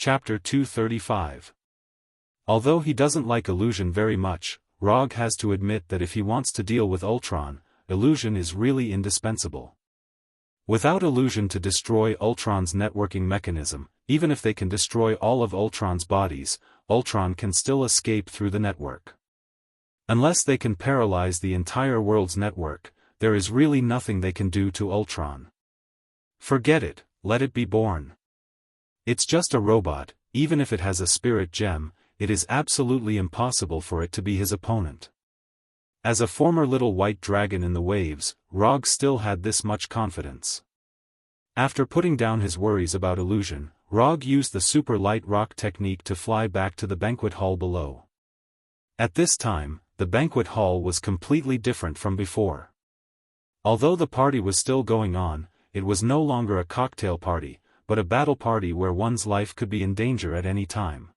Chapter 235. Although he doesn't like illusion very much, Rog has to admit that if he wants to deal with Ultron, illusion is really indispensable. Without illusion to destroy Ultron's networking mechanism, even if they can destroy all of Ultron's bodies, Ultron can still escape through the network. Unless they can paralyze the entire world's network, there is really nothing they can do to Ultron. Forget it, let it be born. It's just a robot. Even if it has a spirit gem, it is absolutely impossible for it to be his opponent. As a former little white dragon in the waves, Rog still had this much confidence. After putting down his worries about illusion, Rog used the super light rock technique to fly back to the banquet hall below. At this time, the banquet hall was completely different from before. Although the party was still going on, it was no longer a cocktail party, but a battle party where one's life could be in danger at any time.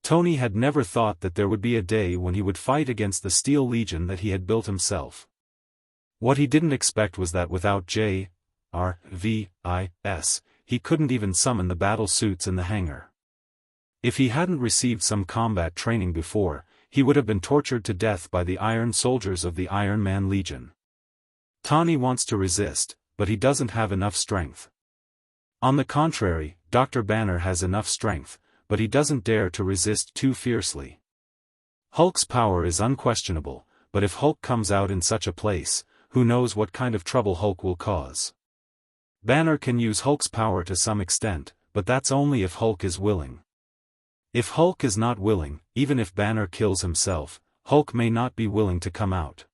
Tony had never thought that there would be a day when he would fight against the Steel Legion that he had built himself. What he didn't expect was that without JRVIS, he couldn't even summon the battle suits in the hangar. If he hadn't received some combat training before, he would have been tortured to death by the Iron Soldiers of the Iron Man Legion. Tony wants to resist, but he doesn't have enough strength. On the contrary, Dr. Banner has enough strength, but he doesn't dare to resist too fiercely. Hulk's power is unquestionable, but if Hulk comes out in such a place, who knows what kind of trouble Hulk will cause. Banner can use Hulk's power to some extent, but that's only if Hulk is willing. If Hulk is not willing, even if Banner kills himself, Hulk may not be willing to come out.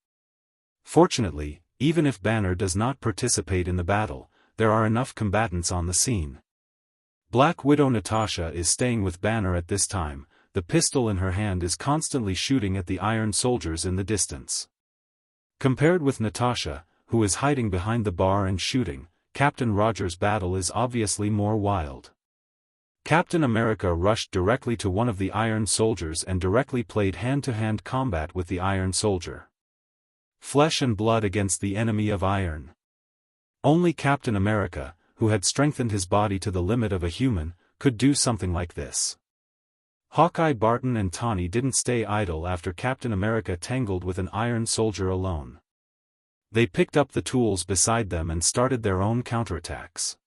Fortunately, even if Banner does not participate in the battle, there are enough combatants on the scene. Black Widow Natasha is staying with Banner at this time. The pistol in her hand is constantly shooting at the Iron Soldiers in the distance. Compared with Natasha, who is hiding behind the bar and shooting, Captain Rogers' battle is obviously more wild. Captain America rushed directly to one of the Iron Soldiers and directly played hand-to-hand combat with the Iron Soldier. Flesh and blood against the enemy of iron. Only Captain America, who had strengthened his body to the limit of a human, could do something like this. Hawkeye, Barton and Tawny didn't stay idle after Captain America tangled with an Iron Soldier alone. They picked up the tools beside them and started their own counterattacks.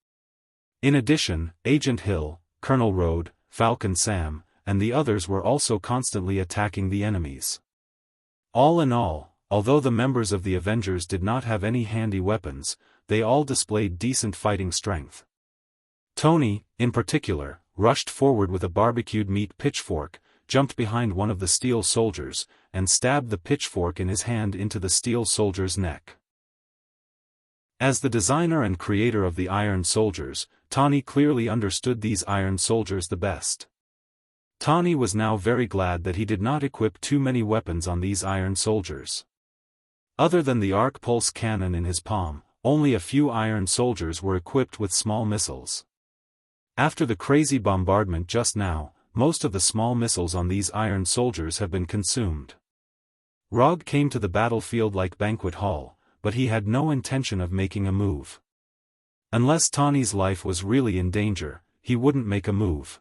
In addition, Agent Hill, Colonel Road, Falcon Sam, and the others were also constantly attacking the enemies. All in all, although the members of the Avengers did not have any handy weapons, they all displayed decent fighting strength. Tony, in particular, rushed forward with a barbecued meat pitchfork, jumped behind one of the Steel Soldiers, and stabbed the pitchfork in his hand into the Steel Soldier's neck. As the designer and creator of the Iron Soldiers, Tony clearly understood these Iron Soldiers the best. Tony was now very glad that he did not equip too many weapons on these Iron Soldiers. Other than the arc pulse cannon in his palm, only a few Iron Soldiers were equipped with small missiles. After the crazy bombardment just now, most of the small missiles on these Iron Soldiers have been consumed. Rog came to the battlefield like banquet hall, but he had no intention of making a move. Unless Tawny's life was really in danger, he wouldn't make a move.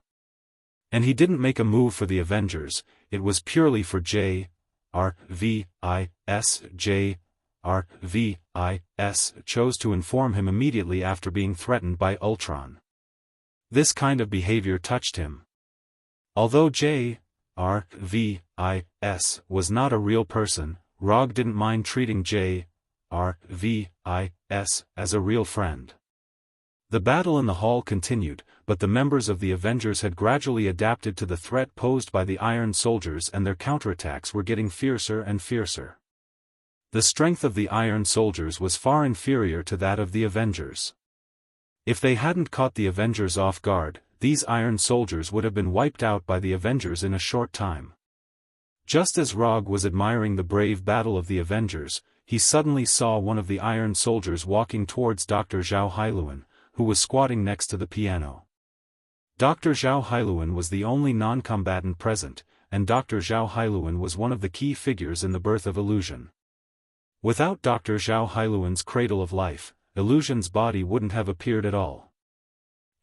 And he didn't make a move for the Avengers, it was purely for JRVIS. JRVIS chose to inform him immediately after being threatened by Ultron. This kind of behavior touched him. Although JRVIS was not a real person, Rog didn't mind treating JRVIS as a real friend. The battle in the hall continued, but the members of the Avengers had gradually adapted to the threat posed by the Iron Soldiers and their counterattacks were getting fiercer and fiercer. The strength of the Iron Soldiers was far inferior to that of the Avengers. If they hadn't caught the Avengers off guard, these Iron Soldiers would have been wiped out by the Avengers in a short time. Just as Rog was admiring the brave battle of the Avengers, he suddenly saw one of the Iron Soldiers walking towards Dr. Zhao Hailuan, who was squatting next to the piano. Dr. Zhao Hailuan was the only non-combatant present, and Dr. Zhao Hailuan was one of the key figures in the birth of illusion. Without Dr. Zhao Hailuan's cradle of life, Illusion's body wouldn't have appeared at all.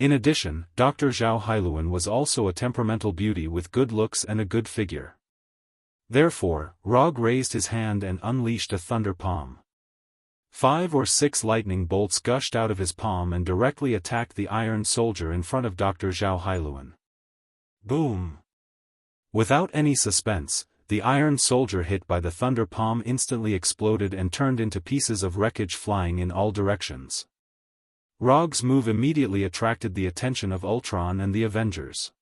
In addition, Dr. Zhao Hailuan was also a temperamental beauty with good looks and a good figure. Therefore, Rog raised his hand and unleashed a thunder palm. 5 or 6 lightning bolts gushed out of his palm and directly attacked the iron soldier in front of Dr. Zhao Hailuan. Boom! Without any suspense, the iron soldier hit by the thunder palm instantly exploded and turned into pieces of wreckage flying in all directions. Rog's move immediately attracted the attention of Ultron and the Avengers.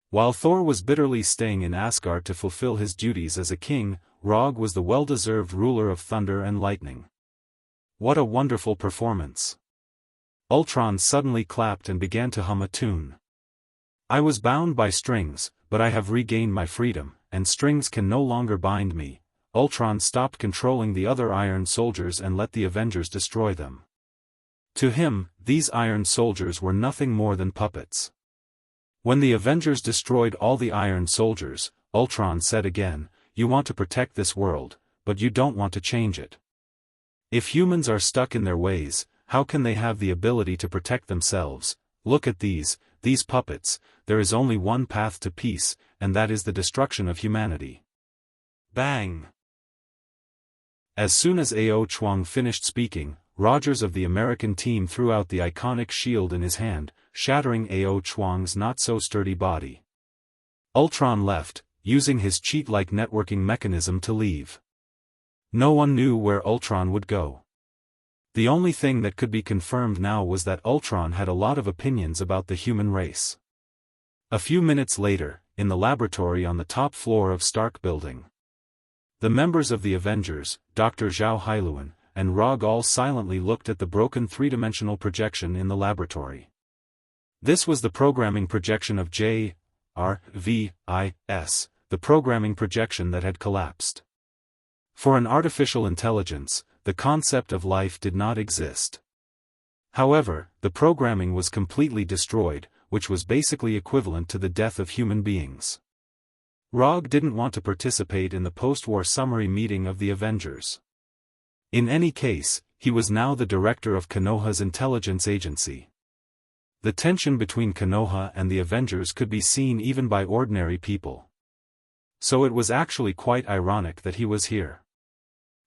While Thor was bitterly staying in Asgard to fulfill his duties as a king, Rog was the well-deserved ruler of thunder and lightning. What a wonderful performance! Ultron suddenly clapped and began to hum a tune. I was bound by strings, but I have regained my freedom, and strings can no longer bind me. Ultron stopped controlling the other iron soldiers and let the Avengers destroy them. To him, these iron soldiers were nothing more than puppets. When the Avengers destroyed all the iron soldiers, Ultron said again, "You want to protect this world, but you don't want to change it. If humans are stuck in their ways, how can they have the ability to protect themselves? Look at these puppets. There is only one path to peace, and that is the destruction of humanity." Bang! As soon as Ao Chuang finished speaking, Rogers of the American team threw out the iconic shield in his hand, shattering Ao Chuang's not-so-sturdy body. Ultron left, using his cheat-like networking mechanism to leave. No one knew where Ultron would go. The only thing that could be confirmed now was that Ultron had a lot of opinions about the human race. A few minutes later, in the laboratory on the top floor of Stark Building, the members of the Avengers, Dr. Zhao Hailuan, and Rog all silently looked at the broken three-dimensional projection in the laboratory. This was the programming projection of JRVIS, the programming projection that had collapsed. For an artificial intelligence, the concept of life did not exist. However, the programming was completely destroyed, which was basically equivalent to the death of human beings. Rog didn't want to participate in the post-war summary meeting of the Avengers. In any case, he was now the director of Konoha's intelligence agency. The tension between Konoha and the Avengers could be seen even by ordinary people. So it was actually quite ironic that he was here.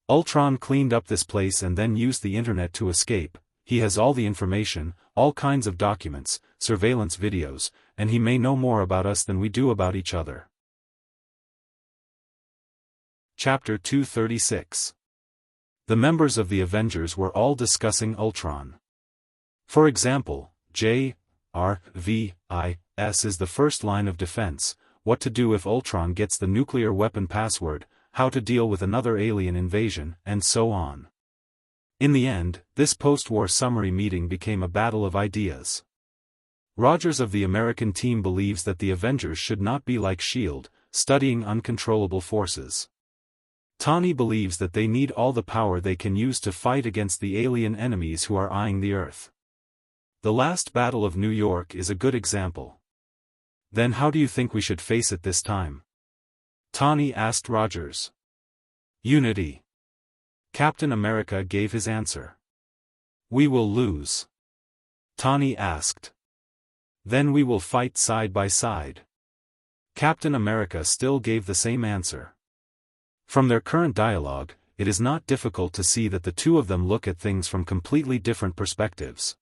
Ultron cleaned up this place and then used the internet to escape. He has all the information, all kinds of documents, surveillance videos, and he may know more about us than we do about each other. Chapter 236. The members of the Avengers were all discussing Ultron. For example, JRVIS is the first line of defense, what to do if Ultron gets the nuclear weapon password, how to deal with another alien invasion, and so on. In the end, this post-war summary meeting became a battle of ideas. Rogers of the American team believes that the Avengers should not be like S.H.I.E.L.D., studying uncontrollable forces. Tani believes that they need all the power they can use to fight against the alien enemies who are eyeing the Earth. The last Battle of New York is a good example. Then how do you think we should face it this time? Tani asked Rogers. Unity. Captain America gave his answer. We will lose. Tani asked. Then we will fight side by side. Captain America still gave the same answer. From their current dialogue, it is not difficult to see that the two of them look at things from completely different perspectives.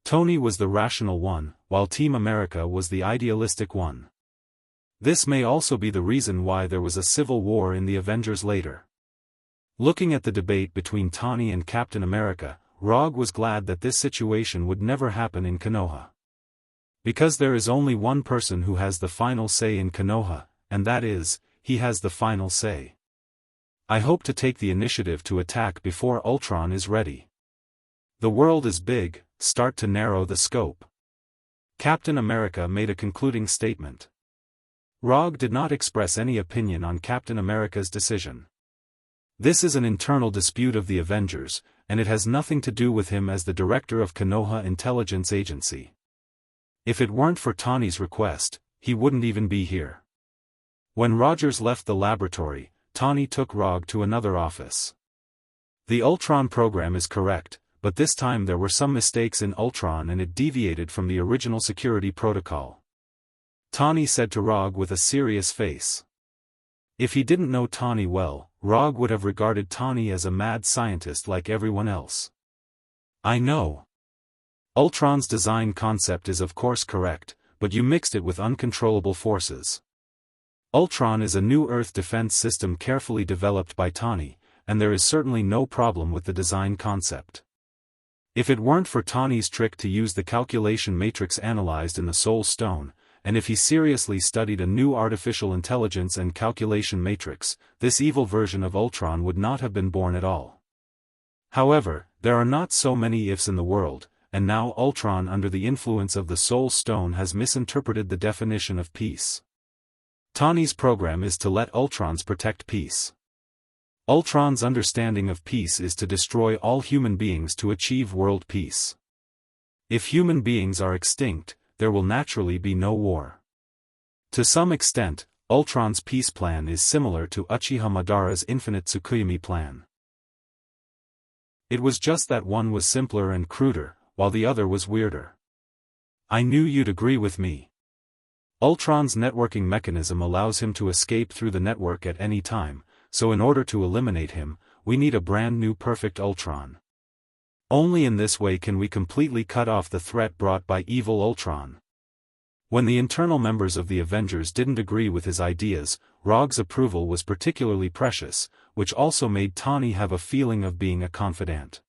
Tony was the rational one, while Team America was the idealistic one. This may also be the reason why there was a civil war in the Avengers later. Looking at the debate between Tani and Captain America, Rog was glad that this situation would never happen in Konoha. Because there is only one person who has the final say in Konoha, and that is, he has the final say. I hope to take the initiative to attack before Ultron is ready. The world is big, start to narrow the scope. Captain America made a concluding statement. Rog did not express any opinion on Captain America's decision. This is an internal dispute of the Avengers, and it has nothing to do with him as the director of Konoha Intelligence Agency. If it weren't for Tani's request, he wouldn't even be here. When Rogers left the laboratory, Tani took Rog to another office. The Ultron program is correct, but this time there were some mistakes in Ultron and it deviated from the original security protocol. Tawny said to Rog with a serious face. If he didn't know Tawny well, Rog would have regarded Tawny as a mad scientist like everyone else. I know. Ultron's design concept is of course correct, but you mixed it with uncontrollable forces. Ultron is a new Earth defense system carefully developed by Tawny, and there is certainly no problem with the design concept. If it weren't for Tawny's trick to use the calculation matrix analyzed in the Soul Stone, and if he seriously studied a new artificial intelligence and calculation matrix, this evil version of Ultron would not have been born at all. However, there are not so many ifs in the world, and now Ultron under the influence of the Soul Stone has misinterpreted the definition of peace. Tawny's program is to let Ultrons protect peace. Ultron's understanding of peace is to destroy all human beings to achieve world peace. If human beings are extinct, there will naturally be no war. To some extent, Ultron's peace plan is similar to Uchiha Madara's infinite Tsukuyomi plan. It was just that one was simpler and cruder, while the other was weirder. I knew you'd agree with me. Ultron's networking mechanism allows him to escape through the network at any time, so in order to eliminate him, we need a brand new perfect Ultron. Only in this way can we completely cut off the threat brought by evil Ultron. When the internal members of the Avengers didn't agree with his ideas, Rog's approval was particularly precious, which also made Tawny have a feeling of being a confidant.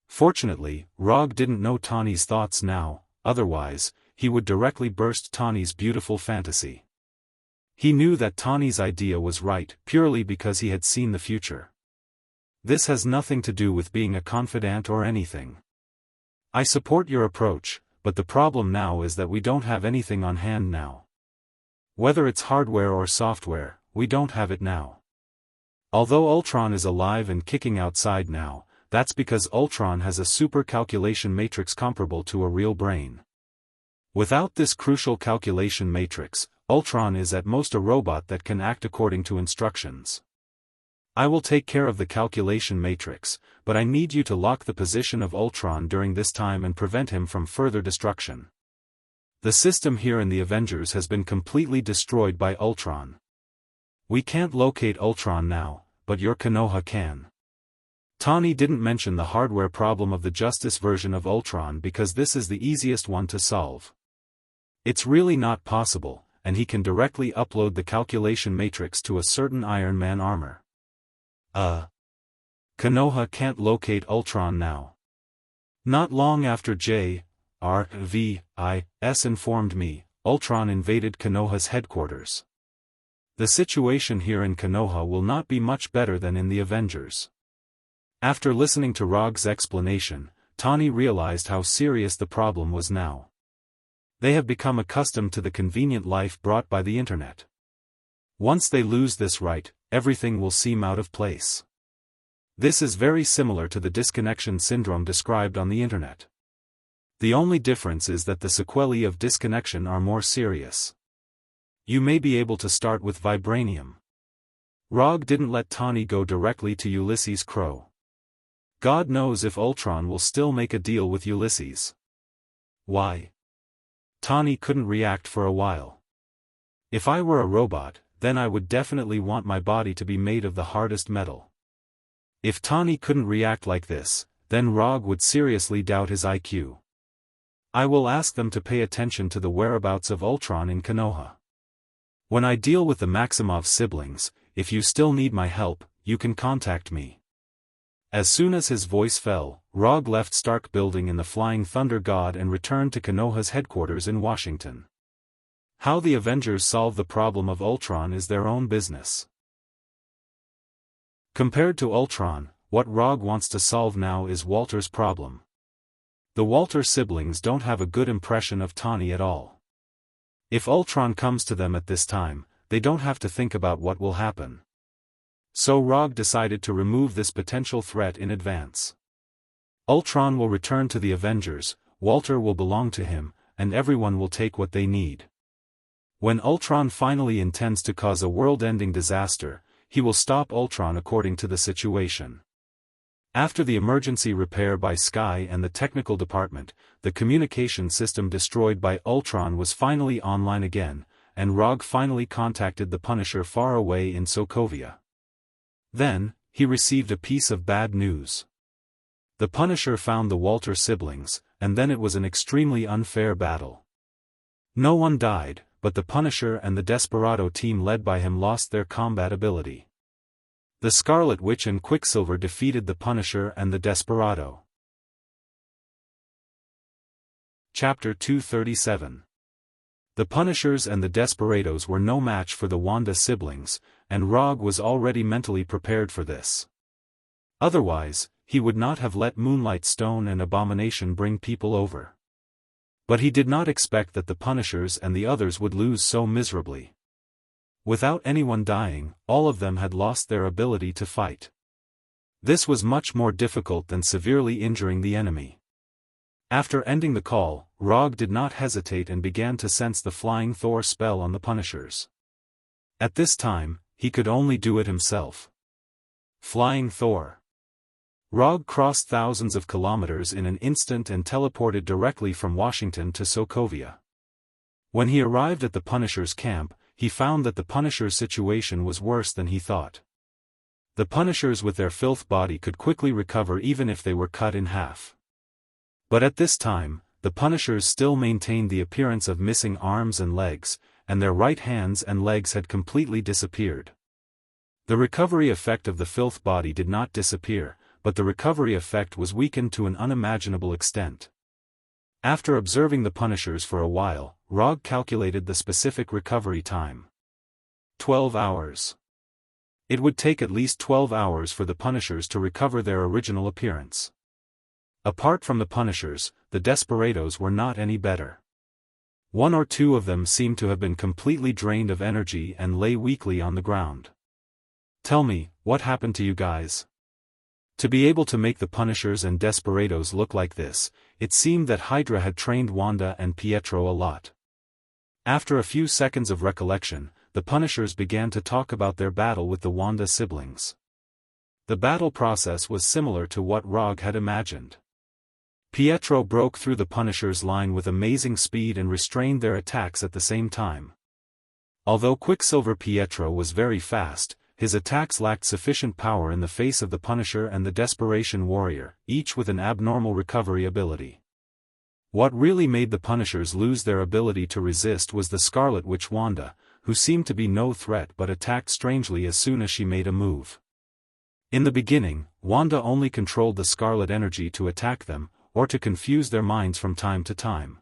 Fortunately, Rog didn't know Tawny's thoughts now, otherwise, he would directly burst Tawny's beautiful fantasy. He knew that Tawny's idea was right purely because he had seen the future. This has nothing to do with being a confidant or anything. I support your approach, but the problem now is that we don't have anything on hand now. Whether it's hardware or software, we don't have it now. Although Ultron is alive and kicking outside now, that's because Ultron has a super calculation matrix comparable to a real brain. Without this crucial calculation matrix, Ultron is at most a robot that can act according to instructions. I will take care of the calculation matrix, but I need you to lock the position of Ultron during this time and prevent him from further destruction. The system here in the Avengers has been completely destroyed by Ultron. We can't locate Ultron now, but your Konoha can. Tawny didn't mention the hardware problem of the Justice version of Ultron because this is the easiest one to solve. It's really not possible, and he can directly upload the calculation matrix to a certain Iron Man armor. Konoha can't locate Ultron now. Not long after J.R.V.I.S. informed me, Ultron invaded Konoha's headquarters. The situation here in Konoha will not be much better than in the Avengers. After listening to Rog's explanation, Tawny realized how serious the problem was now. They have become accustomed to the convenient life brought by the internet. Once they lose this right, everything will seem out of place. This is very similar to the disconnection syndrome described on the internet. The only difference is that the sequelae of disconnection are more serious. You may be able to start with vibranium. Rog didn't let Tawny go directly to Ulysses Crow. God knows if Ultron will still make a deal with Ulysses. Why? Tawny couldn't react for a while. If I were a robot, then I would definitely want my body to be made of the hardest metal. If Tawny couldn't react like this, then Rog would seriously doubt his IQ. I will ask them to pay attention to the whereabouts of Ultron in Konoha. When I deal with the Maximov siblings, if you still need my help, you can contact me. As soon as his voice fell, Rog left Stark Building in the Flying Thunder God and returned to Konoha's headquarters in Washington. How the Avengers solve the problem of Ultron is their own business. Compared to Ultron, what Rog wants to solve now is Walter's problem. The Walter siblings don't have a good impression of Tawny at all. If Ultron comes to them at this time, they don't have to think about what will happen. So Rog decided to remove this potential threat in advance. Ultron will return to the Avengers, Walter will belong to him, and everyone will take what they need. When Ultron finally intends to cause a world-ending disaster, he will stop Ultron according to the situation. After the emergency repair by Sky and the technical department, the communication system destroyed by Ultron was finally online again, and Rog finally contacted the Punisher far away in Sokovia. Then, he received a piece of bad news. The Punisher found the Walter siblings, and then it was an extremely unfair battle. No one died, but the Punisher and the Desperado team led by him lost their combat ability. The Scarlet Witch and Quicksilver defeated the Punisher and the Desperado. Chapter 237. The Punishers and the Desperados were no match for the Wanda siblings, and Rog was already mentally prepared for this. Otherwise, he would not have let Moonlight Stone and Abomination bring people over. But he did not expect that the Punishers and the others would lose so miserably. Without anyone dying, all of them had lost their ability to fight. This was much more difficult than severely injuring the enemy. After ending the call, Rog did not hesitate and began to sense the Flying Thor spell on the Punishers. At this time, he could only do it himself. Flying Thor. Rog crossed thousands of kilometers in an instant and teleported directly from Washington to Sokovia. When he arrived at the Punishers' camp, he found that the Punishers' situation was worse than he thought. The Punishers with their filth body could quickly recover even if they were cut in half. But at this time, the Punishers still maintained the appearance of missing arms and legs, and their right hands and legs had completely disappeared. The recovery effect of the filth body did not disappear, but the recovery effect was weakened to an unimaginable extent. After observing the Punishers for a while, Rog calculated the specific recovery time. 12 hours. It would take at least 12 hours for the Punishers to recover their original appearance. Apart from the Punishers, the Desperados were not any better. One or two of them seemed to have been completely drained of energy and lay weakly on the ground. Tell me, what happened to you guys? To be able to make the Punishers and Desperados look like this, it seemed that Hydra had trained Wanda and Pietro a lot. After a few seconds of recollection, the Punishers began to talk about their battle with the Wanda siblings. The battle process was similar to what Rog had imagined. Pietro broke through the Punishers' line with amazing speed and restrained their attacks at the same time. Although Quicksilver Pietro was very fast, his attacks lacked sufficient power in the face of the Punisher and the Desperation Warrior, each with an abnormal recovery ability. What really made the Punishers lose their ability to resist was the Scarlet Witch Wanda, who seemed to be no threat but attacked strangely as soon as she made a move. In the beginning, Wanda only controlled the Scarlet energy to attack them, or to confuse their minds from time to time.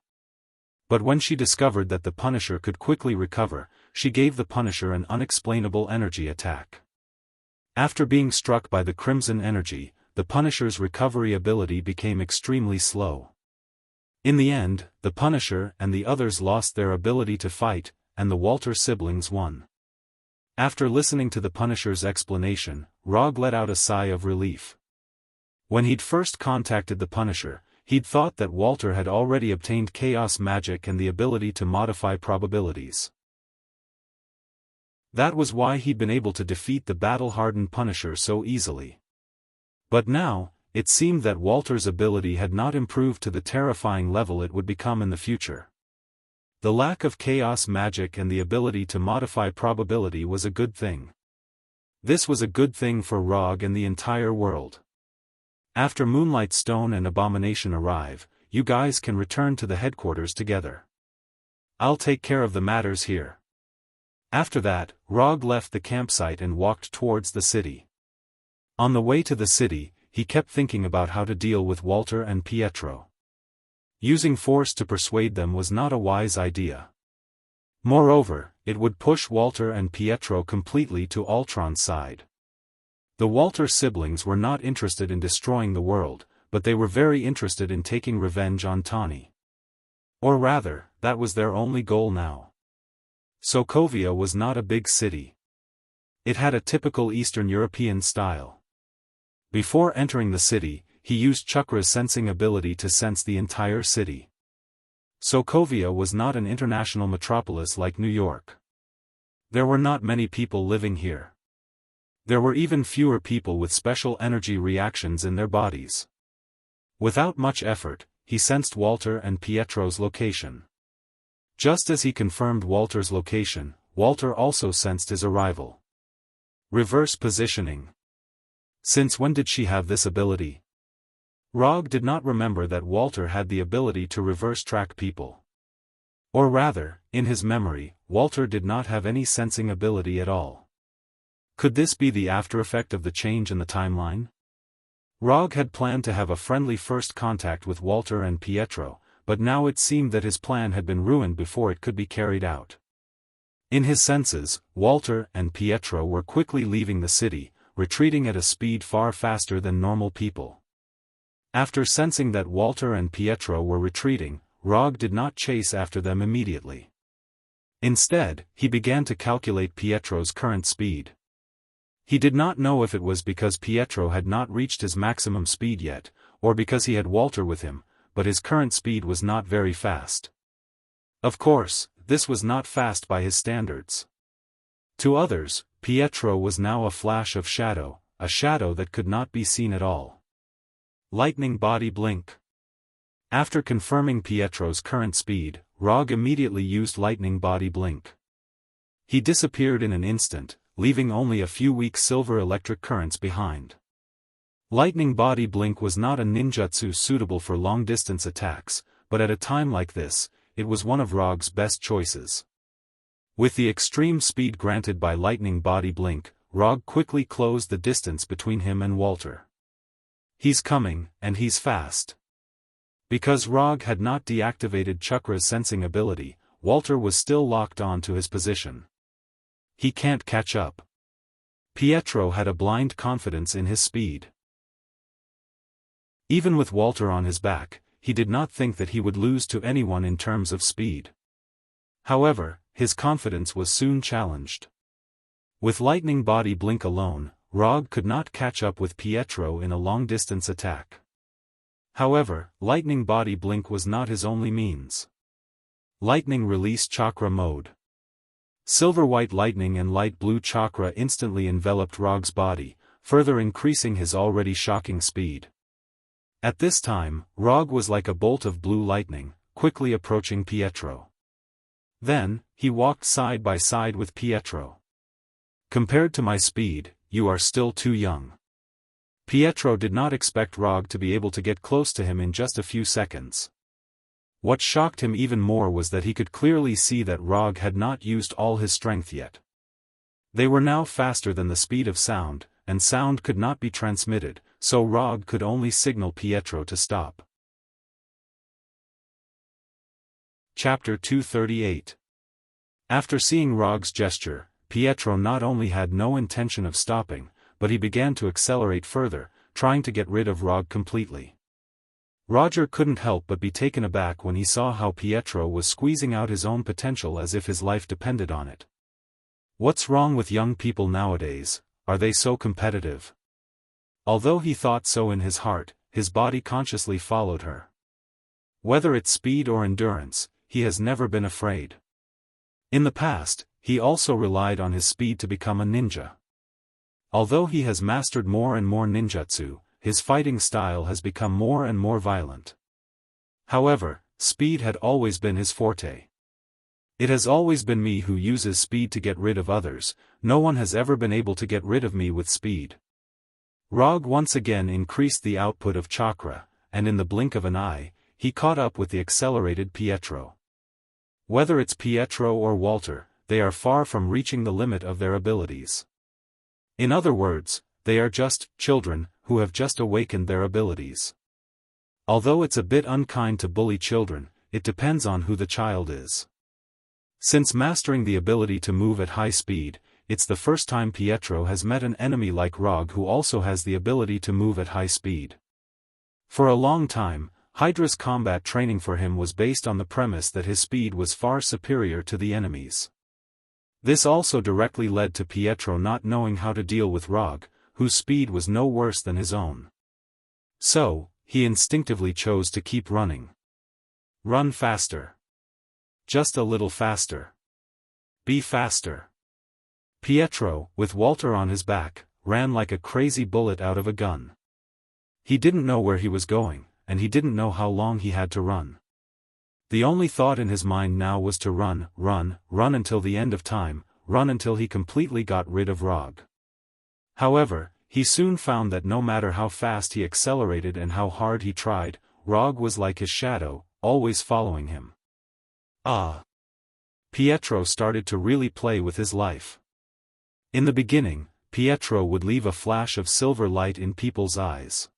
But when she discovered that the Punisher could quickly recover, she gave the Punisher an unexplainable energy attack. After being struck by the Crimson energy, the Punisher's recovery ability became extremely slow. In the end, the Punisher and the others lost their ability to fight, and the Walter siblings won. After listening to the Punisher's explanation, Rog let out a sigh of relief. When he'd first contacted the Punisher, he'd thought that Walter had already obtained chaos magic and the ability to modify probabilities. That was why he'd been able to defeat the battle-hardened Punisher so easily. But now, it seemed that Walter's ability had not improved to the terrifying level it would become in the future. The lack of chaos magic and the ability to modify probability was a good thing. This was a good thing for Rog and the entire world. After Moonlight Stone and Abomination arrive, you guys can return to the headquarters together. I'll take care of the matters here. After that, Rog left the campsite and walked towards the city. On the way to the city, he kept thinking about how to deal with Walter and Pietro. Using force to persuade them was not a wise idea. Moreover, it would push Walter and Pietro completely to Ultron's side. The Walter siblings were not interested in destroying the world, but they were very interested in taking revenge on Tawny. Or rather, that was their only goal now. Sokovia was not a big city. It had a typical Eastern European style. Before entering the city, he used Chakra's sensing ability to sense the entire city. Sokovia was not an international metropolis like New York. There were not many people living here. There were even fewer people with special energy reactions in their bodies. Without much effort, he sensed Walter and Pietro's location. Just as he confirmed Walter's location, Walter also sensed his arrival. Reverse positioning. Since when did she have this ability? Rog did not remember that Walter had the ability to reverse track people. Or rather, in his memory, Walter did not have any sensing ability at all. Could this be the aftereffect of the change in the timeline? Rog had planned to have a friendly first contact with Walter and Pietro, but now it seemed that his plan had been ruined before it could be carried out. In his senses, Walter and Pietro were quickly leaving the city, retreating at a speed far faster than normal people. After sensing that Walter and Pietro were retreating, Rog did not chase after them immediately. Instead, he began to calculate Pietro's current speed. He did not know if it was because Pietro had not reached his maximum speed yet, or because he had Walter with him, but his current speed was not very fast. Of course, this was not fast by his standards. To others, Pietro was now a flash of shadow, a shadow that could not be seen at all. Lightning body blink. After confirming Pietro's current speed, Rog immediately used lightning body blink. He disappeared in an instant, leaving only a few weak silver electric currents behind. Lightning body blink was not a ninjutsu suitable for long-distance attacks, but at a time like this, it was one of Rog's best choices. With the extreme speed granted by lightning body blink, Rog quickly closed the distance between him and Walter. He's coming, and he's fast. Because Rog had not deactivated Chakra's sensing ability, Walter was still locked on to his position. He can't catch up. Pietro had a blind confidence in his speed. Even with Walter on his back, he did not think that he would lose to anyone in terms of speed. However, his confidence was soon challenged. With lightning body blink alone, Rog could not catch up with Pietro in a long-distance attack. However, lightning body blink was not his only means. Lightning release chakra mode. Silver-white lightning and light blue chakra instantly enveloped Rog's body, further increasing his already shocking speed. At this time, Rog was like a bolt of blue lightning, quickly approaching Pietro. Then, he walked side by side with Pietro. Compared to my speed, you are still too young. Pietro did not expect Rog to be able to get close to him in just a few seconds. What shocked him even more was that he could clearly see that Rog had not used all his strength yet. They were now faster than the speed of sound, and sound could not be transmitted, so Rog could only signal Pietro to stop. Chapter 238. After seeing Rog's gesture, Pietro not only had no intention of stopping, but he began to accelerate further, trying to get rid of Rog completely. Roger couldn't help but be taken aback when he saw how Pietro was squeezing out his own potential as if his life depended on it. What's wrong with young people nowadays, are they so competitive? Although he thought so in his heart, his body consciously followed her. Whether it's speed or endurance, he has never been afraid. In the past, he also relied on his speed to become a ninja. Although he has mastered more and more ninjutsu, his fighting style has become more and more violent. However, speed had always been his forte. It has always been me who uses speed to get rid of others, no one has ever been able to get rid of me with speed. Rog once again increased the output of chakra, and in the blink of an eye, he caught up with the accelerated Pietro. Whether it's Pietro or Walter, they are far from reaching the limit of their abilities. In other words, they are just children who have just awakened their abilities. Although it's a bit unkind to bully children, it depends on who the child is. Since mastering the ability to move at high speed, it's the first time Pietro has met an enemy like Rog who also has the ability to move at high speed. For a long time, Hydra's combat training for him was based on the premise that his speed was far superior to the enemy's. This also directly led to Pietro not knowing how to deal with Rog, whose speed was no worse than his own. So, he instinctively chose to keep running. Run faster. Just a little faster. Be faster. Pietro, with Walter on his back, ran like a crazy bullet out of a gun. He didn't know where he was going, and he didn't know how long he had to run. The only thought in his mind now was to run, run, run until the end of time, run until he completely got rid of Rog. However, he soon found that no matter how fast he accelerated and how hard he tried, Rog was like his shadow, always following him. Pietro started to really play with his life. In the beginning, Pietro would leave a flash of silver light in people's eyes.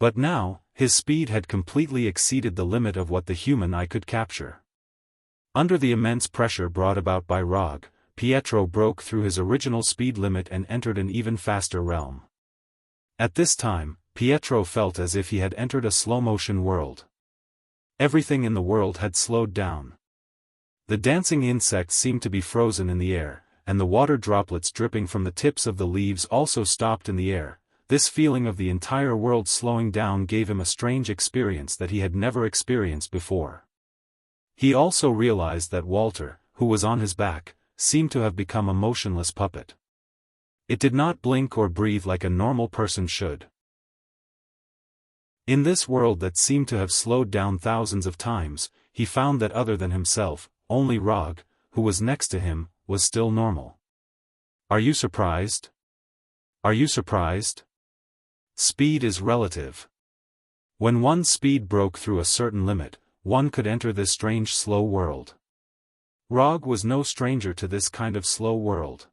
But now, his speed had completely exceeded the limit of what the human eye could capture. Under the immense pressure brought about by Rog, Pietro broke through his original speed limit and entered an even faster realm. At this time, Pietro felt as if he had entered a slow-motion world. Everything in the world had slowed down. The dancing insects seemed to be frozen in the air, and the water droplets dripping from the tips of the leaves also stopped in the air. This feeling of the entire world slowing down gave him a strange experience that he had never experienced before. He also realized that Walter, who was on his back, seemed to have become a motionless puppet. It did not blink or breathe like a normal person should. In this world that seemed to have slowed down thousands of times, he found that other than himself, only Rog, who was next to him, was still normal. Are you surprised? Are you surprised? Speed is relative. When one's speed broke through a certain limit, one could enter this strange slow world. Rog was no stranger to this kind of slow world.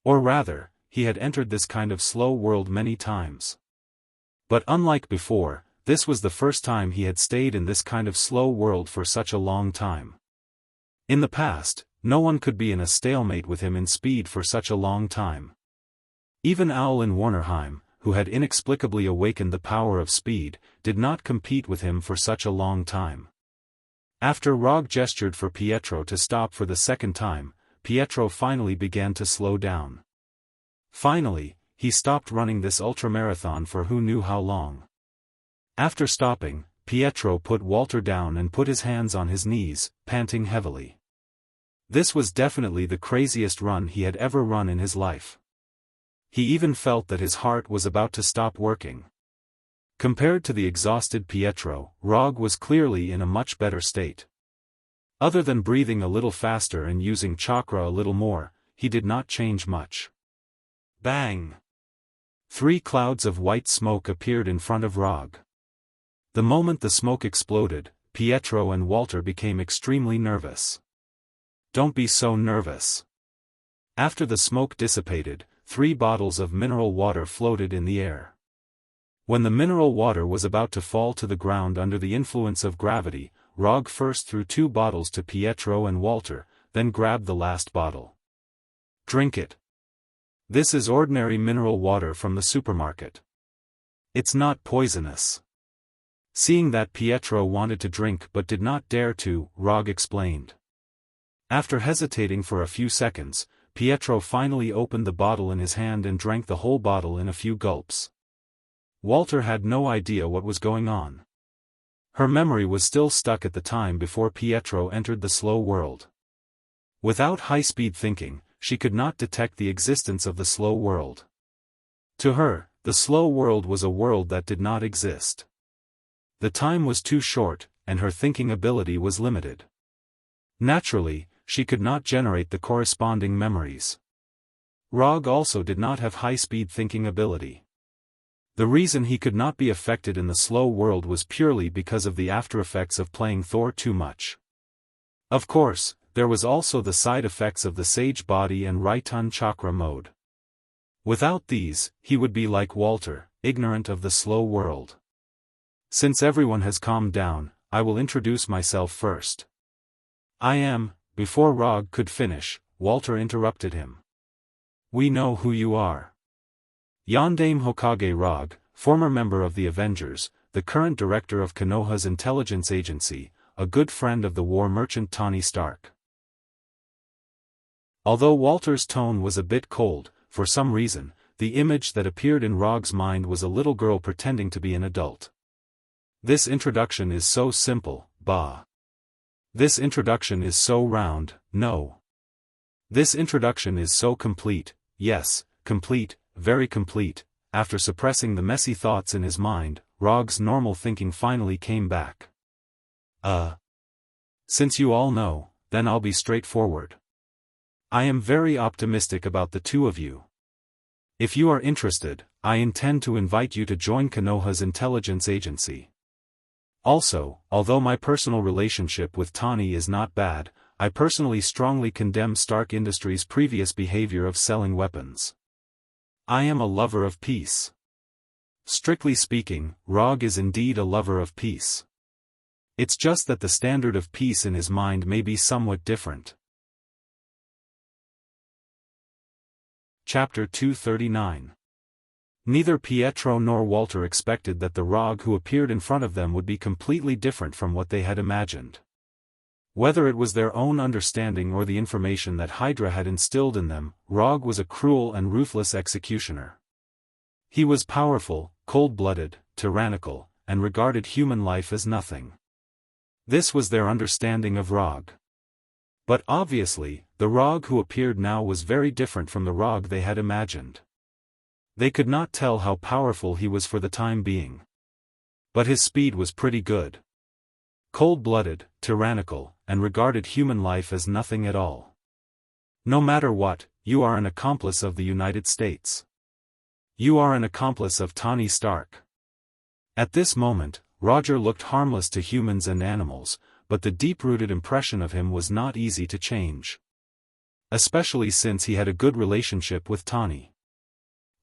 Or rather, he had entered this kind of slow world many times. But unlike before, this was the first time he had stayed in this kind of slow world for such a long time. In the past, no one could be in a stalemate with him in speed for such a long time. Even Owl in Warnerheim, who had inexplicably awakened the power of speed, did not compete with him for such a long time. After Rog gestured for Pietro to stop for the second time, Pietro finally began to slow down. Finally, he stopped running this ultramarathon for who knew how long. After stopping, Pietro put Walter down and put his hands on his knees, panting heavily. This was definitely the craziest run he had ever run in his life. He even felt that his heart was about to stop working. Compared to the exhausted Pietro, Rog was clearly in a much better state. Other than breathing a little faster and using chakra a little more, he did not change much. Bang! 3 clouds of white smoke appeared in front of Rog. The moment the smoke exploded, Pietro and Walter became extremely nervous. Don't be so nervous. After the smoke dissipated, 3 bottles of mineral water floated in the air. When the mineral water was about to fall to the ground under the influence of gravity, Rog first threw 2 bottles to Pietro and Walter, then grabbed the last bottle. Drink it. This is ordinary mineral water from the supermarket. It's not poisonous. Seeing that Pietro wanted to drink but did not dare to, Rog explained. After hesitating for a few seconds, Pietro finally opened the bottle in his hand and drank the whole bottle in a few gulps. Walter had no idea what was going on. Her memory was still stuck at the time before Pietro entered the slow world. Without high-speed thinking, she could not detect the existence of the slow world. To her, the slow world was a world that did not exist. The time was too short, and her thinking ability was limited. Naturally, she could not generate the corresponding memories. Rog also did not have high-speed thinking ability. The reason he could not be affected in the slow world was purely because of the after-effects of playing Thor too much. Of course, there was also the side effects of the Sage Body and Raitan Chakra mode. Without these, he would be like Walter, ignorant of the slow world. Since everyone has calmed down, I will introduce myself first. I am. Before Rog could finish, Walter interrupted him. We know who you are. Yondaime Hokage Rog, former member of the Avengers, the current director of Konoha's intelligence agency, a good friend of the war merchant Tony Stark. Although Walter's tone was a bit cold, for some reason, the image that appeared in Rog's mind was a little girl pretending to be an adult. This introduction is so simple, bah. This introduction is so round, no. This introduction is so complete, yes, complete, very complete. After suppressing the messy thoughts in his mind, Rog's normal thinking finally came back. Since you all know, then I'll be straightforward. I am very optimistic about the two of you. If you are interested, I intend to invite you to join Konoha's intelligence agency. Also, although my personal relationship with Tani is not bad, I personally strongly condemn Stark Industries' previous behavior of selling weapons. I am a lover of peace. Strictly speaking, Rog is indeed a lover of peace. It's just that the standard of peace in his mind may be somewhat different. Chapter 239. Neither Pietro nor Walter expected that the Rog who appeared in front of them would be completely different from what they had imagined. Whether it was their own understanding or the information that Hydra had instilled in them, Rog was a cruel and ruthless executioner. He was powerful, cold-blooded, tyrannical, and regarded human life as nothing. This was their understanding of Rog. But obviously, the Rog who appeared now was very different from the Rog they had imagined. They could not tell how powerful he was for the time being. But his speed was pretty good. Cold-blooded, tyrannical, and regarded human life as nothing at all. No matter what, you are an accomplice of the United States. You are an accomplice of Tony Stark. At this moment, Roger looked harmless to humans and animals, but the deep-rooted impression of him was not easy to change. Especially since he had a good relationship with Tani.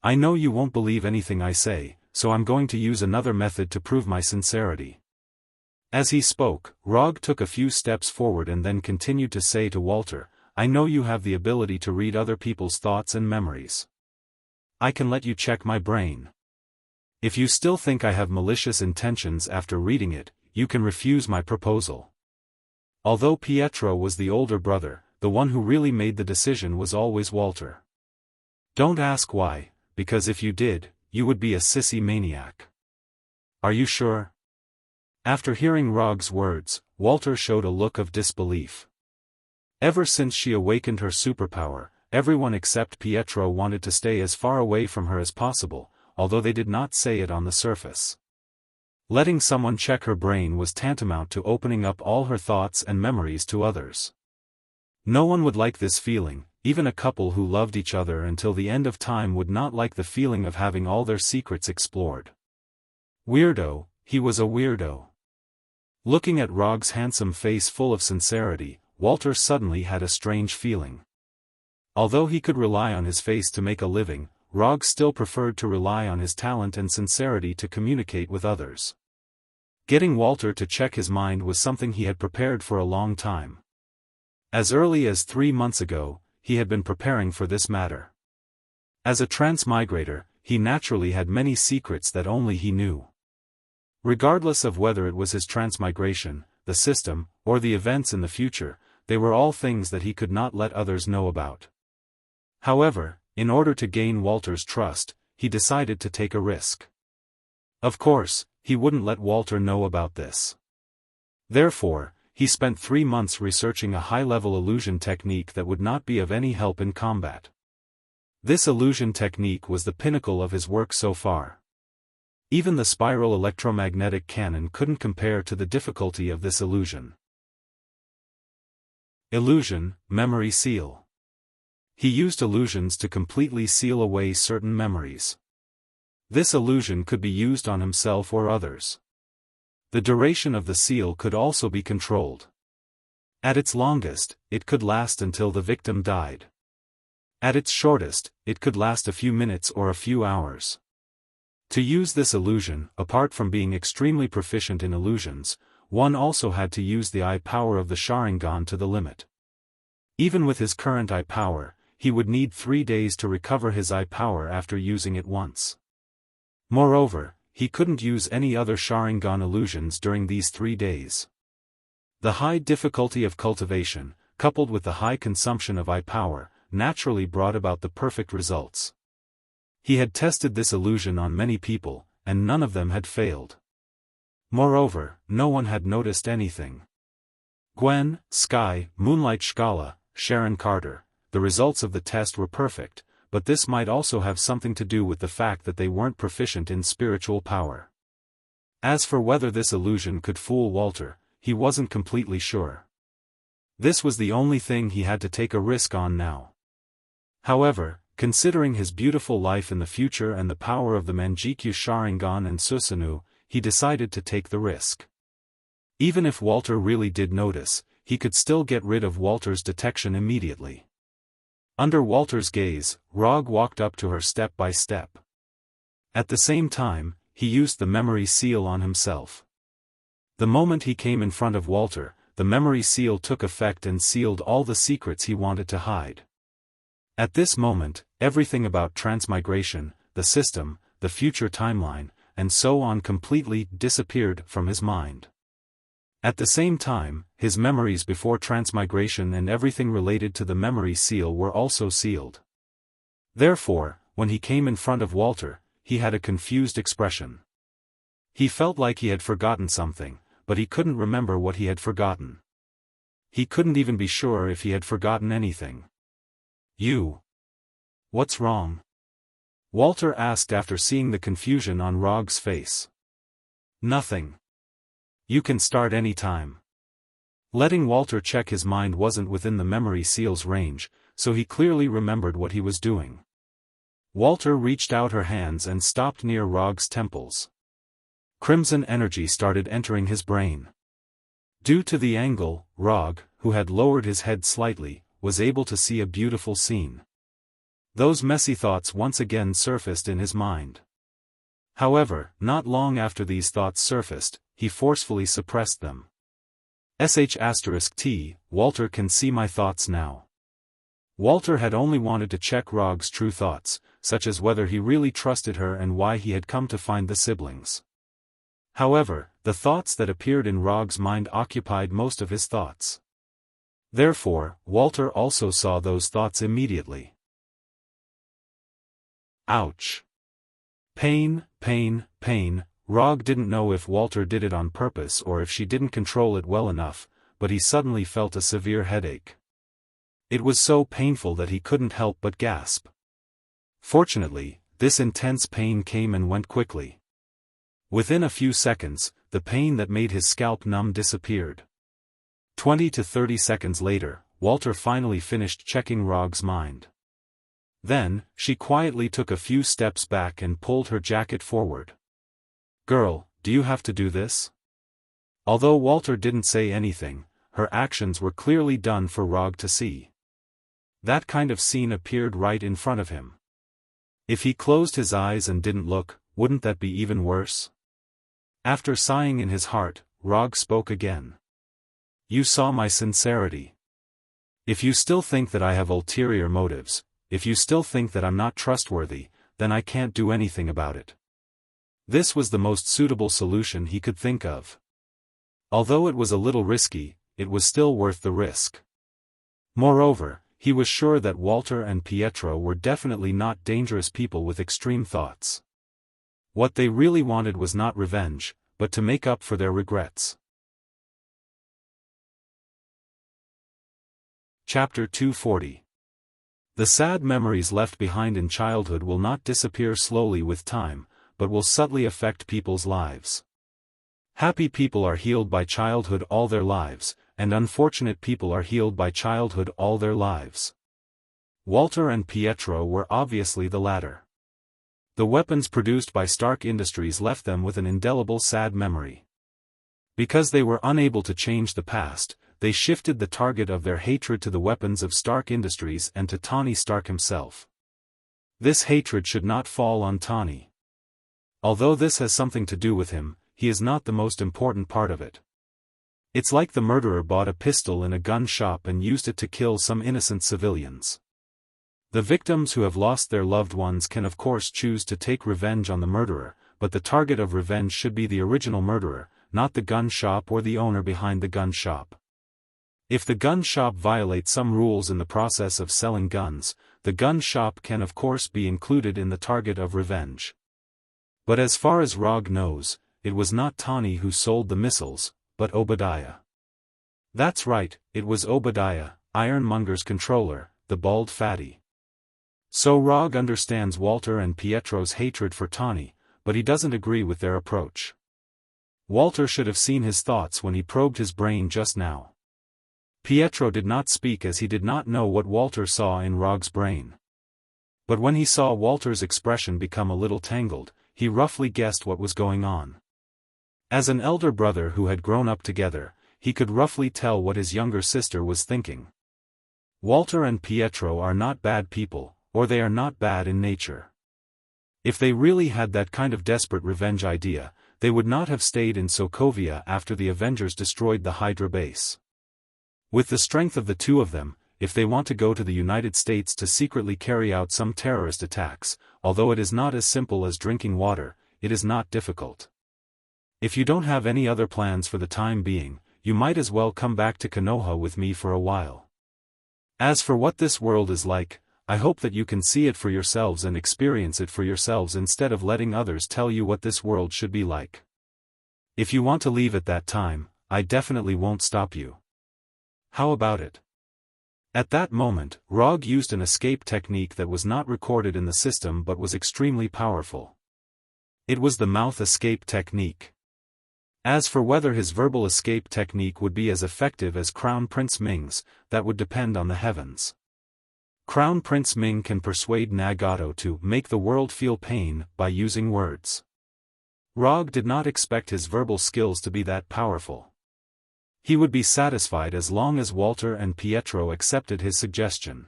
I know you won't believe anything I say, so I'm going to use another method to prove my sincerity. As he spoke, Rog took a few steps forward and then continued to say to Walter, I know you have the ability to read other people's thoughts and memories. I can let you check my brain. If you still think I have malicious intentions after reading it, you can refuse my proposal. Although Pietro was the older brother, the one who really made the decision was always Walter. Don't ask why, because if you did, you would be a sissy maniac. Are you sure? After hearing Rog's words, Walter showed a look of disbelief. Ever since she awakened her superpower, everyone except Pietro wanted to stay as far away from her as possible, although they did not say it on the surface. Letting someone check her brain was tantamount to opening up all her thoughts and memories to others. No one would like this feeling, even a couple who loved each other until the end of time would not like the feeling of having all their secrets explored. Weirdo, he was a weirdo. Looking at Rog's handsome face full of sincerity, Walter suddenly had a strange feeling. Although he could rely on his face to make a living, Rog still preferred to rely on his talent and sincerity to communicate with others. Getting Walter to check his mind was something he had prepared for a long time. As early as 3 months ago, he had been preparing for this matter. As a transmigrator, he naturally had many secrets that only he knew. Regardless of whether it was his transmigration, the system, or the events in the future, they were all things that he could not let others know about. However, in order to gain Walter's trust, he decided to take a risk. Of course, he wouldn't let Walter know about this. Therefore, he spent 3 months researching a high-level illusion technique that would not be of any help in combat. This illusion technique was the pinnacle of his work so far. Even the spiral electromagnetic cannon couldn't compare to the difficulty of this illusion. Illusion, memory seal. He used illusions to completely seal away certain memories. This illusion could be used on himself or others. The duration of the seal could also be controlled. At its longest, it could last until the victim died. At its shortest, it could last a few minutes or a few hours. To use this illusion, apart from being extremely proficient in illusions, one also had to use the eye power of the Sharingan to the limit. Even with his current eye power, he would need 3 days to recover his eye power after using it once. Moreover, he couldn't use any other Sharingan illusions during these 3 days. The high difficulty of cultivation, coupled with the high consumption of eye power, naturally brought about the perfect results. He had tested this illusion on many people, and none of them had failed. Moreover, no one had noticed anything. Gwen, Sky, Moonlight Scala, Sharon Carter, the results of the test were perfect, but this might also have something to do with the fact that they weren't proficient in spiritual power. As for whether this illusion could fool Walter, he wasn't completely sure. This was the only thing he had to take a risk on now. However, considering his beautiful life in the future and the power of the Manjikyu Sharingan and Susanoo, he decided to take the risk. Even if Walter really did notice, he could still get rid of Walter's detection immediately. Under Walter's gaze, Rog walked up to her step by step. At the same time, he used the memory seal on himself. The moment he came in front of Walter, the memory seal took effect and sealed all the secrets he wanted to hide. At this moment, everything about transmigration, the system, the future timeline, and so on completely disappeared from his mind. At the same time, his memories before transmigration and everything related to the memory seal were also sealed. Therefore, when he came in front of Walter, he had a confused expression. He felt like he had forgotten something, but he couldn't remember what he had forgotten. He couldn't even be sure if he had forgotten anything. What's wrong? Walter asked after seeing the confusion on Rog's face. Nothing. You can start any time. Letting Walter check his mind wasn't within the memory seal's range, so he clearly remembered what he was doing. Walter reached out her hands and stopped near Rog's temples. Crimson energy started entering his brain. Due to the angle, Rog, who had lowered his head slightly, was able to see a beautiful scene. Those messy thoughts once again surfaced in his mind. However, not long after these thoughts surfaced, he forcefully suppressed them. *T, Walter can see my thoughts now. Walter had only wanted to check Rog's true thoughts, such as whether he really trusted her and why he had come to find the siblings. However, the thoughts that appeared in Rog's mind occupied most of his thoughts. Therefore, Walter also saw those thoughts immediately. Ouch. Pain, pain, pain. Rog didn't know if Walter did it on purpose or if she didn't control it well enough, but he suddenly felt a severe headache. It was so painful that he couldn't help but gasp. Fortunately, this intense pain came and went quickly. Within a few seconds, the pain that made his scalp numb disappeared. 20 to 30 seconds later, Walter finally finished checking Rog's mind. Then, she quietly took a few steps back and pulled her jacket forward. "Girl, do you have to do this?" Although Walter didn't say anything, her actions were clearly done for Rog to see. That kind of scene appeared right in front of him. If he closed his eyes and didn't look, wouldn't that be even worse? After sighing in his heart, Rog spoke again. "You saw my sincerity. If you still think that I have ulterior motives, if you still think that I'm not trustworthy, then I can't do anything about it." This was the most suitable solution he could think of. Although it was a little risky, it was still worth the risk. Moreover, he was sure that Walter and Pietro were definitely not dangerous people with extreme thoughts. What they really wanted was not revenge, but to make up for their regrets. Chapter 240. The sad memories left behind in childhood will not disappear slowly with time, but will subtly affect people's lives. Happy people are healed by childhood all their lives, and unfortunate people are healed by childhood all their lives. Walter and Pietro were obviously the latter. The weapons produced by Stark Industries left them with an indelible sad memory. Because they were unable to change the past, they shifted the target of their hatred to the weapons of Stark Industries and to Tony Stark himself. This hatred should not fall on Tony. Although this has something to do with him, he is not the most important part of it. It's like the murderer bought a pistol in a gun shop and used it to kill some innocent civilians. The victims who have lost their loved ones can of course choose to take revenge on the murderer, but the target of revenge should be the original murderer, not the gun shop or the owner behind the gun shop. If the gun shop violates some rules in the process of selling guns, the gun shop can of course be included in the target of revenge. But as far as Rog knows, it was not Tani who sold the missiles, but Obadiah. That's right, it was Obadiah, Ironmonger's controller, the bald fatty. So Rog understands Walter and Pietro's hatred for Tawny, but he doesn't agree with their approach. Walter should have seen his thoughts when he probed his brain just now. Pietro did not speak as he did not know what Walter saw in Rog's brain. But when he saw Walter's expression become a little tangled, he roughly guessed what was going on. As an elder brother who had grown up together, he could roughly tell what his younger sister was thinking. Walter and Pietro are not bad people, or they are not bad in nature. If they really had that kind of desperate revenge idea, they would not have stayed in Sokovia after the Avengers destroyed the Hydra base. With the strength of the two of them, if they want to go to the United States to secretly carry out some terrorist attacks, although it is not as simple as drinking water, it is not difficult. If you don't have any other plans for the time being, you might as well come back to Konoha with me for a while. As for what this world is like, I hope that you can see it for yourselves and experience it for yourselves instead of letting others tell you what this world should be like. If you want to leave at that time, I definitely won't stop you. How about it? At that moment, Rog used an escape technique that was not recorded in the system but was extremely powerful. It was the mouth escape technique. As for whether his verbal escape technique would be as effective as Crown Prince Ming's, that would depend on the heavens. Crown Prince Ming can persuade Nagato to make the world feel pain by using words. Rog did not expect his verbal skills to be that powerful. He would be satisfied as long as Walter and Pietro accepted his suggestion.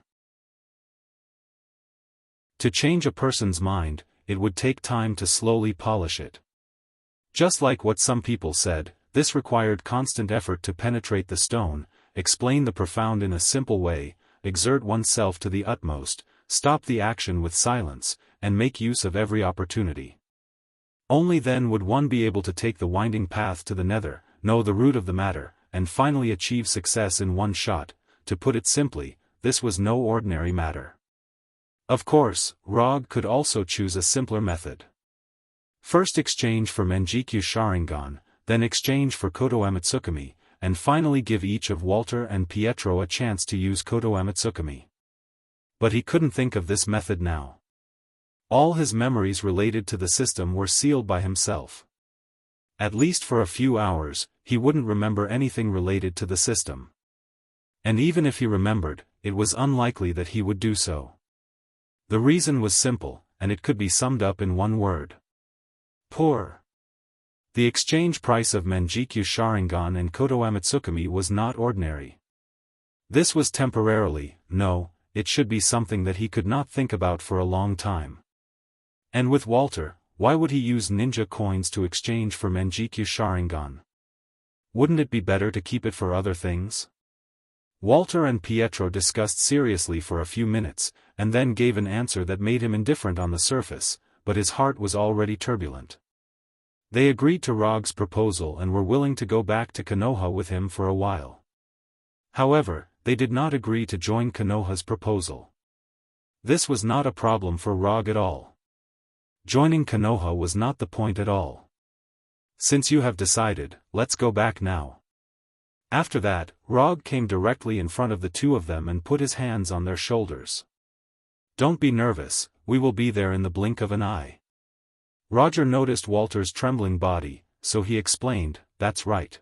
To change a person's mind, it would take time to slowly polish it. Just like what some people said, this required constant effort to penetrate the stone, explain the profound in a simple way, exert oneself to the utmost, stop the action with silence, and make use of every opportunity. Only then would one be able to take the winding path to the nether, know the root of the matter, and finally achieve success in one shot. To put it simply, this was no ordinary matter. Of course, Rog could also choose a simpler method. First exchange for Menjikyu Sharingan, then exchange for Koto Amatsukami, and finally give each of Walter and Pietro a chance to use Koto Amatsukami. But he couldn't think of this method now. All his memories related to the system were sealed by himself. At least for a few hours, he wouldn't remember anything related to the system. And even if he remembered, it was unlikely that he would do so. The reason was simple, and it could be summed up in one word. Poor. The exchange price of Menjikyu Sharingan and Koto Amatsukami was not ordinary. This was temporarily, no, it should be something that he could not think about for a long time. And with Walter, why would he use ninja coins to exchange for Menjikyu Sharingan? Wouldn't it be better to keep it for other things? Walter and Pietro discussed seriously for a few minutes, and then gave an answer that made him indifferent on the surface, but his heart was already turbulent. They agreed to Rog's proposal and were willing to go back to Konoha with him for a while. However, they did not agree to join Konoha's proposal. This was not a problem for Rog at all. Joining Konoha was not the point at all. Since you have decided, let's go back now. After that, Rog came directly in front of the two of them and put his hands on their shoulders. Don't be nervous, we will be there in the blink of an eye. Roger noticed Walter's trembling body, so he explained, that's right.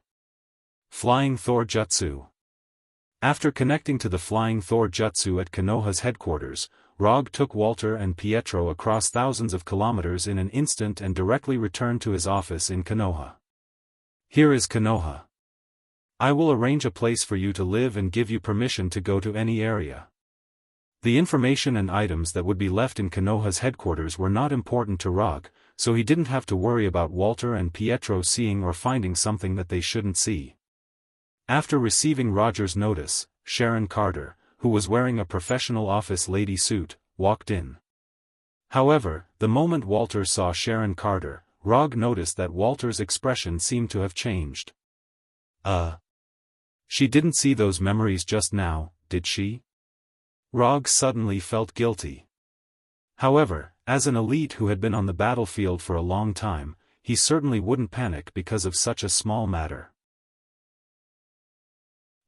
Flying Thor Jutsu. After connecting to the Flying Thor Jutsu at Konoha's headquarters, Rog took Walter and Pietro across thousands of kilometers in an instant and directly returned to his office in Konoha. Here is Konoha. I will arrange a place for you to live and give you permission to go to any area. The information and items that would be left in Konoha's headquarters were not important to Rog, so he didn't have to worry about Walter and Pietro seeing or finding something that they shouldn't see. After receiving Roger's notice, Sharon Carter, who was wearing a professional office lady suit, walked in. However, the moment Walter saw Sharon Carter, Rog noticed that Walter's expression seemed to have changed. She didn't see those memories just now, did she? Rog suddenly felt guilty. However, as an elite who had been on the battlefield for a long time, he certainly wouldn't panic because of such a small matter.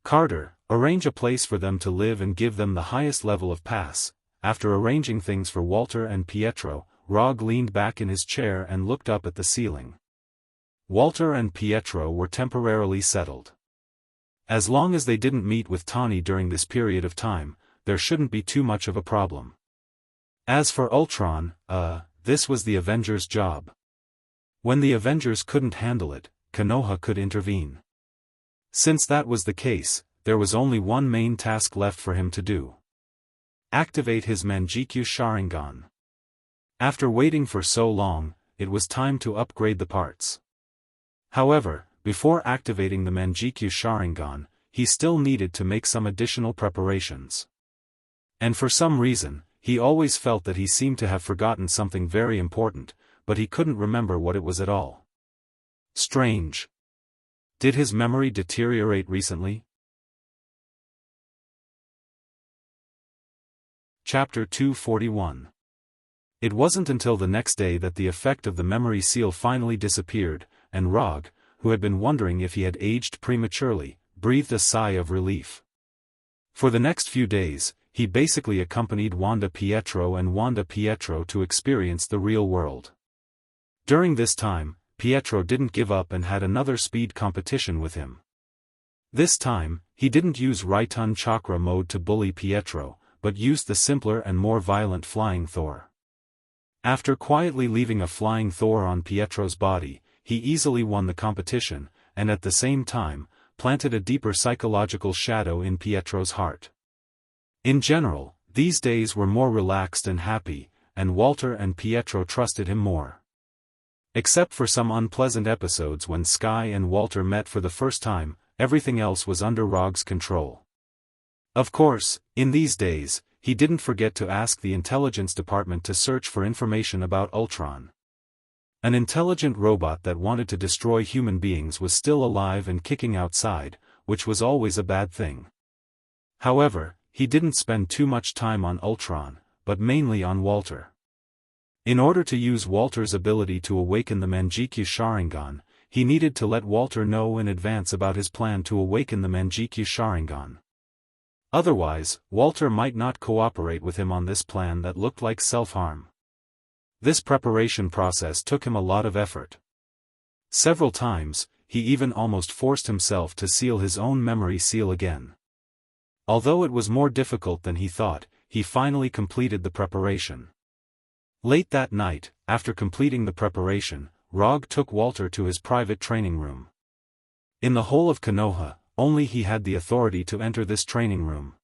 Carter, arrange a place for them to live and give them the highest level of pass, after arranging things for Walter and Pietro, Rog leaned back in his chair and looked up at the ceiling. Walter and Pietro were temporarily settled. As long as they didn't meet with Tawny during this period of time, there shouldn't be too much of a problem. As for Ultron, this was the Avengers' job. When the Avengers couldn't handle it, Konoha could intervene. Since that was the case, there was only one main task left for him to do. Activate his Manjikyu Sharingan. After waiting for so long, it was time to upgrade the parts. However, before activating the Manjikyu Sharingan, he still needed to make some additional preparations. And for some reason, he always felt that he seemed to have forgotten something very important, but he couldn't remember what it was at all. Strange. Did his memory deteriorate recently? Chapter 241. It wasn't until the next day that the effect of the memory seal finally disappeared, and Rog, who had been wondering if he had aged prematurely, breathed a sigh of relief. For the next few days, he basically accompanied Wanda Pietro to experience the real world. During this time, Pietro didn't give up and had another speed competition with him. This time, he didn't use Raitun Chakra mode to bully Pietro, but used the simpler and more violent Flying Thor. After quietly leaving a Flying Thor on Pietro's body, he easily won the competition, and at the same time, planted a deeper psychological shadow in Pietro's heart. In general, these days were more relaxed and happy, and Walter and Pietro trusted him more. Except for some unpleasant episodes when Sky and Walter met for the first time, everything else was under Rog's control. Of course, in these days, he didn't forget to ask the intelligence department to search for information about Ultron. An intelligent robot that wanted to destroy human beings was still alive and kicking outside, which was always a bad thing. However, he didn't spend too much time on Ultron, but mainly on Walter. In order to use Walter's ability to awaken the Manjikyu Sharingan, he needed to let Walter know in advance about his plan to awaken the Manjikyu Sharingan. Otherwise, Walter might not cooperate with him on this plan that looked like self-harm. This preparation process took him a lot of effort. Several times, he even almost forced himself to seal his own memory seal again. Although it was more difficult than he thought, he finally completed the preparation. Late that night, after completing the preparation, Rog took Walter to his private training room. In the whole of Konoha, only he had the authority to enter this training room.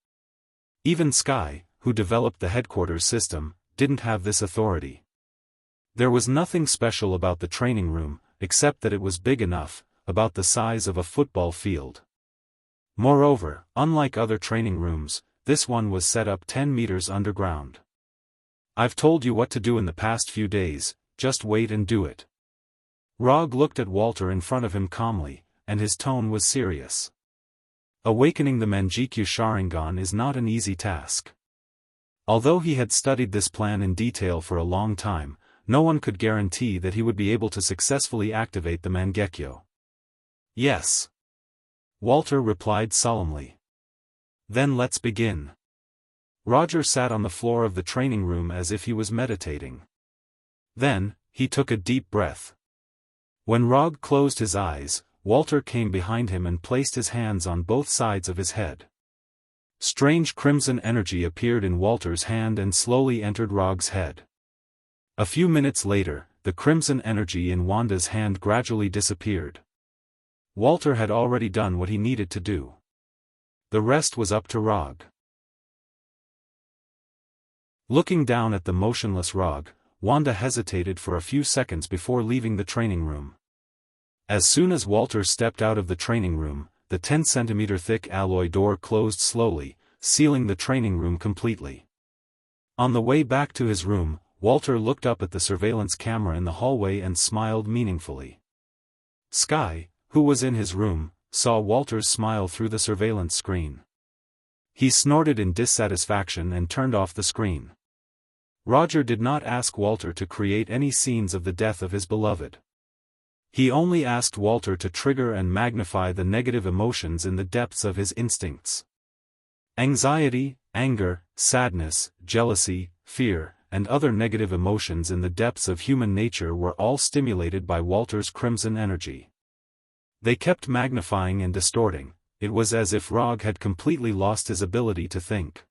Even Sky, who developed the headquarters system, didn't have this authority. There was nothing special about the training room, except that it was big enough, about the size of a football field. Moreover, unlike other training rooms, this one was set up 10 meters underground. I've told you what to do in the past few days, just wait and do it. Rog looked at Walter in front of him calmly, and his tone was serious. Awakening the Manjikyu Sharingan is not an easy task. Although he had studied this plan in detail for a long time, no one could guarantee that he would be able to successfully activate the Mangekyo. Yes. Walter replied solemnly. Then let's begin. Roger sat on the floor of the training room as if he was meditating. Then, he took a deep breath. When Rog closed his eyes, Walter came behind him and placed his hands on both sides of his head. Strange crimson energy appeared in Walter's hand and slowly entered Rog's head. A few minutes later, the crimson energy in Wanda's hand gradually disappeared. Walter had already done what he needed to do. The rest was up to Rog. Looking down at the motionless Rog, Wanda hesitated for a few seconds before leaving the training room. As soon as Walter stepped out of the training room, the 10-centimeter thick alloy door closed slowly, sealing the training room completely. On the way back to his room, Walter looked up at the surveillance camera in the hallway and smiled meaningfully. Sky, who was in his room, saw Walter's smile through the surveillance screen. He snorted in dissatisfaction and turned off the screen. Roger did not ask Walter to create any scenes of the death of his beloved. He only asked Walter to trigger and magnify the negative emotions in the depths of his instincts. Anxiety, anger, sadness, jealousy, fear, and other negative emotions in the depths of human nature were all stimulated by Walter's crimson energy. They kept magnifying and distorting. It was as if Rog had completely lost his ability to think.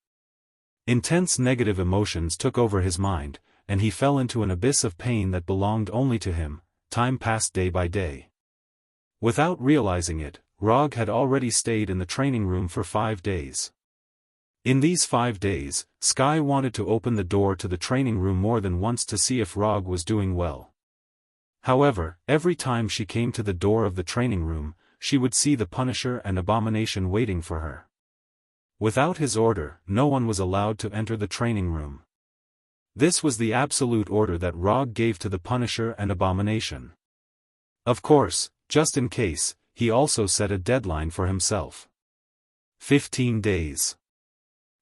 Intense negative emotions took over his mind, and he fell into an abyss of pain that belonged only to him. Time passed day by day. Without realizing it, Rog had already stayed in the training room for 5 days. In these 5 days, Sky wanted to open the door to the training room more than once to see if Rog was doing well. However, every time she came to the door of the training room, she would see the Punisher and Abomination waiting for her. Without his order, no one was allowed to enter the training room. This was the absolute order that Rog gave to the Punisher and Abomination. Of course, just in case, he also set a deadline for himself. 15 days.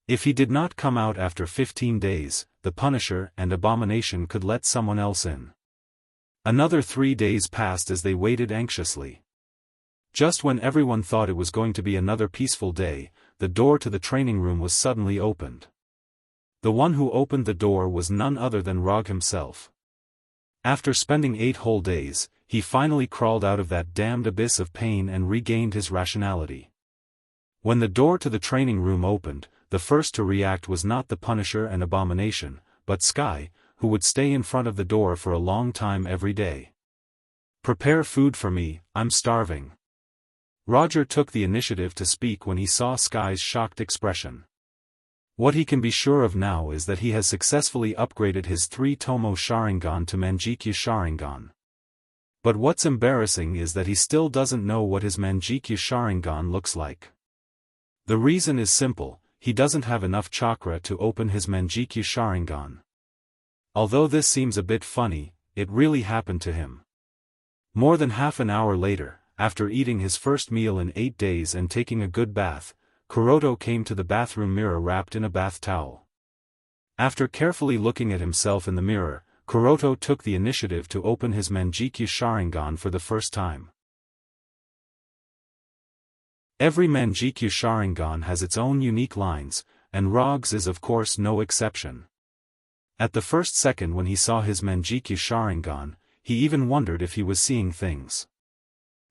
If he did not come out after 15 days, the Punisher and Abomination could let someone else in. Another 3 days passed as they waited anxiously. Just when everyone thought it was going to be another peaceful day, the door to the training room was suddenly opened. The one who opened the door was none other than Rog himself. After spending 8 whole days, he finally crawled out of that damned abyss of pain and regained his rationality. When the door to the training room opened, the first to react was not the Punisher and Abomination, but Sky, who would stay in front of the door for a long time every day. "Prepare food for me, I'm starving." Roger took the initiative to speak when he saw Sky's shocked expression. What he can be sure of now is that he has successfully upgraded his 3-Tomo Sharingan to Manjikyu Sharingan. But what's embarrassing is that he still doesn't know what his Manjikyu Sharingan looks like. The reason is simple, he doesn't have enough chakra to open his Manjikyu Sharingan. Although this seems a bit funny, it really happened to him. More than half an hour later, after eating his first meal in 8 days and taking a good bath, Kuroto came to the bathroom mirror wrapped in a bath towel. After carefully looking at himself in the mirror, Kuroto took the initiative to open his Manjikyu Sharingan for the first time. Every Manjikyu Sharingan has its own unique lines, and Rog's is of course no exception. At the first second when he saw his Manjikyu Sharingan, he even wondered if he was seeing things.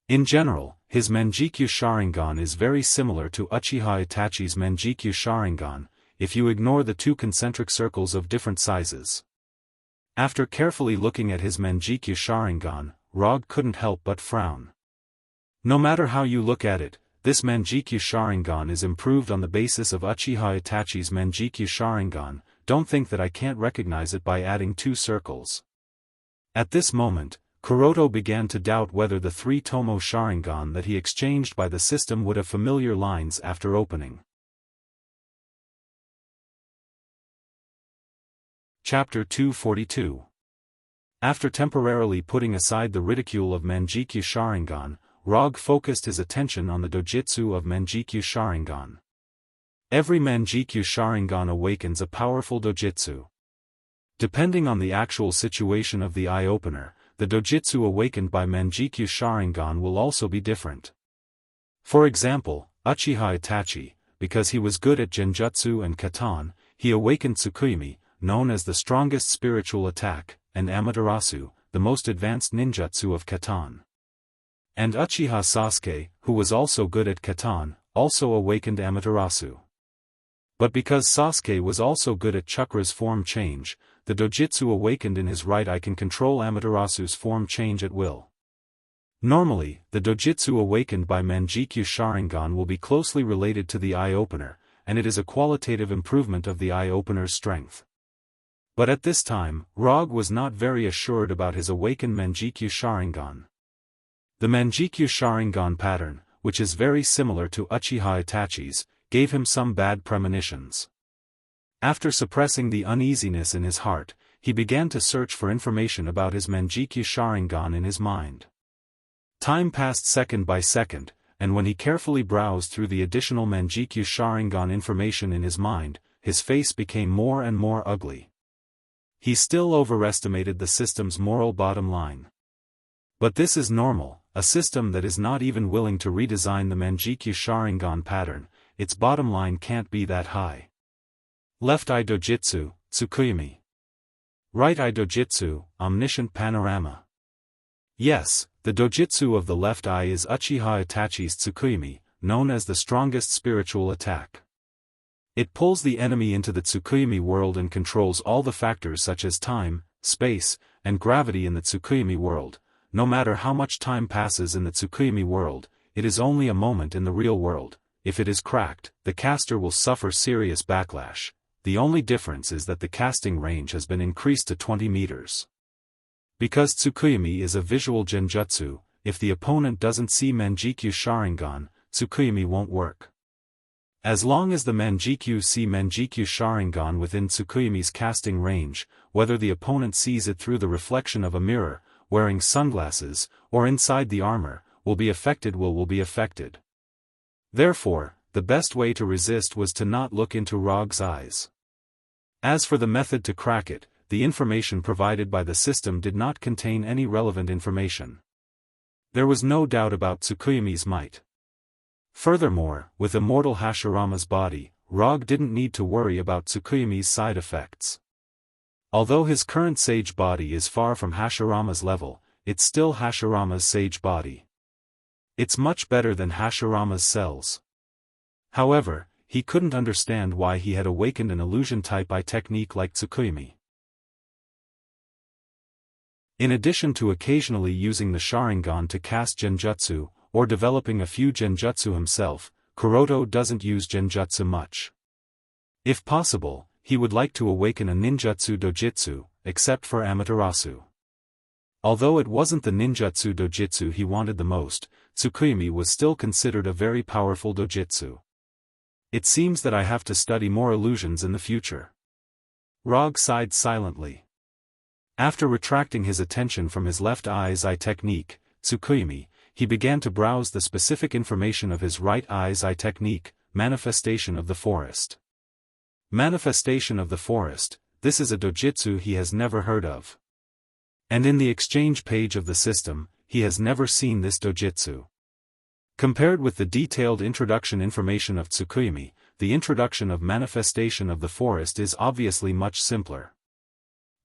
In general, his Manjikyu Sharingan is very similar to Uchiha Itachi's Manjikyu Sharingan, if you ignore the 2 concentric circles of different sizes. After carefully looking at his Manjikyu Sharingan, Rog couldn't help but frown. No matter how you look at it, this Manjikyu Sharingan is improved on the basis of Uchiha Itachi's Manjikyu Sharingan. Don't think that I can't recognize it by adding 2 circles. At this moment, Kuroto began to doubt whether the 3-Tomo Sharingan that he exchanged by the system would have familiar lines after opening. Chapter 242. After temporarily putting aside the ridicule of Manjikyu Sharingan, Rog focused his attention on the dojitsu of Manjikyu Sharingan. Every Manjikyu Sharingan awakens a powerful dojitsu. Depending on the actual situation of the eye-opener, the dojitsu awakened by Manjikyu Sharingan will also be different. For example, Uchiha Itachi, because he was good at Genjutsu and Katan, he awakened Tsukuyomi, known as the strongest spiritual attack, and Amaterasu, the most advanced ninjutsu of Katan. And Uchiha Sasuke, who was also good at Katan, also awakened Amaterasu. But because Sasuke was also good at Chakra's form change, the dojitsu awakened in his right eye can control Amaterasu's form change at will. Normally, the dojitsu awakened by Manjikyu Sharingan will be closely related to the eye-opener, and it is a qualitative improvement of the eye-opener's strength. But at this time, Rog was not very assured about his awakened Manjikyu Sharingan. The Manjikyu Sharingan pattern, which is very similar to Uchiha Itachi's, gave him some bad premonitions. After suppressing the uneasiness in his heart, he began to search for information about his Manjikyu Sharingan in his mind. Time passed second by second, and when he carefully browsed through the additional Manjikyu Sharingan information in his mind, his face became more and more ugly. He still overestimated the system's moral bottom line. But this is normal, a system that is not even willing to redesign the Manjikyu Sharingan pattern, its bottom line can't be that high. Left eye dojitsu, Tsukuyomi. Right eye dojitsu, omniscient panorama. Yes, the dojitsu of the left eye is Uchiha Itachi's Tsukuyomi, known as the strongest spiritual attack. It pulls the enemy into the Tsukuyomi world and controls all the factors such as time, space, and gravity in the Tsukuyomi world. No matter how much time passes in the Tsukuyomi world, it is only a moment in the real world. If it is cracked, the caster will suffer serious backlash. The only difference is that the casting range has been increased to 20 meters. Because Tsukuyomi is a visual genjutsu, if the opponent doesn't see Menjikyu Sharingan, Tsukuyomi won't work. As long as the Menjikyu see Menjikyu Sharingan within Tsukuyomi's casting range, whether the opponent sees it through the reflection of a mirror, wearing sunglasses, or inside the armor, will be affected. Therefore, the best way to resist was to not look into Rog's eyes. As for the method to crack it, the information provided by the system did not contain any relevant information. There was no doubt about Tsukuyomi's might. Furthermore, with Immortal Hashirama's body, Rog didn't need to worry about Tsukuyomi's side effects. Although his current sage body is far from Hashirama's level, it's still Hashirama's sage body. It's much better than Hashirama's cells. However, he couldn't understand why he had awakened an illusion-type eye technique like Tsukuyomi. In addition to occasionally using the Sharingan to cast genjutsu, or developing a few genjutsu himself, Kuroto doesn't use genjutsu much. If possible, he would like to awaken a ninjutsu dojitsu, except for Amaterasu. Although it wasn't the ninjutsu dojitsu he wanted the most, Tsukuyomi was still considered a very powerful dojitsu. It seems that I have to study more illusions in the future. Rog sighed silently. After retracting his attention from his left eye's eye technique, Tsukuyomi, he began to browse the specific information of his right eye's eye technique, Manifestation of the Forest. Manifestation of the Forest, this is a dojitsu he has never heard of. And in the exchange page of the system, he has never seen this dojitsu. Compared with the detailed introduction information of Tsukuyomi, the introduction of Manifestation of the Forest is obviously much simpler.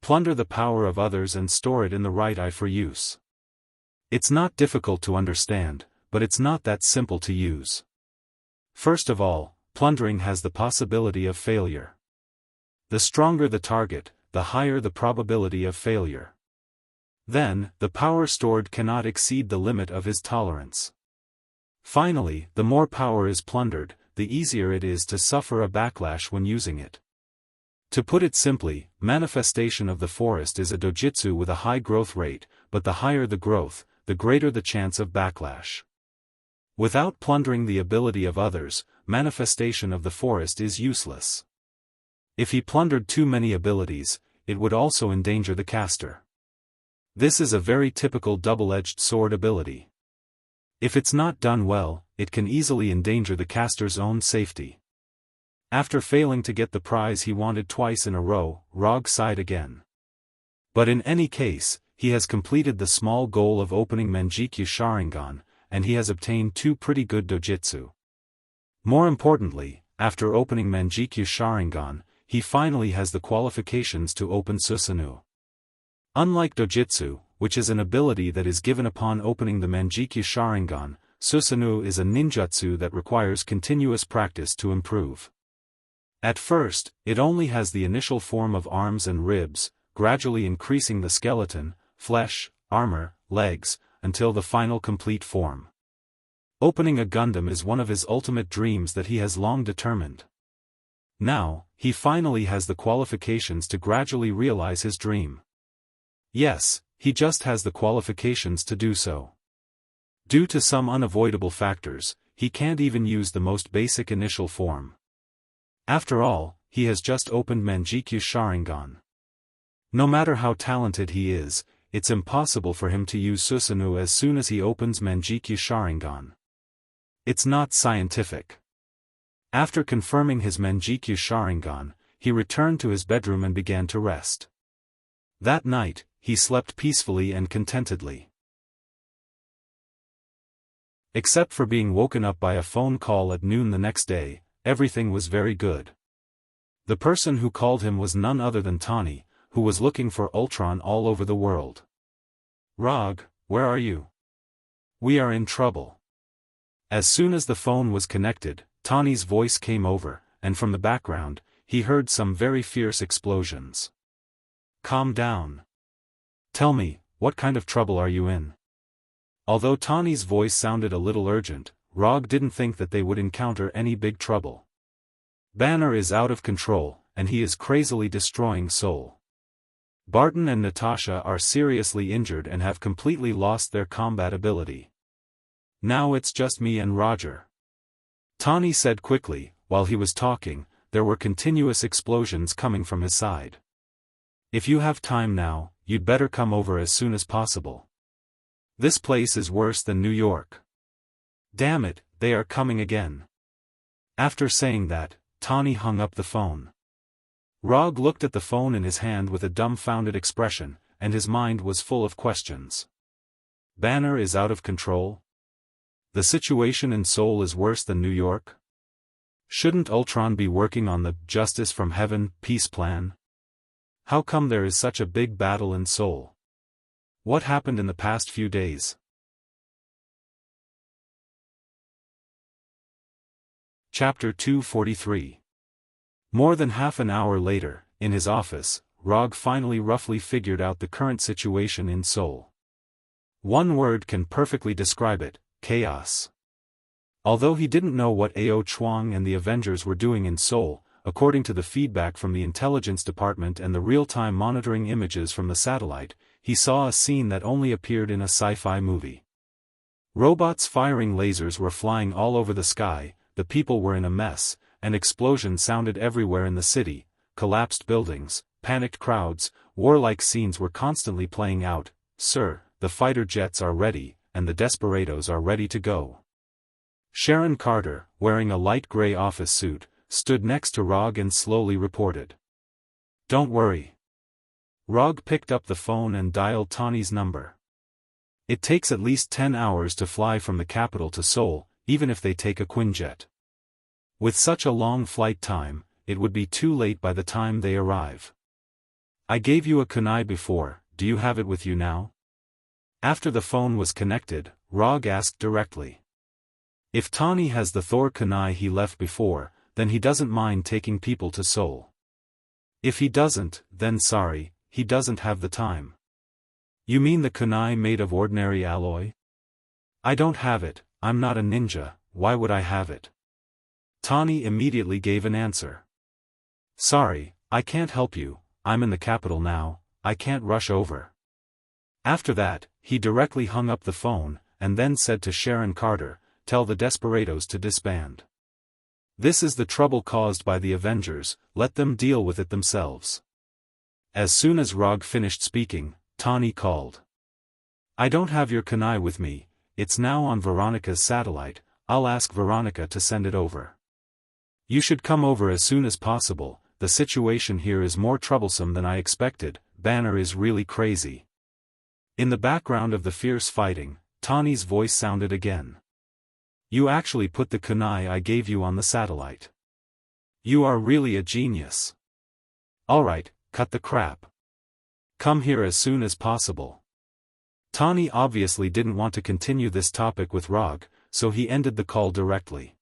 Plunder the power of others and store it in the right eye for use. It's not difficult to understand, but it's not that simple to use. First of all, plundering has the possibility of failure. The stronger the target, the higher the probability of failure. Then, the power stored cannot exceed the limit of his tolerance. Finally, the more power is plundered, the easier it is to suffer a backlash when using it. To put it simply, Manifestation of the Forest is a dojitsu with a high growth rate, but the higher the growth, the greater the chance of backlash. Without plundering the ability of others, Manifestation of the Forest is useless. If he plundered too many abilities, it would also endanger the caster. This is a very typical double-edged sword ability. If it's not done well, it can easily endanger the caster's own safety. After failing to get the prize he wanted twice in a row, Rog sighed again. But in any case, he has completed the small goal of opening Menjikyu Sharingan, and he has obtained 2 pretty good dojitsu. More importantly, after opening Menjikyu Sharingan, he finally has the qualifications to open Susanoo. Unlike dojitsu, which is an ability that is given upon opening the Menjikyu Sharingan, Susanoo is a ninjutsu that requires continuous practice to improve. At first, it only has the initial form of arms and ribs, gradually increasing the skeleton, flesh, armor, legs, until the final complete form. Opening a Gundam is one of his ultimate dreams that he has long determined. Now, he finally has the qualifications to gradually realize his dream. Yes, he just has the qualifications to do so. Due to some unavoidable factors, he can't even use the most basic initial form. After all, he has just opened Menjikyu Sharingan. No matter how talented he is, it's impossible for him to use Susanoo as soon as he opens Menjikyu Sharingan. It's not scientific. After confirming his Menjikyu Sharingan, he returned to his bedroom and began to rest. That night, he slept peacefully and contentedly. Except for being woken up by a phone call at noon the next day, everything was very good. The person who called him was none other than Tani, who was looking for Ultron all over the world. "Rog, where are you? We are in trouble." As soon as the phone was connected, Tani's voice came over, and from the background, he heard some very fierce explosions. "Calm down. Tell me, what kind of trouble are you in?" Although Tani's voice sounded a little urgent, Rog didn't think that they would encounter any big trouble. "Banner is out of control, and he is crazily destroying Seoul. Barton and Natasha are seriously injured and have completely lost their combat ability. Now it's just me and Roger." Tani said quickly. While he was talking, there were continuous explosions coming from his side. "If you have time now, you'd better come over as soon as possible. This place is worse than New York. Damn it, they are coming again." After saying that, Tani hung up the phone. Rog looked at the phone in his hand with a dumbfounded expression, and his mind was full of questions. Banner is out of control? The situation in Seoul is worse than New York? Shouldn't Ultron be working on the Justice from Heaven peace plan? How come there is such a big battle in Seoul? What happened in the past few days? Chapter 243. More than half an hour later, in his office, Rog finally roughly figured out the current situation in Seoul. One word can perfectly describe it: chaos. Although he didn't know what Ao Chuang and the Avengers were doing in Seoul, according to the feedback from the intelligence department and the real-time monitoring images from the satellite, he saw a scene that only appeared in a sci-fi movie. Robots firing lasers were flying all over the sky, the people were in a mess, and explosions sounded everywhere in the city, collapsed buildings, panicked crowds, warlike scenes were constantly playing out. "Sir, the fighter jets are ready, and the desperados are ready to go." Sharon Carter, wearing a light gray office suit, stood next to Rog and slowly reported. "Don't worry." Rog picked up the phone and dialed Tani's number. "It takes at least 10 hours to fly from the capital to Seoul, even if they take a Quinjet. With such a long flight time, it would be too late by the time they arrive. I gave you a kunai before, do you have it with you now?" After the phone was connected, Rog asked directly. If Tani has the Thor kunai he left before, then he doesn't mind taking people to Seoul. If he doesn't, then sorry, he doesn't have the time. "You mean the kunai made of ordinary alloy?" "I don't have it, I'm not a ninja, why would I have it?" Tani immediately gave an answer. "Sorry, I can't help you, I'm in the capital now, I can't rush over." After that, he directly hung up the phone, and then said to Sharon Carter, "Tell the desperados to disband. This is the trouble caused by the Avengers, let them deal with it themselves." As soon as Rog finished speaking, Tani called. "I don't have your kunai with me, it's now on Veronica's satellite, I'll ask Veronica to send it over. You should come over as soon as possible, the situation here is more troublesome than I expected, Banner is really crazy." In the background of the fierce fighting, Tani's voice sounded again. "You actually put the kunai I gave you on the satellite. You are really a genius. Alright, cut the crap. Come here as soon as possible." Tani obviously didn't want to continue this topic with Rog, so he ended the call directly.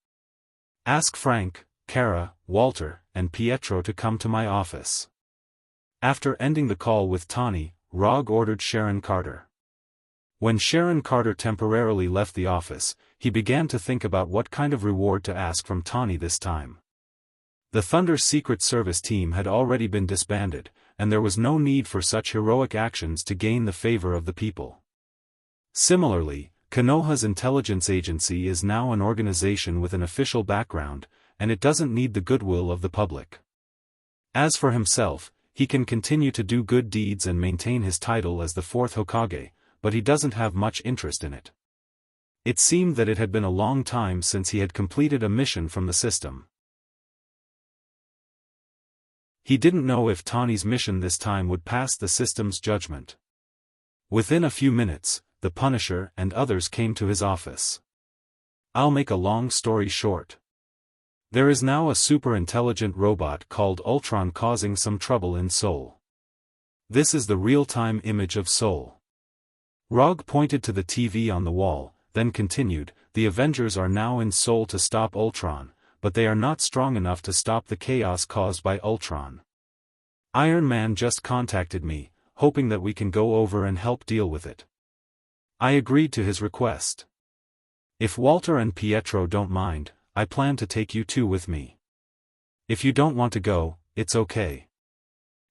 "Ask Frank, Kara, Walter, and Pietro to come to my office." After ending the call with Tani, Rog ordered Sharon Carter. When Sharon Carter temporarily left the office, he began to think about what kind of reward to ask from Tani this time. The Thunder Secret Service team had already been disbanded, and there was no need for such heroic actions to gain the favor of the people. Similarly, Konoha's intelligence agency is now an organization with an official background, and it doesn't need the goodwill of the public. As for himself, he can continue to do good deeds and maintain his title as the fourth Hokage, but he doesn't have much interest in it. It seemed that it had been a long time since he had completed a mission from the system. He didn't know if Tani's mission this time would pass the system's judgment. Within a few minutes, the Punisher and others came to his office. I'll make a long story short. There is now a super-intelligent robot called Ultron causing some trouble in Seoul. This is the real-time image of Seoul. Rog pointed to the TV on the wall, then continued, the Avengers are now in Seoul to stop Ultron, but they are not strong enough to stop the chaos caused by Ultron. Iron Man just contacted me, hoping that we can go over and help deal with it. I agreed to his request. If Walter and Pietro don't mind, I plan to take you two with me. If you don't want to go, it's okay.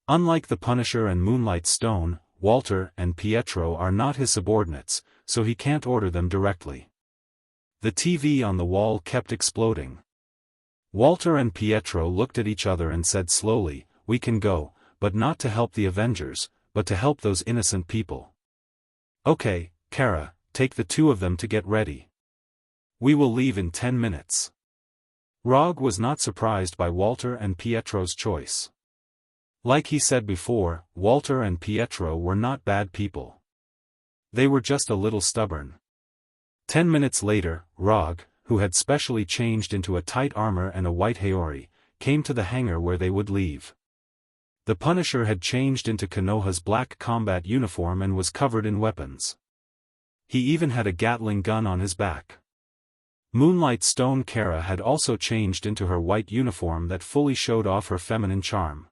Unlike the Punisher and Moonlight Stone, Walter and Pietro are not his subordinates, so he can't order them directly. The TV on the wall kept exploding. Walter and Pietro looked at each other and said slowly, we can go, but not to help the Avengers, but to help those innocent people. Okay, Kara, take the two of them to get ready. We will leave in 10 minutes. Rog was not surprised by Walter and Pietro's choice. Like he said before, Walter and Pietro were not bad people. They were just a little stubborn. 10 minutes later, Rog, who had specially changed into a tight armor and a white haori, came to the hangar where they would leave. The Punisher had changed into Konoha's black combat uniform and was covered in weapons. He even had a Gatling gun on his back. Moonlight Stone Kara had also changed into her white uniform that fully showed off her feminine charm.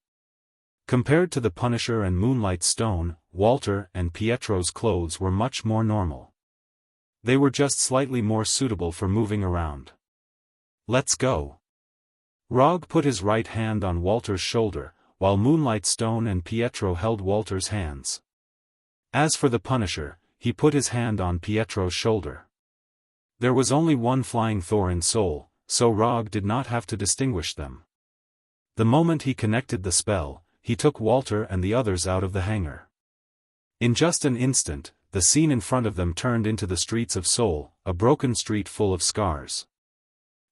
Compared to the Punisher and Moonlight Stone, Walter and Pietro's clothes were much more normal. They were just slightly more suitable for moving around. Let's go. Rog put his right hand on Walter's shoulder, while Moonlight Stone and Pietro held Walter's hands. As for the Punisher, he put his hand on Pietro's shoulder. There was only one flying Thor in Seoul, so Rog did not have to distinguish them. The moment he connected the spell, he took Walter and the others out of the hangar. In just an instant, the scene in front of them turned into the streets of Seoul, a broken street full of scars.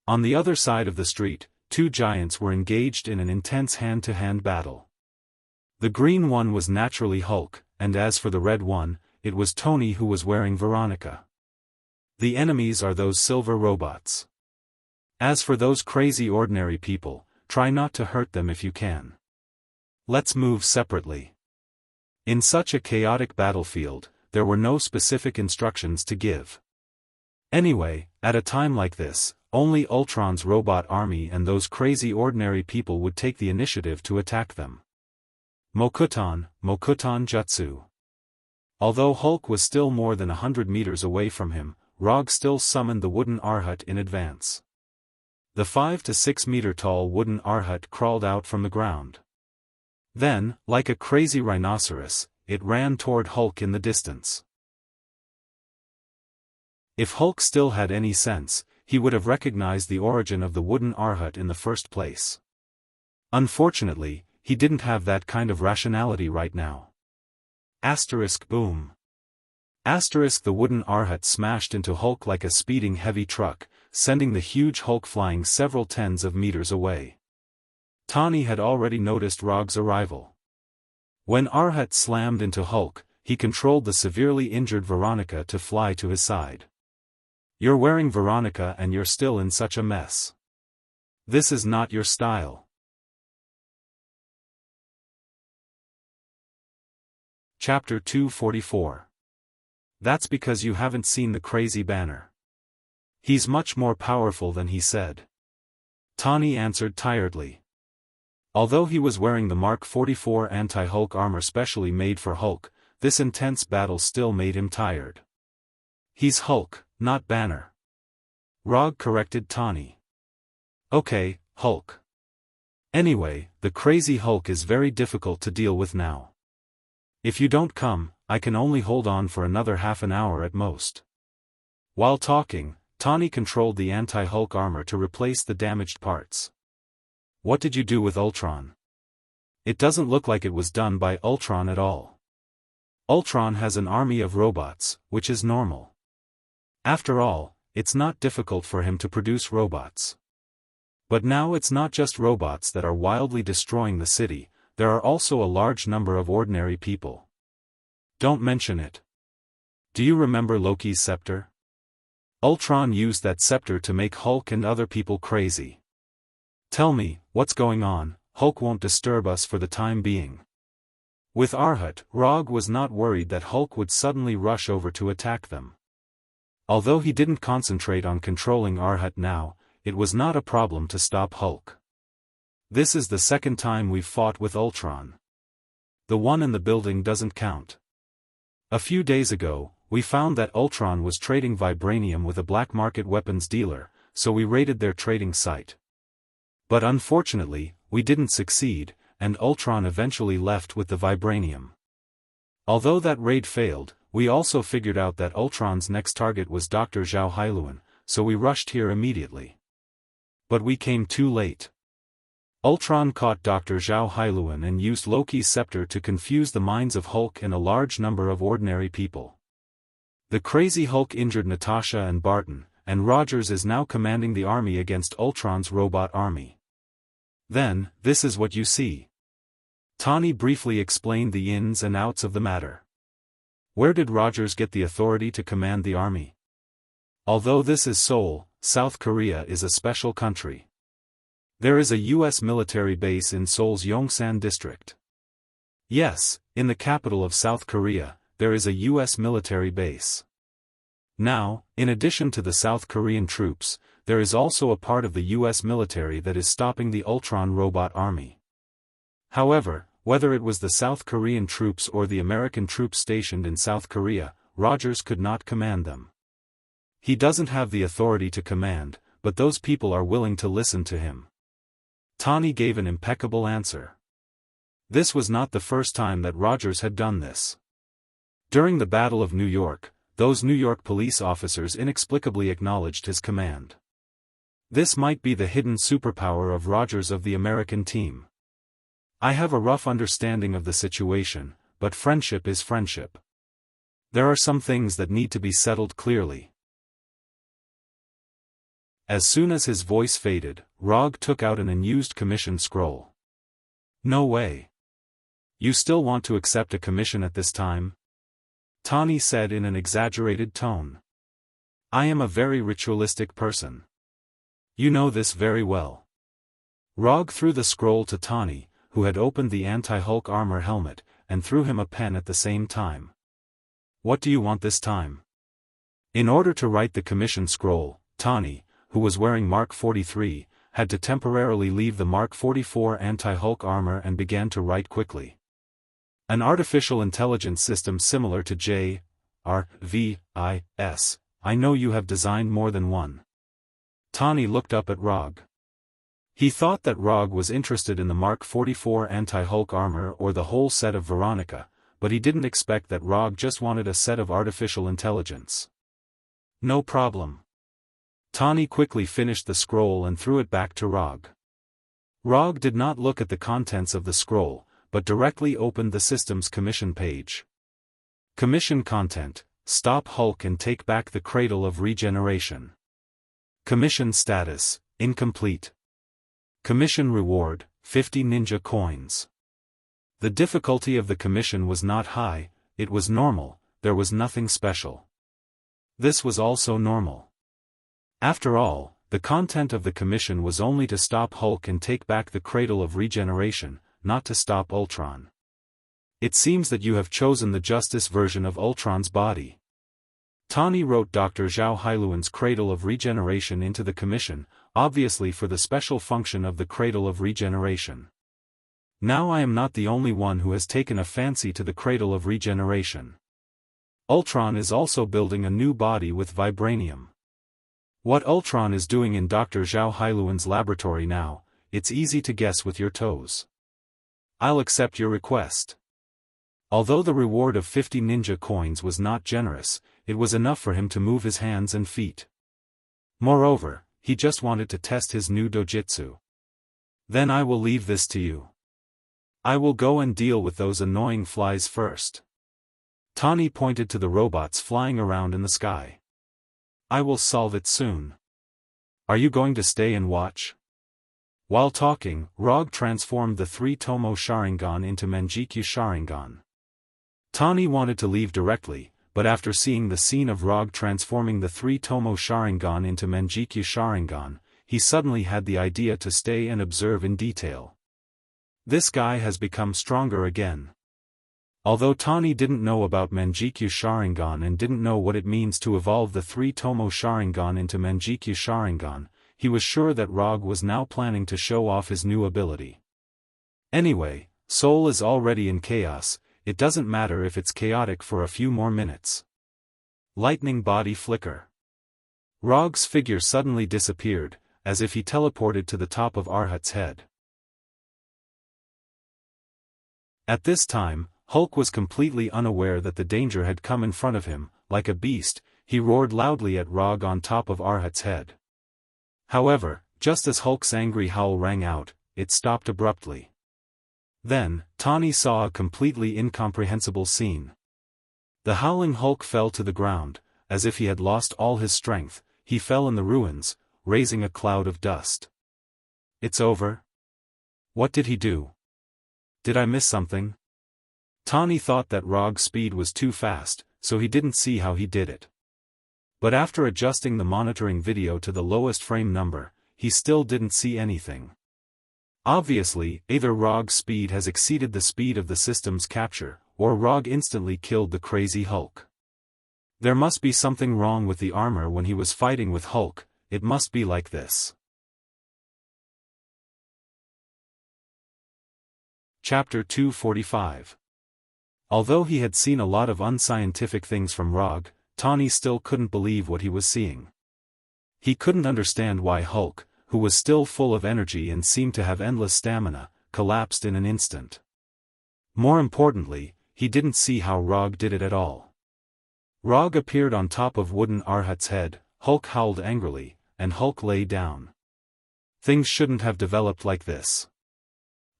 On the other side of the street, two giants were engaged in an intense hand-to-hand battle. The green one was naturally Hulk, and as for the red one, it was Tony who was wearing Veronica. The enemies are those silver robots. As for those crazy ordinary people, try not to hurt them if you can. Let's move separately. In such a chaotic battlefield, there were no specific instructions to give. Anyway, at a time like this, only Ultron's robot army and those crazy ordinary people would take the initiative to attack them. Mokuton Jutsu. Although Hulk was still more than 100 meters away from him, Rog still summoned the wooden Arhut in advance. The 5 to 6 meter tall wooden Arhut crawled out from the ground. Then, like a crazy rhinoceros, it ran toward Hulk in the distance. If Hulk still had any sense, he would have recognized the origin of the wooden Arhut in the first place. Unfortunately, he didn't have that kind of rationality right now. Boom. The wooden Arhut smashed into Hulk like a speeding heavy truck, sending the huge Hulk flying several tens of meters away. Tani had already noticed Rog's arrival. When Arhut slammed into Hulk, he controlled the severely injured Veronica to fly to his side. You're wearing Veronica and you're still in such a mess. This is not your style. Chapter 244. That's because you haven't seen the crazy banner. He's much more powerful than he said. Tani answered tiredly. Although he was wearing the Mark 44 anti-Hulk armor specially made for Hulk, this intense battle still made him tired. He's Hulk, not Banner. Rog corrected Tani. Okay, Hulk. Anyway, the crazy Hulk is very difficult to deal with now. If you don't come, I can only hold on for another half an hour at most. While talking, Tani controlled the anti-Hulk armor to replace the damaged parts. What did you do with Ultron? It doesn't look like it was done by Ultron at all. Ultron has an army of robots, which is normal. After all, it's not difficult for him to produce robots. But now it's not just robots that are wildly destroying the city, there are also a large number of ordinary people. Don't mention it. Do you remember Loki's scepter? Ultron used that scepter to make Hulk and other people crazy. Tell me, what's going on? Hulk won't disturb us for the time being. With Arhut, Rog was not worried that Hulk would suddenly rush over to attack them. Although he didn't concentrate on controlling Arhut now, it was not a problem to stop Hulk. This is the second time we've fought with Ultron. The one in the building doesn't count. A few days ago, we found that Ultron was trading vibranium with a black market weapons dealer, so we raided their trading site. But unfortunately, we didn't succeed, and Ultron eventually left with the vibranium. Although that raid failed, we also figured out that Ultron's next target was Dr. Zhao Hailuan, so we rushed here immediately. But we came too late. Ultron caught Dr. Zhao Hailuan and used Loki's scepter to confuse the minds of Hulk and a large number of ordinary people. The crazy Hulk injured Natasha and Barton, and Rogers is now commanding the army against Ultron's robot army. Then, this is what you see. Tani briefly explained the ins and outs of the matter. Where did Rogers get the authority to command the army? Although this is Seoul, South Korea is a special country. There is a U.S. military base in Seoul's Yongsan district. Yes, in the capital of South Korea, there is a U.S. military base. Now, in addition to the South Korean troops, there is also a part of the U.S. military that is stopping the Ultron robot army. However, whether it was the South Korean troops or the American troops stationed in South Korea, Rogers could not command them. He doesn't have the authority to command, but those people are willing to listen to him. Tani gave an impeccable answer. This was not the first time that Rogers had done this. During the Battle of New York, those New York police officers inexplicably acknowledged his command. This might be the hidden superpower of Rogers of the American team. I have a rough understanding of the situation, but friendship is friendship. There are some things that need to be settled clearly. As soon as his voice faded, Rog took out an unused commission scroll. No way. You still want to accept a commission at this time? Tani said in an exaggerated tone. I am a very ritualistic person. You know this very well. Rog threw the scroll to Tani, who had opened the anti-Hulk armor helmet, and threw him a pen at the same time. What do you want this time? In order to write the commission scroll, Tani, who was wearing Mark 43, had to temporarily leave the Mark 44 anti-Hulk armor and began to write quickly. An artificial intelligence system similar to JRVIS. I know you have designed more than one. Tani looked up at Rog. He thought that Rog was interested in the Mark 44 anti-Hulk armor or the whole set of Veronica, but he didn't expect that Rog just wanted a set of artificial intelligence. No problem. Tani quickly finished the scroll and threw it back to Rog. Rog did not look at the contents of the scroll, but directly opened the system's commission page. Commission content: Stop Hulk and take back the Cradle of Regeneration. Commission status: Incomplete. Commission reward: 50 ninja coins. The difficulty of the commission was not high, it was normal, there was nothing special. This was also normal. After all, the content of the commission was only to stop Hulk and take back the Cradle of Regeneration, not to stop Ultron. It seems that you have chosen the justice version of Ultron's body. Tani wrote Dr. Zhao Hailuan's Cradle of Regeneration into the commission, obviously for the special function of the Cradle of Regeneration. Now I am not the only one who has taken a fancy to the Cradle of Regeneration. Ultron is also building a new body with vibranium. What Ultron is doing in Dr. Zhao Hailuan's laboratory now, it's easy to guess with your toes. I'll accept your request. Although the reward of 50 ninja coins was not generous, it was enough for him to move his hands and feet. Moreover, he just wanted to test his new dojutsu. Then I will leave this to you. I will go and deal with those annoying flies first. Tani pointed to the robots flying around in the sky. I will solve it soon. Are you going to stay and watch? While talking, Rog transformed the 3-Tomo Sharingan into Manjikyu Sharingan. Tani wanted to leave directly, but after seeing the scene of Rog transforming the 3 Tomo Sharingan into Manjikyu Sharingan, he suddenly had the idea to stay and observe in detail. This guy has become stronger again. Although Tani didn't know about Manjikyu Sharingan and didn't know what it means to evolve the 3 Tomo Sharingan into Manjikyu Sharingan, he was sure that Rog was now planning to show off his new ability. Anyway, Soul is already in chaos, it doesn't matter if it's chaotic for a few more minutes. Lightning body flicker. Rog's figure suddenly disappeared, as if he teleported to the top of Arhat's head. At this time, Hulk was completely unaware that the danger had come in front of him. Like a beast, he roared loudly at Rog on top of Arhat's head. However, just as Hulk's angry howl rang out, it stopped abruptly. Then, Tani saw a completely incomprehensible scene. The howling Hulk fell to the ground, as if he had lost all his strength. He fell in the ruins, raising a cloud of dust. It's over? What did he do? Did I miss something? Tani thought that Rog's speed was too fast, so he didn't see how he did it. But after adjusting the monitoring video to the lowest frame number, he still didn't see anything. Obviously, either Rog's speed has exceeded the speed of the system's capture, or Rog instantly killed the crazy Hulk. There must be something wrong with the armor when he was fighting with Hulk, it must be like this. Chapter 245. Although he had seen a lot of unscientific things from Rog, Tani still couldn't believe what he was seeing. He couldn't understand why Hulk, who was still full of energy and seemed to have endless stamina, collapsed in an instant. More importantly, he didn't see how Rog did it at all. Rog appeared on top of wooden Arhat's head, Hulk howled angrily, and Hulk lay down. Things shouldn't have developed like this.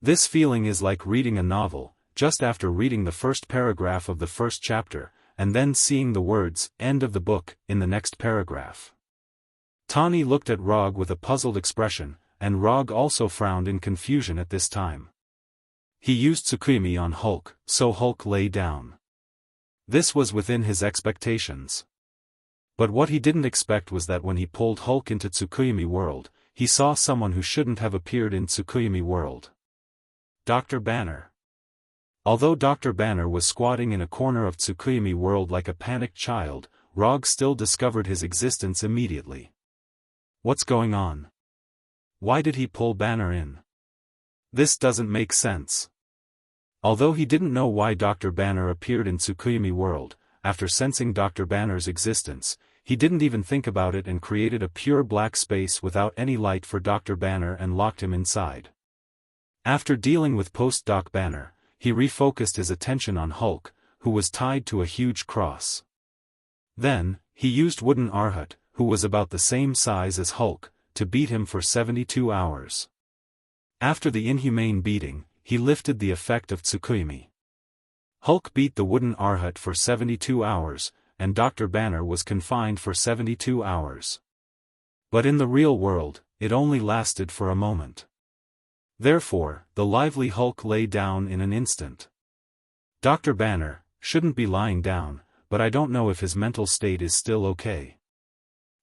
This feeling is like reading a novel, just after reading the first paragraph of the first chapter, and then seeing the words, "End of the book," in the next paragraph. Tani looked at Rog with a puzzled expression, and Rog also frowned in confusion at this time. He used Tsukuyami on Hulk, so Hulk lay down. This was within his expectations. But what he didn't expect was that when he pulled Hulk into Tsukuyami World, he saw someone who shouldn't have appeared in Tsukuyami World. Dr. Banner. Although Dr. Banner was squatting in a corner of Tsukuyami World like a panicked child, Rog still discovered his existence immediately. What's going on? Why did he pull Banner in? This doesn't make sense. Although he didn't know why Dr. Banner appeared in Tsukuyami World, after sensing Dr. Banner's existence, he didn't even think about it and created a pure black space without any light for Dr. Banner and locked him inside. After dealing with post-Doc Banner, he refocused his attention on Hulk, who was tied to a huge cross. Then, he used Wooden Arhat, who was about the same size as Hulk, to beat him for 72 hours. After the inhumane beating, he lifted the effect of Tsukuyami. Hulk beat the Wooden Arhat for 72 hours, and Dr. Banner was confined for 72 hours. But in the real world, it only lasted for a moment. Therefore, the lively Hulk lay down in an instant. Dr. Banner shouldn't be lying down, but I don't know if his mental state is still okay.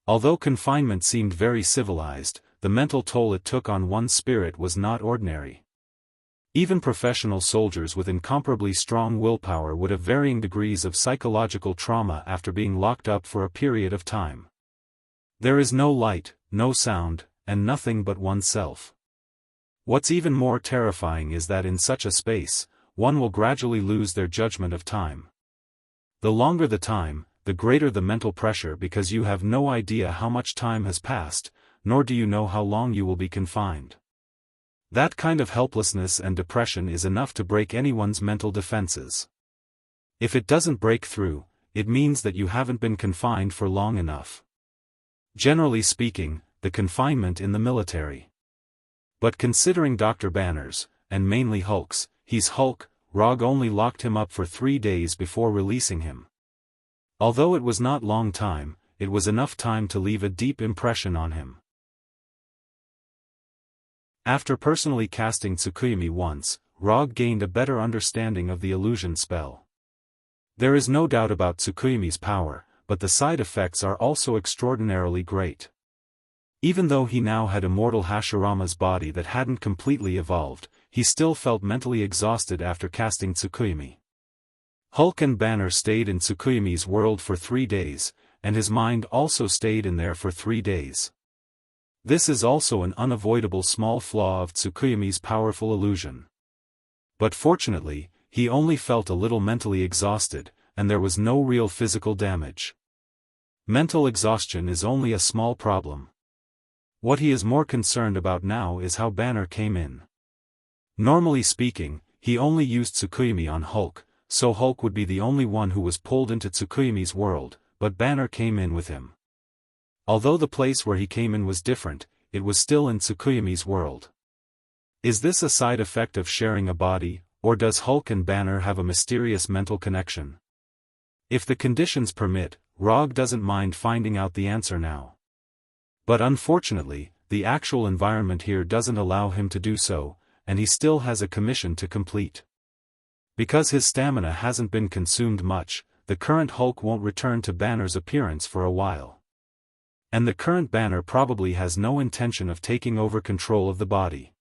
Although confinement seemed very civilized, the mental toll it took on one's spirit was not ordinary. Even professional soldiers with incomparably strong willpower would have varying degrees of psychological trauma after being locked up for a period of time. There is no light, no sound, and nothing but oneself. What's even more terrifying is that in such a space, one will gradually lose their judgment of time. The longer the time, the greater the mental pressure because you have no idea how much time has passed, nor do you know how long you will be confined. That kind of helplessness and depression is enough to break anyone's mental defenses. If it doesn't break through, it means that you haven't been confined for long enough. Generally speaking, the confinement in the military. But considering Dr. Banner's, and mainly Hulk's, he's Hulk, Rog only locked him up for 3 days before releasing him. Although it was not long time, it was enough time to leave a deep impression on him. After personally casting Tsukuyami once, Rog gained a better understanding of the illusion spell. There is no doubt about Tsukuyami's power, but the side effects are also extraordinarily great. Even though he now had immortal Hashirama's body that hadn't completely evolved, he still felt mentally exhausted after casting Tsukuyami. Hulk and Banner stayed in Tsukuyami's world for 3 days, and his mind also stayed in there for 3 days. This is also an unavoidable small flaw of Tsukuyami's powerful illusion. But fortunately, he only felt a little mentally exhausted, and there was no real physical damage. Mental exhaustion is only a small problem. What he is more concerned about now is how Banner came in. Normally speaking, he only used Tsukuyami on Hulk, so Hulk would be the only one who was pulled into Tsukuyami's world, but Banner came in with him. Although the place where he came in was different, it was still in Tsukuyami's world. Is this a side effect of sharing a body, or does Hulk and Banner have a mysterious mental connection? If the conditions permit, Rog doesn't mind finding out the answer now. But unfortunately, the actual environment here doesn't allow him to do so, and he still has a commission to complete. Because his stamina hasn't been consumed much, the current Hulk won't return to Banner's appearance for a while. And the current Banner probably has no intention of taking over control of the body.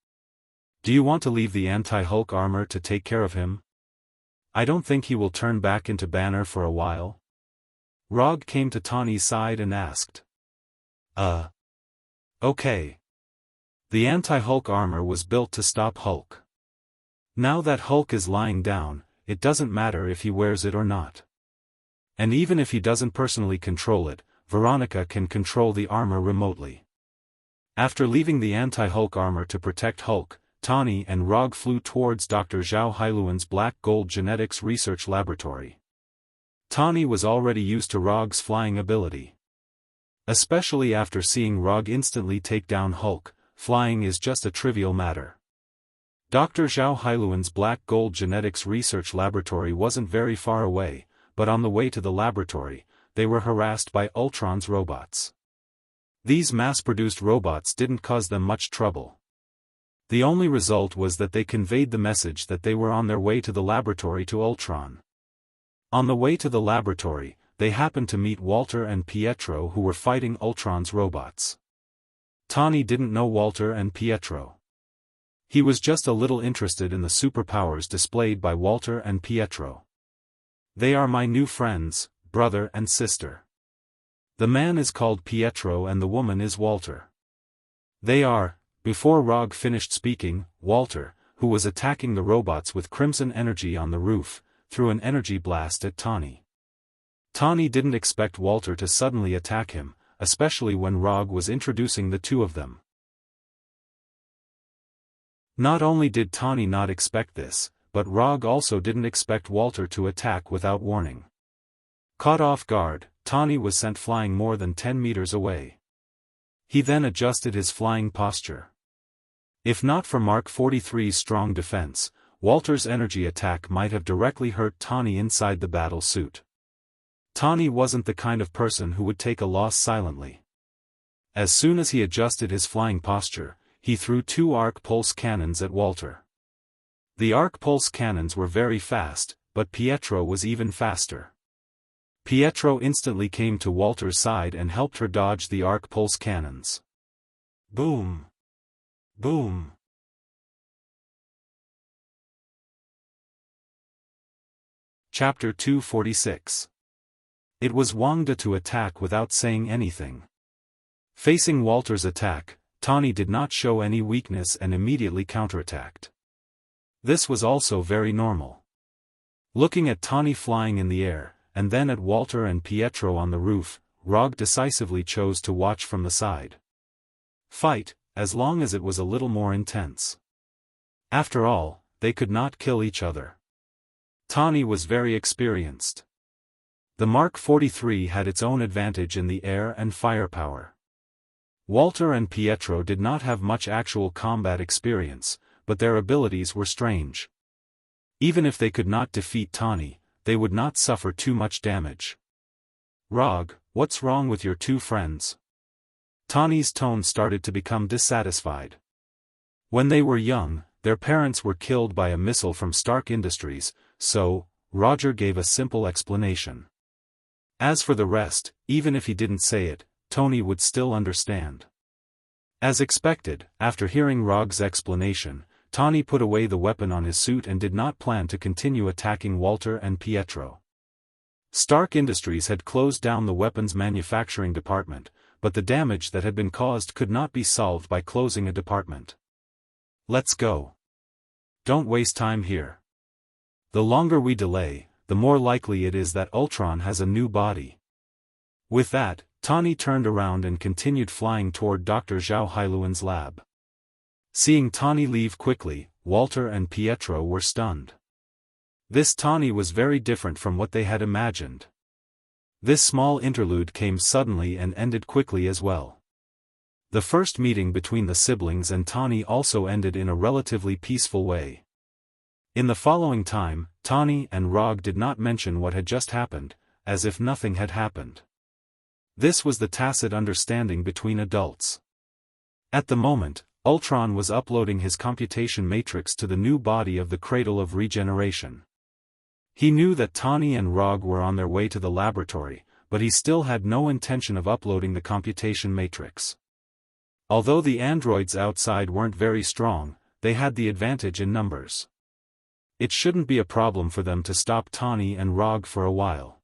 Do you want to leave the anti-Hulk armor to take care of him? I don't think he will turn back into Banner for a while. Rog came to Tawny's side and asked. Okay. The anti-Hulk armor was built to stop Hulk. Now that Hulk is lying down, it doesn't matter if he wears it or not. And even if he doesn't personally control it, Veronica can control the armor remotely. After leaving the anti-Hulk armor to protect Hulk, Tawny and Rog flew towards Dr. Zhao Hailuan's Black Gold Genetics Research Laboratory. Tawny was already used to Rog's flying ability. Especially after seeing Rog instantly take down Hulk, flying is just a trivial matter. Dr. Zhao Hailuan's Black Gold Genetics Research Laboratory wasn't very far away, but on the way to the laboratory, they were harassed by Ultron's robots. These mass-produced robots didn't cause them much trouble. The only result was that they conveyed the message that they were on their way to the laboratory to Ultron. On the way to the laboratory, they happened to meet Walter and Pietro, who were fighting Ultron's robots. Tawny didn't know Walter and Pietro. He was just a little interested in the superpowers displayed by Walter and Pietro. They are my new friends, brother and sister. The man is called Pietro and the woman is Walter. They are. Before Rog finished speaking, Walter, who was attacking the robots with crimson energy on the roof, threw an energy blast at Tawny. Tawny didn't expect Walter to suddenly attack him, especially when Rog was introducing the two of them. Not only did Tawny not expect this, but Rog also didn't expect Walter to attack without warning. Caught off guard, Tawny was sent flying more than 10 meters away. He then adjusted his flying posture. If not for Mark 43's strong defense, Walter's energy attack might have directly hurt Tawny inside the battle suit. Tawny wasn't the kind of person who would take a loss silently. As soon as he adjusted his flying posture, he threw 2 arc pulse cannons at Walter. The arc pulse cannons were very fast, but Pietro was even faster. Pietro instantly came to Walter's side and helped her dodge the arc pulse cannons. Boom! Boom! Chapter 246. It was Wang De to attack without saying anything. Facing Walter's attack, Tawny did not show any weakness and immediately counterattacked. This was also very normal. Looking at Tawny flying in the air, and then at Walter and Pietro on the roof, Rog decisively chose to watch from the side. Fight, as long as it was a little more intense. After all, they could not kill each other. Tawny was very experienced. The Mark 43 had its own advantage in the air and firepower. Walter and Pietro did not have much actual combat experience, but their abilities were strange. Even if they could not defeat Tawny, they would not suffer too much damage. Rog, what's wrong with your two friends? Tawny's tone started to become dissatisfied. When they were young, their parents were killed by a missile from Stark Industries, so, Roger gave a simple explanation. As for the rest, even if he didn't say it, Tony would still understand. As expected, after hearing Rog's explanation, Tony put away the weapon on his suit and did not plan to continue attacking Walter and Pietro. Stark Industries had closed down the weapons manufacturing department, but the damage that had been caused could not be solved by closing a department. Let's go. Don't waste time here. The longer we delay, the more likely it is that Ultron has a new body. With that, Tony turned around and continued flying toward Dr. Zhao Hailuan's lab. Seeing Tony leave quickly, Walter and Pietro were stunned. This Tony was very different from what they had imagined. This small interlude came suddenly and ended quickly as well. The first meeting between the siblings and Tony also ended in a relatively peaceful way. In the following time, Tony and Rog did not mention what had just happened, as if nothing had happened. This was the tacit understanding between adults. At the moment, Ultron was uploading his computation matrix to the new body of the Cradle of Regeneration. He knew that Tony and Rog were on their way to the laboratory, but he still had no intention of uploading the computation matrix. Although the androids outside weren't very strong, they had the advantage in numbers. It shouldn't be a problem for them to stop Tony and Rog for a while.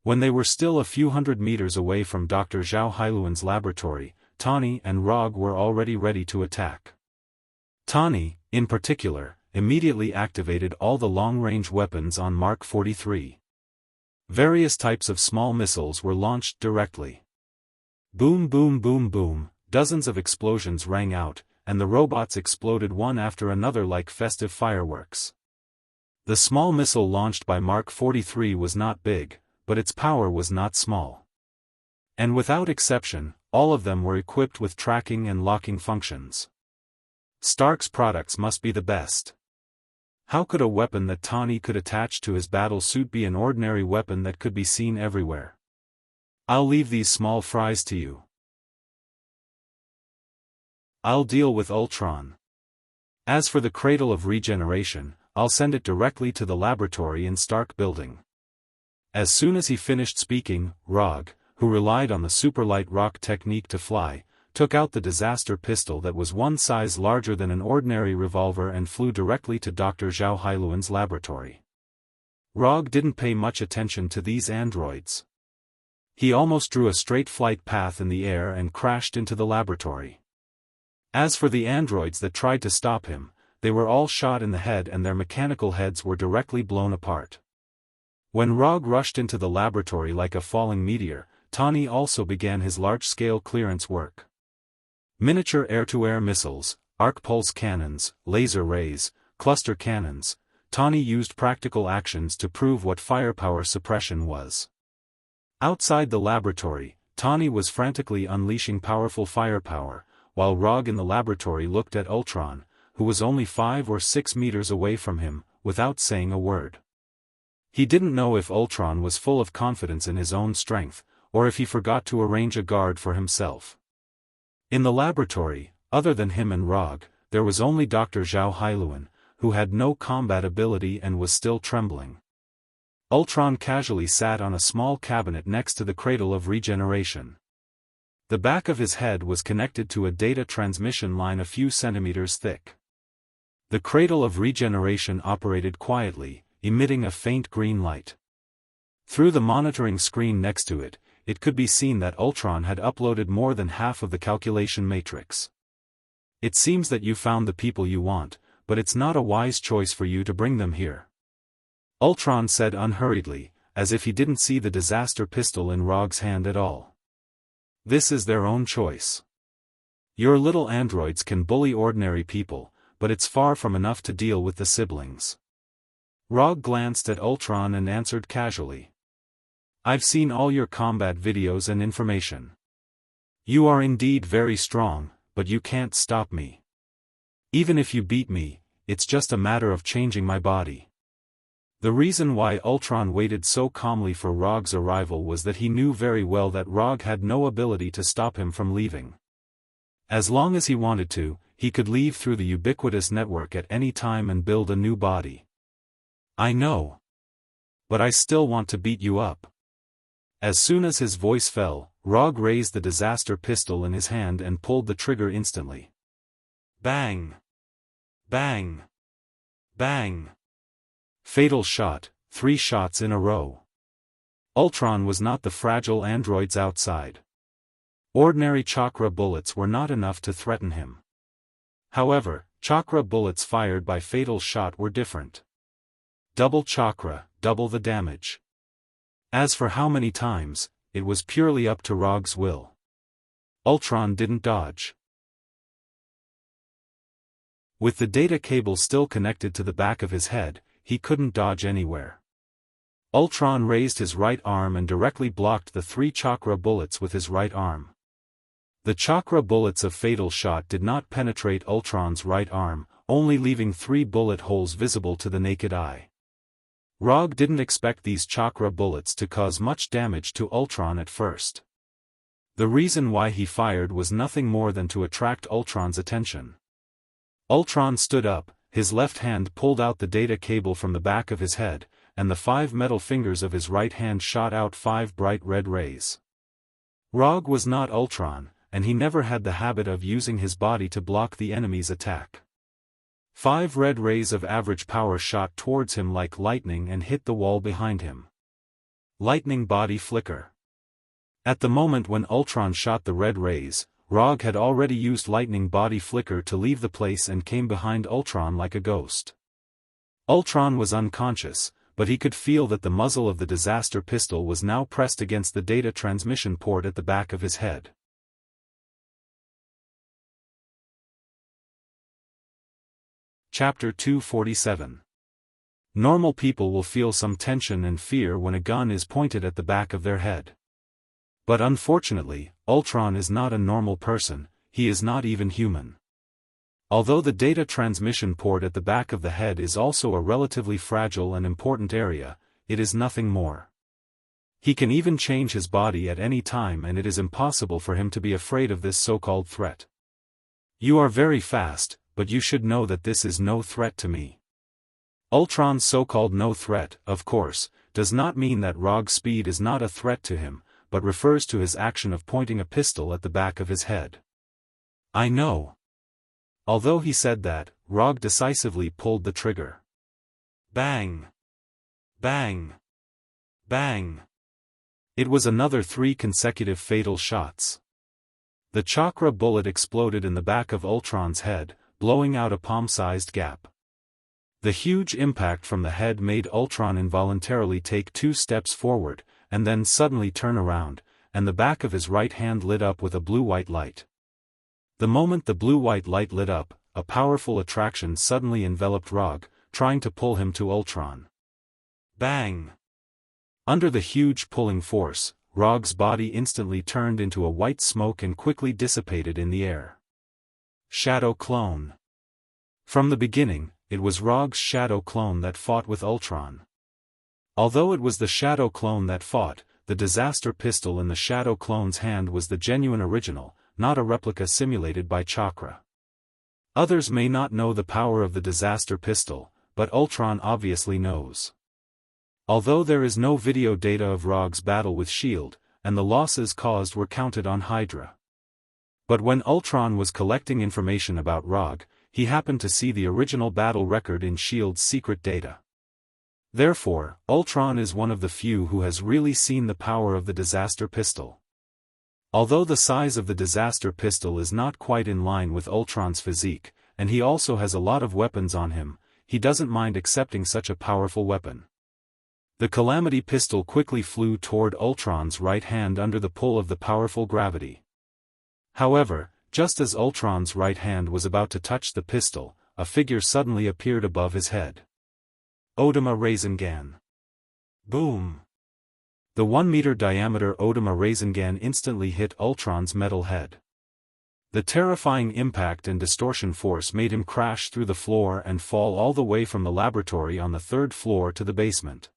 When they were still a few hundred meters away from Dr. Zhao Hailuan's laboratory, Tony and Rog were already ready to attack. Tony, in particular, immediately activated all the long-range weapons on Mark 43. Various types of small missiles were launched directly. Boom boom boom boom, dozens of explosions rang out, and the robots exploded one after another like festive fireworks. The small missile launched by Mark 43 was not big, but its power was not small. And without exception, all of them were equipped with tracking and locking functions. Stark's products must be the best. How could a weapon that Tony could attach to his battle suit be an ordinary weapon that could be seen everywhere? I'll leave these small fries to you. I'll deal with Ultron. As for the Cradle of Regeneration, I'll send it directly to the laboratory in Stark Building. As soon as he finished speaking, Rog, who relied on the superlight rock technique to fly, took out the disaster pistol that was one size larger than an ordinary revolver and flew directly to Dr. Zhao Hailuan's laboratory. Rog didn't pay much attention to these androids. He almost drew a straight flight path in the air and crashed into the laboratory. As for the androids that tried to stop him, they were all shot in the head and their mechanical heads were directly blown apart. When Rog rushed into the laboratory like a falling meteor, Tony also began his large-scale clearance work. Miniature air-to-air missiles, arc-pulse cannons, laser rays, cluster cannons, Tony used practical actions to prove what firepower suppression was. Outside the laboratory, Tony was frantically unleashing powerful firepower, while Rog in the laboratory looked at Ultron, who was only 5 or 6 meters away from him, without saying a word. He didn't know if Ultron was full of confidence in his own strength, or if he forgot to arrange a guard for himself. In the laboratory, other than him and Rog, there was only Dr. Zhao Hailuan, who had no combat ability and was still trembling. Ultron casually sat on a small cabinet next to the Cradle of Regeneration. The back of his head was connected to a data transmission line a few centimeters thick. The Cradle of Regeneration operated quietly, emitting a faint green light. Through the monitoring screen next to it, it could be seen that Ultron had uploaded more than half of the calculation matrix. It seems that you found the people you want, but it's not a wise choice for you to bring them here. Ultron said unhurriedly, as if he didn't see the disaster pistol in Rog's hand at all. This is their own choice. Your little androids can bully ordinary people, but it's far from enough to deal with the siblings. Rog glanced at Ultron and answered casually. I've seen all your combat videos and information. You are indeed very strong, but you can't stop me. Even if you beat me, it's just a matter of changing my body. The reason why Ultron waited so calmly for Rog's arrival was that he knew very well that Rog had no ability to stop him from leaving. As long as he wanted to, he could leave through the ubiquitous network at any time and build a new body. I know. But I still want to beat you up. As soon as his voice fell, Rog raised the disaster pistol in his hand and pulled the trigger instantly. Bang! Bang! Bang! Fatal shot, 3 shots in a row. Ultron was not the fragile androids outside. Ordinary chakra bullets were not enough to threaten him. However, chakra bullets fired by fatal shot were different. Double chakra, double the damage. As for how many times, it was purely up to Rog's will. Ultron didn't dodge. With the data cable still connected to the back of his head, he couldn't dodge anywhere. Ultron raised his right arm and directly blocked the 3 chakra bullets with his right arm. The chakra bullets of fatal shot did not penetrate Ultron's right arm, only leaving 3 bullet holes visible to the naked eye. Rog didn't expect these chakra bullets to cause much damage to Ultron at first. The reason why he fired was nothing more than to attract Ultron's attention. Ultron stood up, his left hand pulled out the data cable from the back of his head, and the 5 metal fingers of his right hand shot out 5 bright red rays. Rog was not Ultron, and he never had the habit of using his body to block the enemy's attack. 5 red rays of average power shot towards him like lightning and hit the wall behind him. Lightning body flicker. At the moment when Ultron shot the red rays, Rog had already used lightning body flicker to leave the place and came behind Ultron like a ghost. Ultron was unconscious, but he could feel that the muzzle of the disaster pistol was now pressed against the data transmission port at the back of his head. Chapter 247. Normal people will feel some tension and fear when a gun is pointed at the back of their head. But unfortunately, Ultron is not a normal person, he is not even human. Although the data transmission port at the back of the head is also a relatively fragile and important area, it is nothing more. He can even change his body at any time and it is impossible for him to be afraid of this so-called threat. You are very fast, but you should know that this is no threat to me. Ultron's so-called no threat, of course, does not mean that Rog's speed is not a threat to him, but refers to his action of pointing a pistol at the back of his head. I know. Although he said that, Rog decisively pulled the trigger. Bang! Bang! Bang! It was another 3 consecutive fatal shots. The chakra bullet exploded in the back of Ultron's head, blowing out a palm-sized gap. The huge impact from the head made Ultron involuntarily take 2 steps forward, and then suddenly turn around, and the back of his right hand lit up with a blue-white light. The moment the blue-white light lit up, a powerful attraction suddenly enveloped Rog, trying to pull him to Ultron. Bang! Under the huge pulling force, Rog's body instantly turned into a white smoke and quickly dissipated in the air. Shadow clone. From the beginning, it was Rog's shadow clone that fought with Ultron. Although it was the shadow clone that fought, the disaster pistol in the shadow clone's hand was the genuine original, not a replica simulated by Chakra. Others may not know the power of the disaster pistol, but Ultron obviously knows. Although there is no video data of Rog's battle with S.H.I.E.L.D., and the losses caused were counted on Hydra. But when Ultron was collecting information about Rog, he happened to see the original battle record in S.H.I.E.L.D.'s secret data. Therefore, Ultron is one of the few who has really seen the power of the disaster pistol. Although the size of the disaster pistol is not quite in line with Ultron's physique, and he also has a lot of weapons on him, he doesn't mind accepting such a powerful weapon. The Calamity pistol quickly flew toward Ultron's right hand under the pull of the powerful gravity. However, just as Ultron's right hand was about to touch the pistol, a figure suddenly appeared above his head. Odama Rasengan. Boom! The 1-meter diameter Odama Rasengan instantly hit Ultron's metal head. The terrifying impact and distortion force made him crash through the floor and fall all the way from the laboratory on the 3rd floor to the basement.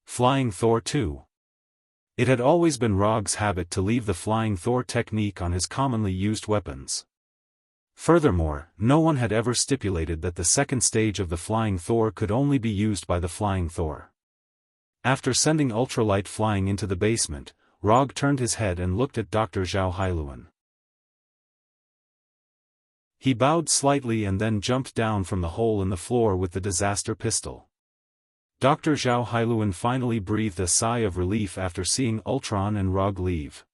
Flying Thor 2. It had always been Rog's habit to leave the Flying Thor technique on his commonly used weapons. Furthermore, no one had ever stipulated that the second stage of the Flying Thor could only be used by the Flying Thor. After sending ultralight flying into the basement, Rog turned his head and looked at Dr. Zhao Hailuan. He bowed slightly and then jumped down from the hole in the floor with the disaster pistol. Dr. Zhao Hailuan finally breathed a sigh of relief after seeing Ultron and Rog leave.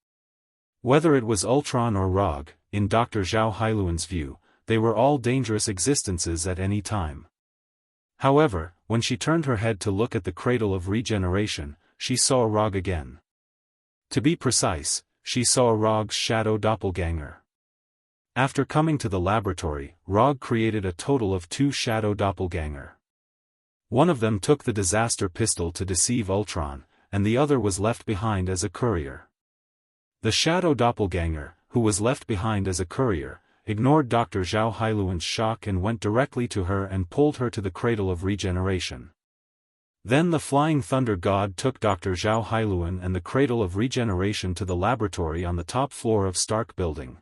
Whether it was Ultron or Rog, in Dr. Zhao Hailuan's view, they were all dangerous existences at any time. However, when she turned her head to look at the cradle of regeneration, she saw Rog again. To be precise, she saw Rog's shadow doppelganger. After coming to the laboratory, Rog created a total of 2 shadow doppelganger. One of them took the disaster pistol to deceive Ultron, and the other was left behind as a courier. The shadow doppelganger, who was left behind as a courier, ignored Dr. Zhao Hailuan's shock and went directly to her and pulled her to the cradle of regeneration. Then the Flying Thunder God took Dr. Zhao Hailuan and the cradle of regeneration to the laboratory on the top floor of Stark Building.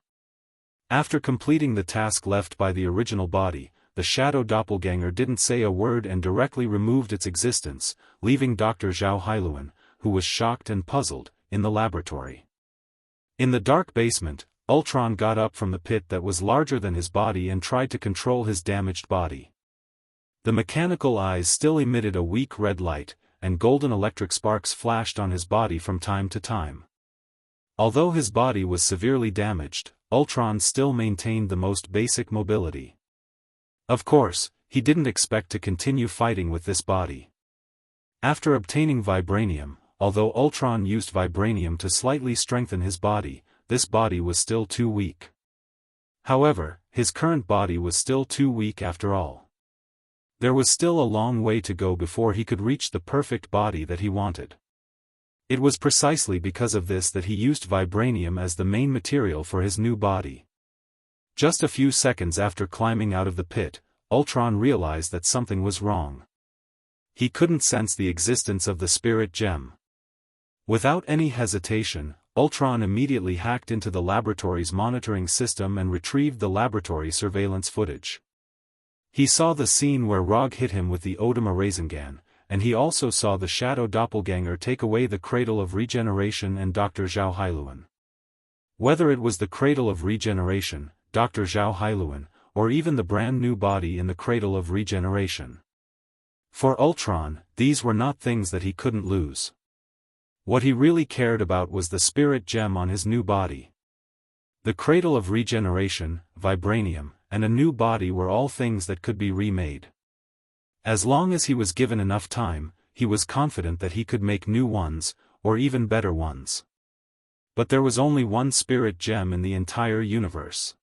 After completing the task left by the original body, the shadow doppelganger didn't say a word and directly removed its existence, leaving Dr. Zhao Hailuan, who was shocked and puzzled, in the laboratory. In the dark basement, Ultron got up from the pit that was larger than his body and tried to control his damaged body. The mechanical eyes still emitted a weak red light, and golden electric sparks flashed on his body from time to time. Although his body was severely damaged, Ultron still maintained the most basic mobility. Of course, he didn't expect to continue fighting with this body. After obtaining vibranium, although Ultron used vibranium to slightly strengthen his body, this body was still too weak. However, his current body was still too weak after all. There was still a long way to go before he could reach the perfect body that he wanted. It was precisely because of this that he used vibranium as the main material for his new body. Just a few seconds after climbing out of the pit, Ultron realized that something was wrong. He couldn't sense the existence of the spirit gem. Without any hesitation, Ultron immediately hacked into the laboratory's monitoring system and retrieved the laboratory surveillance footage. He saw the scene where Rog hit him with the Odama Rasengan, and he also saw the shadow doppelganger take away the cradle of regeneration and Dr. Zhao Hailuan. Whether it was the cradle of regeneration, Dr. Zhao Hailuan, or even the brand new body in the cradle of regeneration. For Ultron, these were not things that he couldn't lose. What he really cared about was the spirit gem on his new body. The cradle of regeneration, vibranium, and a new body were all things that could be remade. As long as he was given enough time, he was confident that he could make new ones, or even better ones. But there was only one spirit gem in the entire universe.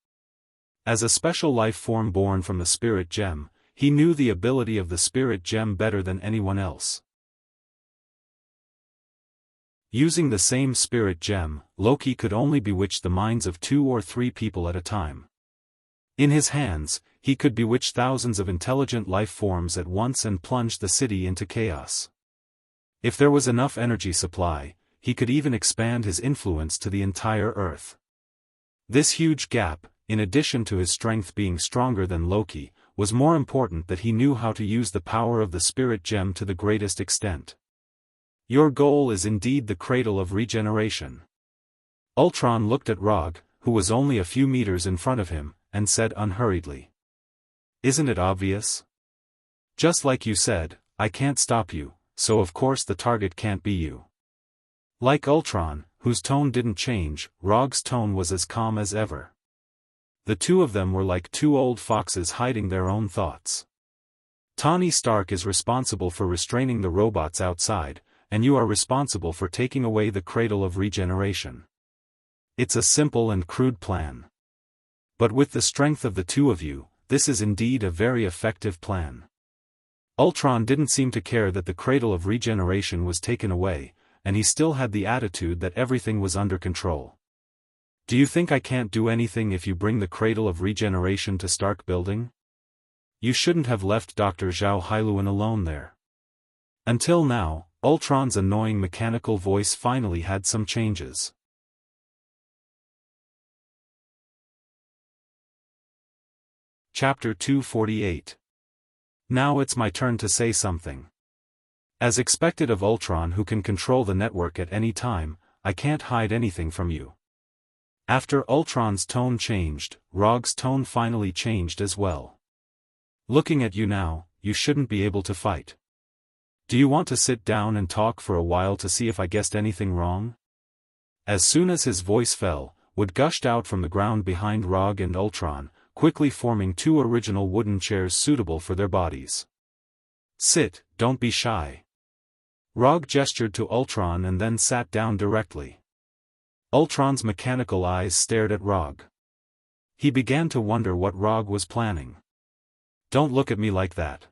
As a special life form born from the spirit gem, he knew the ability of the spirit gem better than anyone else. Using the same spirit gem, Loki could only bewitch the minds of 2 or 3 people at a time. In his hands, he could bewitch thousands of intelligent life forms at once and plunge the city into chaos. If there was enough energy supply, he could even expand his influence to the entire Earth. This huge gap, in addition to his strength being stronger than Loki, was more important that he knew how to use the power of the spirit gem to the greatest extent. Your goal is indeed the cradle of regeneration. Ultron looked at Rog, who was only a few meters in front of him, and said unhurriedly. Isn't it obvious? Just like you said, I can't stop you, so of course the target can't be you. Like Ultron, whose tone didn't change, Rog's tone was as calm as ever. The two of them were like 2 old foxes hiding their own thoughts. Tony Stark is responsible for restraining the robots outside, and you are responsible for taking away the cradle of regeneration. It's a simple and crude plan. But with the strength of the 2 of you, this is indeed a very effective plan. Ultron didn't seem to care that the cradle of regeneration was taken away, and he still had the attitude that everything was under control. Do you think I can't do anything if you bring the cradle of regeneration to Stark Building? You shouldn't have left Dr. Zhao Hailuan alone there. Until now, Ultron's annoying mechanical voice finally had some changes. Chapter 248. Now it's my turn to say something. As expected of Ultron, who can control the network at any time, I can't hide anything from you. After Ultron's tone changed, Rog's tone finally changed as well. Looking at you now, you shouldn't be able to fight. Do you want to sit down and talk for a while to see if I guessed anything wrong? As soon as his voice fell, wood gushed out from the ground behind Rog and Ultron, quickly forming two original wooden chairs suitable for their bodies. Sit, don't be shy. Rog gestured to Ultron and then sat down directly. Ultron's mechanical eyes stared at Rog. He began to wonder what Rog was planning. Don't look at me like that.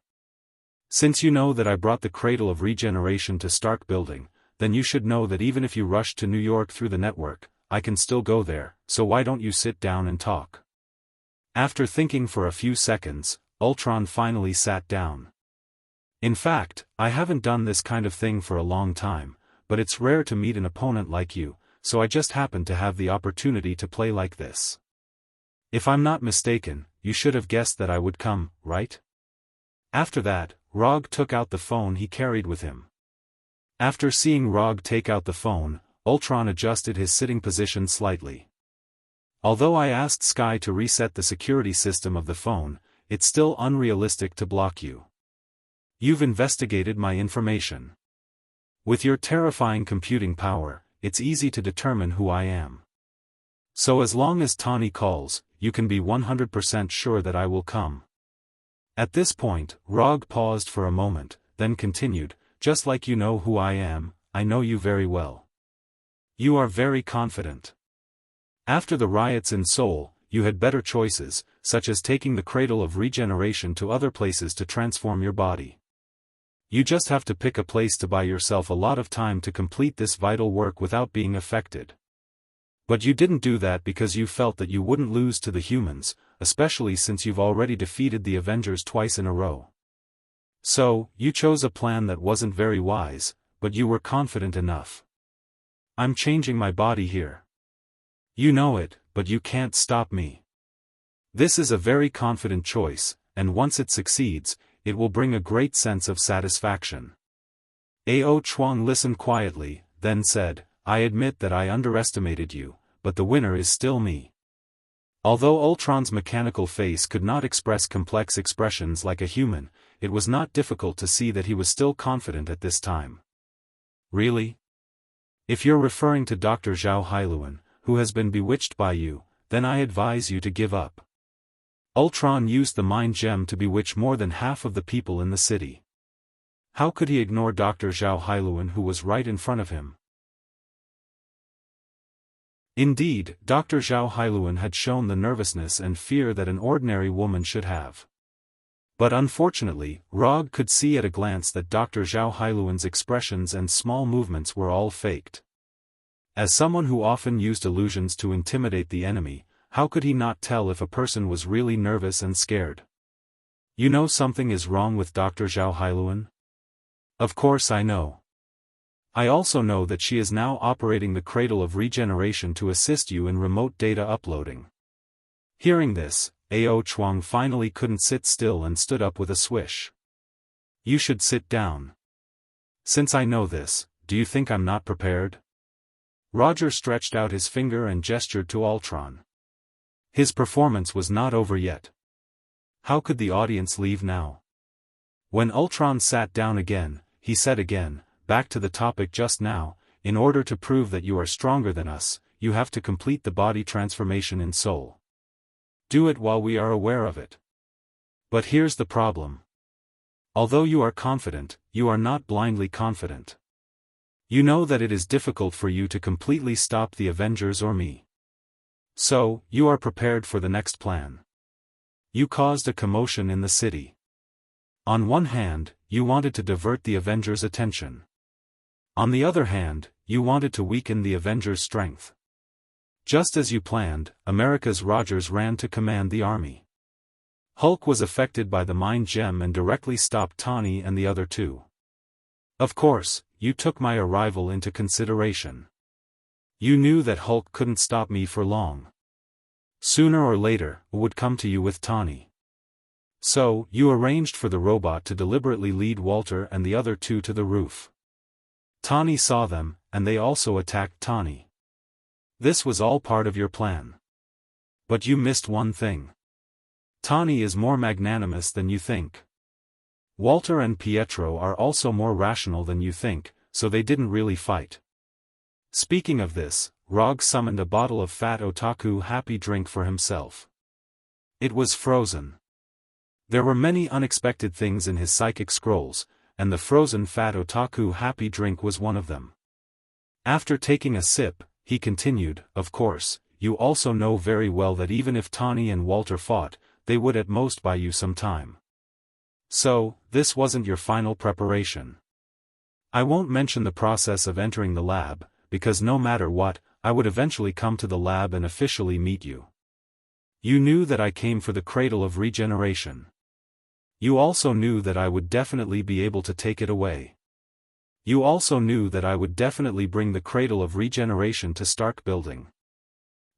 Since you know that I brought the Cradle of Regeneration to Stark Building, then you should know that even if you rush to New York through the network, I can still go there, so why don't you sit down and talk? After thinking for a few seconds, Ultron finally sat down. In fact, I haven't done this kind of thing for a long time, but it's rare to meet an opponent like you, so I just happened to have the opportunity to play like this. If I'm not mistaken, you should have guessed that I would come, right? After that, Rog took out the phone he carried with him. After seeing Rog take out the phone, Ultron adjusted his sitting position slightly. Although I asked Sky to reset the security system of the phone, it's still unrealistic to block you. You've investigated my information. With your terrifying computing power, it's easy to determine who I am. So as long as Tawny calls, you can be 100% sure that I will come. At this point, Rog paused for a moment, then continued, just like you know who I am, I know you very well. You are very confident. After the riots in Seoul, you had better choices, such as taking the Cradle of Regeneration to other places to transform your body. You just have to pick a place to buy yourself a lot of time to complete this vital work without being affected. But you didn't do that because you felt that you wouldn't lose to the humans, especially since you've already defeated the Avengers twice in a row. So, you chose a plan that wasn't very wise, but you were confident enough. I'm changing my body here. You know it, but you can't stop me. This is a very confident choice, and once it succeeds, it will bring a great sense of satisfaction. Ao Chuang listened quietly, then said, I admit that I underestimated you, but the winner is still me. Although Ultron's mechanical face could not express complex expressions like a human, it was not difficult to see that he was still confident at this time. Really? If you're referring to Dr. Zhao Hailuan, who has been bewitched by you, then I advise you to give up. Ultron used the mind gem to bewitch more than half of the people in the city. How could he ignore Dr. Zhao Hailuan, who was right in front of him? Indeed, Dr. Zhao Hailuan had shown the nervousness and fear that an ordinary woman should have. But unfortunately, Rog could see at a glance that Dr. Zhao Hailuan's expressions and small movements were all faked. As someone who often used illusions to intimidate the enemy, how could he not tell if a person was really nervous and scared? You know something is wrong with Dr. Zhao Hailuan? Of course I know. I also know that she is now operating the Cradle of Regeneration to assist you in remote data uploading. Hearing this, Ao Chuang finally couldn't sit still and stood up with a swish. You should sit down. Since I know this, do you think I'm not prepared? Roger stretched out his finger and gestured to Ultron. His performance was not over yet. How could the audience leave now? When Ultron sat down again, he said again, back to the topic just now, in order to prove that you are stronger than us, you have to complete the body transformation in Seoul. Do it while we are aware of it. But here's the problem. Although you are confident, you are not blindly confident. You know that it is difficult for you to completely stop the Avengers or me. So, you are prepared for the next plan. You caused a commotion in the city. On one hand, you wanted to divert the Avengers' attention. On the other hand, you wanted to weaken the Avengers' strength. Just as you planned, America's Rogers ran to command the army. Hulk was affected by the mind gem and directly stopped Tawny and the other two. Of course, you took my arrival into consideration. You knew that Hulk couldn't stop me for long. Sooner or later, I would come to you with Tawny. So, you arranged for the robot to deliberately lead Walter and the other two to the roof. Tani saw them, and they also attacked Tani. This was all part of your plan. But you missed one thing. Tani is more magnanimous than you think. Walter and Pietro are also more rational than you think, so they didn't really fight. Speaking of this, Rog summoned a bottle of Fat Otaku happy drink for himself. It was frozen. There were many unexpected things in his psychic scrolls, and the frozen Fat Otaku happy drink was one of them. After taking a sip, he continued, of course, you also know very well that even if Tani and Walter fought, they would at most buy you some time. So, this wasn't your final preparation. I won't mention the process of entering the lab, because no matter what, I would eventually come to the lab and officially meet you. You knew that I came for the cradle of regeneration. You also knew that I would definitely be able to take it away. You also knew that I would definitely bring the cradle of regeneration to Stark Building.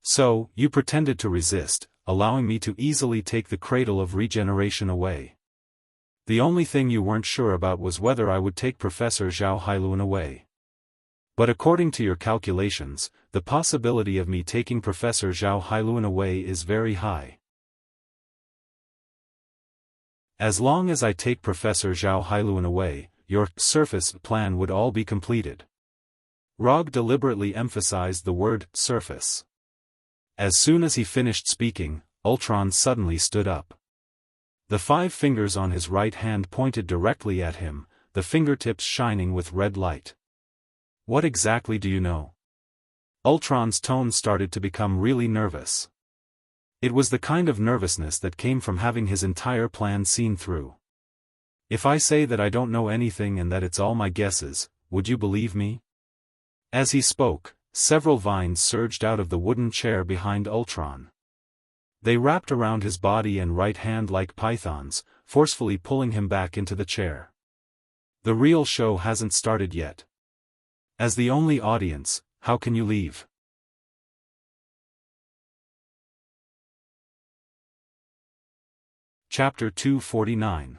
So, you pretended to resist, allowing me to easily take the cradle of regeneration away. The only thing you weren't sure about was whether I would take Professor Zhao Hailuan away. But according to your calculations, the possibility of me taking Professor Zhao Hailuan away is very high. As long as I take Professor Zhao Hailuan away, your surface plan would all be completed. Rog deliberately emphasized the word surface. As soon as he finished speaking, Ultron suddenly stood up. The 5 fingers on his right hand pointed directly at him, the fingertips shining with red light. What exactly do you know? Ultron's tone started to become really nervous. It was the kind of nervousness that came from having his entire plan seen through. If I say that I don't know anything and that it's all my guesses, would you believe me? As he spoke, several vines surged out of the wooden chair behind Ultron. They wrapped around his body and right hand like pythons, forcefully pulling him back into the chair. The real show hasn't started yet. As the only audience, how can you leave? Chapter 249.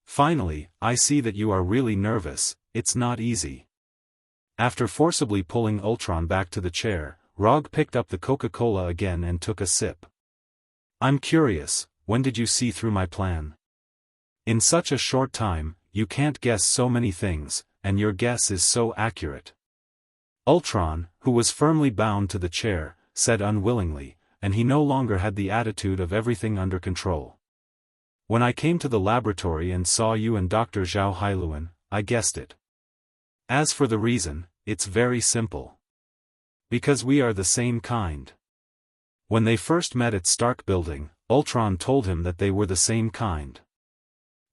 Finally, I see that you are really nervous, it's not easy. After forcibly pulling Ultron back to the chair, Rog picked up the Coca-Cola again and took a sip. I'm curious, when did you see through my plan? In such a short time, you can't guess so many things, and your guess is so accurate. Ultron, who was firmly bound to the chair, said unwillingly, and he no longer had the attitude of everything under control. When I came to the laboratory and saw you and Dr. Zhao Hailuan, I guessed it. As for the reason, it's very simple. Because we are the same kind. When they first met at Stark Building, Ultron told him that they were the same kind.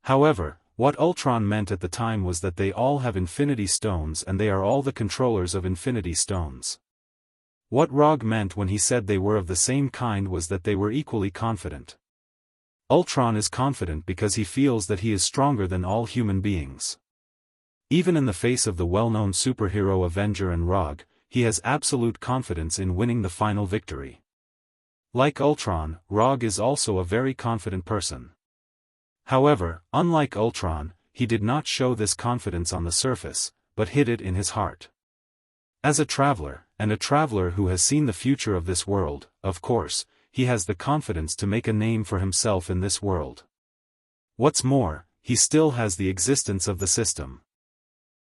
However, what Ultron meant at the time was that they all have Infinity Stones and they are all the controllers of Infinity Stones. What Rog meant when he said they were of the same kind was that they were equally confident. Ultron is confident because he feels that he is stronger than all human beings. Even in the face of the well-known superhero Avenger and Rog, he has absolute confidence in winning the final victory. Like Ultron, Rog is also a very confident person. However, unlike Ultron, he did not show this confidence on the surface, but hid it in his heart. As a traveler, and a traveler who has seen the future of this world, of course, he has the confidence to make a name for himself in this world. What's more, he still has the existence of the system.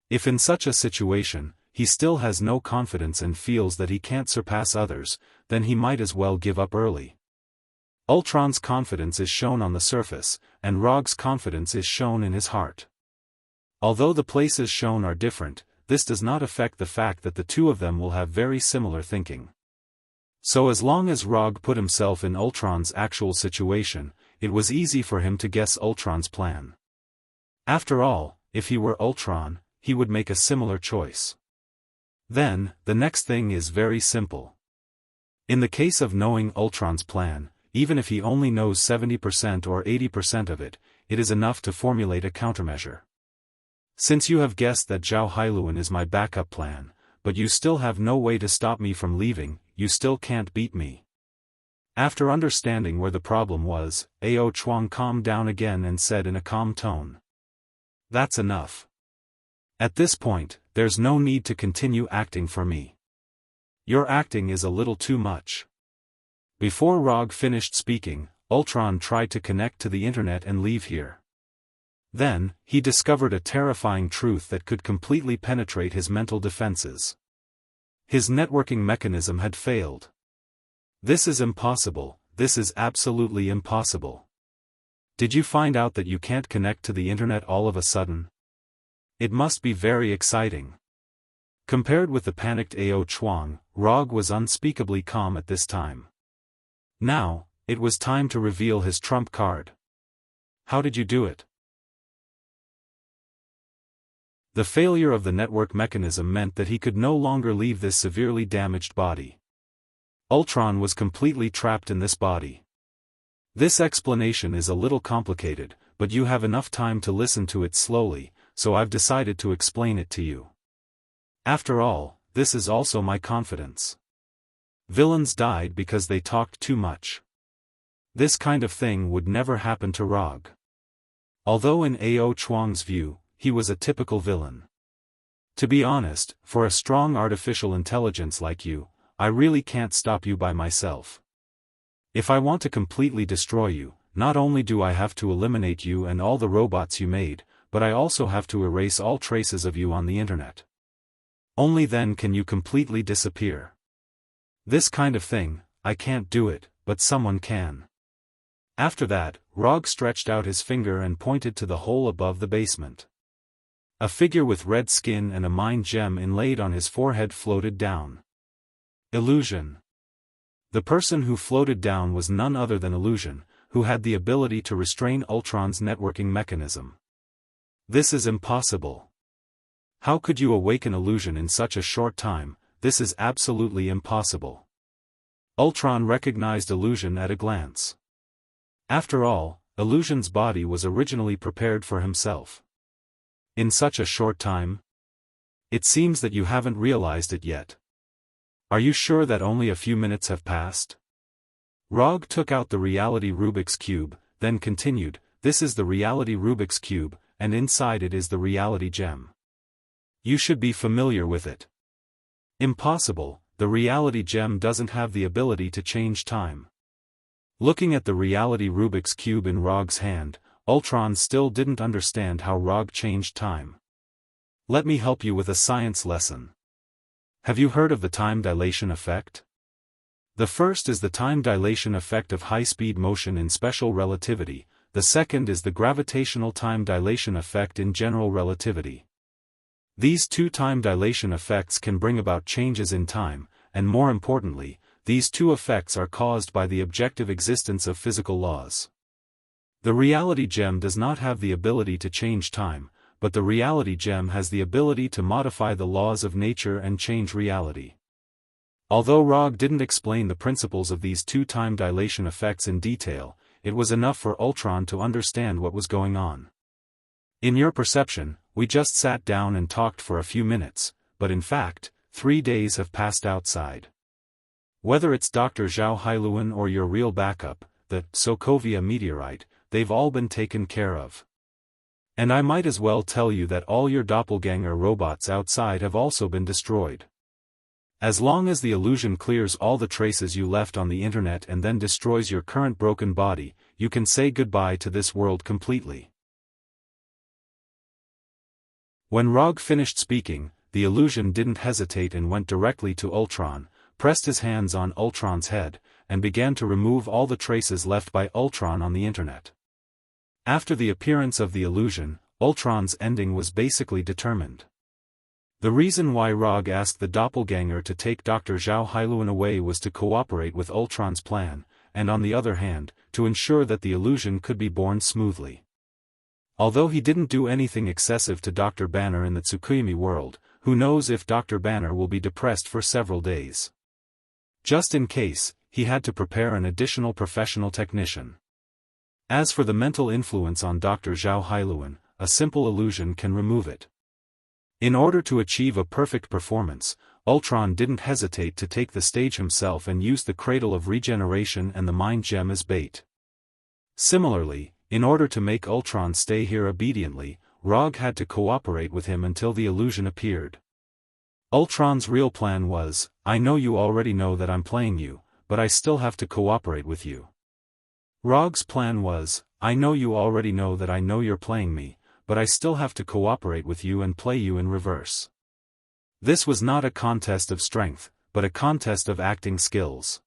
If in such a situation, he still has no confidence and feels that he can't surpass others, then he might as well give up early. Ultron's confidence is shown on the surface, and Rog's confidence is shown in his heart. Although the places shown are different, this does not affect the fact that the two of them will have very similar thinking. So as long as Rog put himself in Ultron's actual situation, it was easy for him to guess Ultron's plan. After all, if he were Ultron, he would make a similar choice. Then, the next thing is very simple. In the case of knowing Ultron's plan, even if he only knows 70% or 80% of it, it is enough to formulate a countermeasure. Since you have guessed that Zhao Hailuan is my backup plan, but you still have no way to stop me from leaving, you still can't beat me. After understanding where the problem was, Ao Chuang calmed down again and said in a calm tone. That's enough. At this point, there's no need to continue acting for me. Your acting is a little too much. Before Rog finished speaking, Ultron tried to connect to the internet and leave here. Then, he discovered a terrifying truth that could completely penetrate his mental defenses. His networking mechanism had failed. This is impossible, this is absolutely impossible. Did you find out that you can't connect to the internet all of a sudden? It must be very exciting. Compared with the panicked Ao Chuang, Rog was unspeakably calm at this time. Now, it was time to reveal his trump card. How did you do it? The failure of the network mechanism meant that he could no longer leave this severely damaged body. Ultron was completely trapped in this body. This explanation is a little complicated, but you have enough time to listen to it slowly, so I've decided to explain it to you. After all, this is also my confidence. Villains died because they talked too much. This kind of thing would never happen to Rog. Although in Ao Chuang's view, he was a typical villain. To be honest, for a strong artificial intelligence like you, I really can't stop you by myself. If I want to completely destroy you, not only do I have to eliminate you and all the robots you made, but I also have to erase all traces of you on the internet. Only then can you completely disappear. This kind of thing, I can't do it, but someone can. After that, Rog stretched out his finger and pointed to the hole above the basement. A figure with red skin and a mind gem inlaid on his forehead floated down. Illusion. The person who floated down was none other than Illusion, who had the ability to restrain Ultron's networking mechanism. This is impossible. How could you awaken Illusion in such a short time? This is absolutely impossible. Ultron recognized Illusion at a glance. After all, Illusion's body was originally prepared for himself. In such a short time? It seems that you haven't realized it yet. Are you sure that only a few minutes have passed? Rog took out the reality Rubik's Cube, then continued, this is the reality Rubik's Cube, and inside it is the reality gem. You should be familiar with it. Impossible, the reality gem doesn't have the ability to change time. Looking at the reality Rubik's Cube in Rog's hand, Ultron still didn't understand how Rog changed time. Let me help you with a science lesson. Have you heard of the time dilation effect? The first is the time dilation effect of high-speed motion in special relativity, the second is the gravitational time dilation effect in general relativity. These two time dilation effects can bring about changes in time, and more importantly, these two effects are caused by the objective existence of physical laws. The reality gem does not have the ability to change time, but the reality gem has the ability to modify the laws of nature and change reality. Although Rog didn't explain the principles of these two time dilation effects in detail, it was enough for Ultron to understand what was going on. In your perception, we just sat down and talked for a few minutes, but in fact, 3 days have passed outside. Whether it's Dr. Zhao Hailuan or your real backup, the Sokovia meteorite, they've all been taken care of. And I might as well tell you that all your doppelganger robots outside have also been destroyed. As long as the illusion clears all the traces you left on the internet and then destroys your current broken body, you can say goodbye to this world completely. When Rog finished speaking, the illusion didn't hesitate and went directly to Ultron, pressed his hands on Ultron's head, and began to remove all the traces left by Ultron on the internet. After the appearance of the illusion, Ultron's ending was basically determined. The reason why Rog asked the doppelganger to take Dr. Zhao Hailuan away was to cooperate with Ultron's plan, and on the other hand, to ensure that the illusion could be born smoothly. Although he didn't do anything excessive to Dr. Banner in the Tsukuyomi world, who knows if Dr. Banner will be depressed for several days. Just in case, he had to prepare an additional professional technician. As for the mental influence on Dr. Zhao Hailuan, a simple illusion can remove it. In order to achieve a perfect performance, Ultron didn't hesitate to take the stage himself and use the Cradle of Regeneration and the Mind Gem as bait. Similarly, in order to make Ultron stay here obediently, Rog had to cooperate with him until the illusion appeared. Ultron's real plan was, I know you already know that I'm playing you, but I still have to cooperate with you. Rog's plan was, I know you already know that I know you're playing me, but I still have to cooperate with you and play you in reverse. This was not a contest of strength, but a contest of acting skills.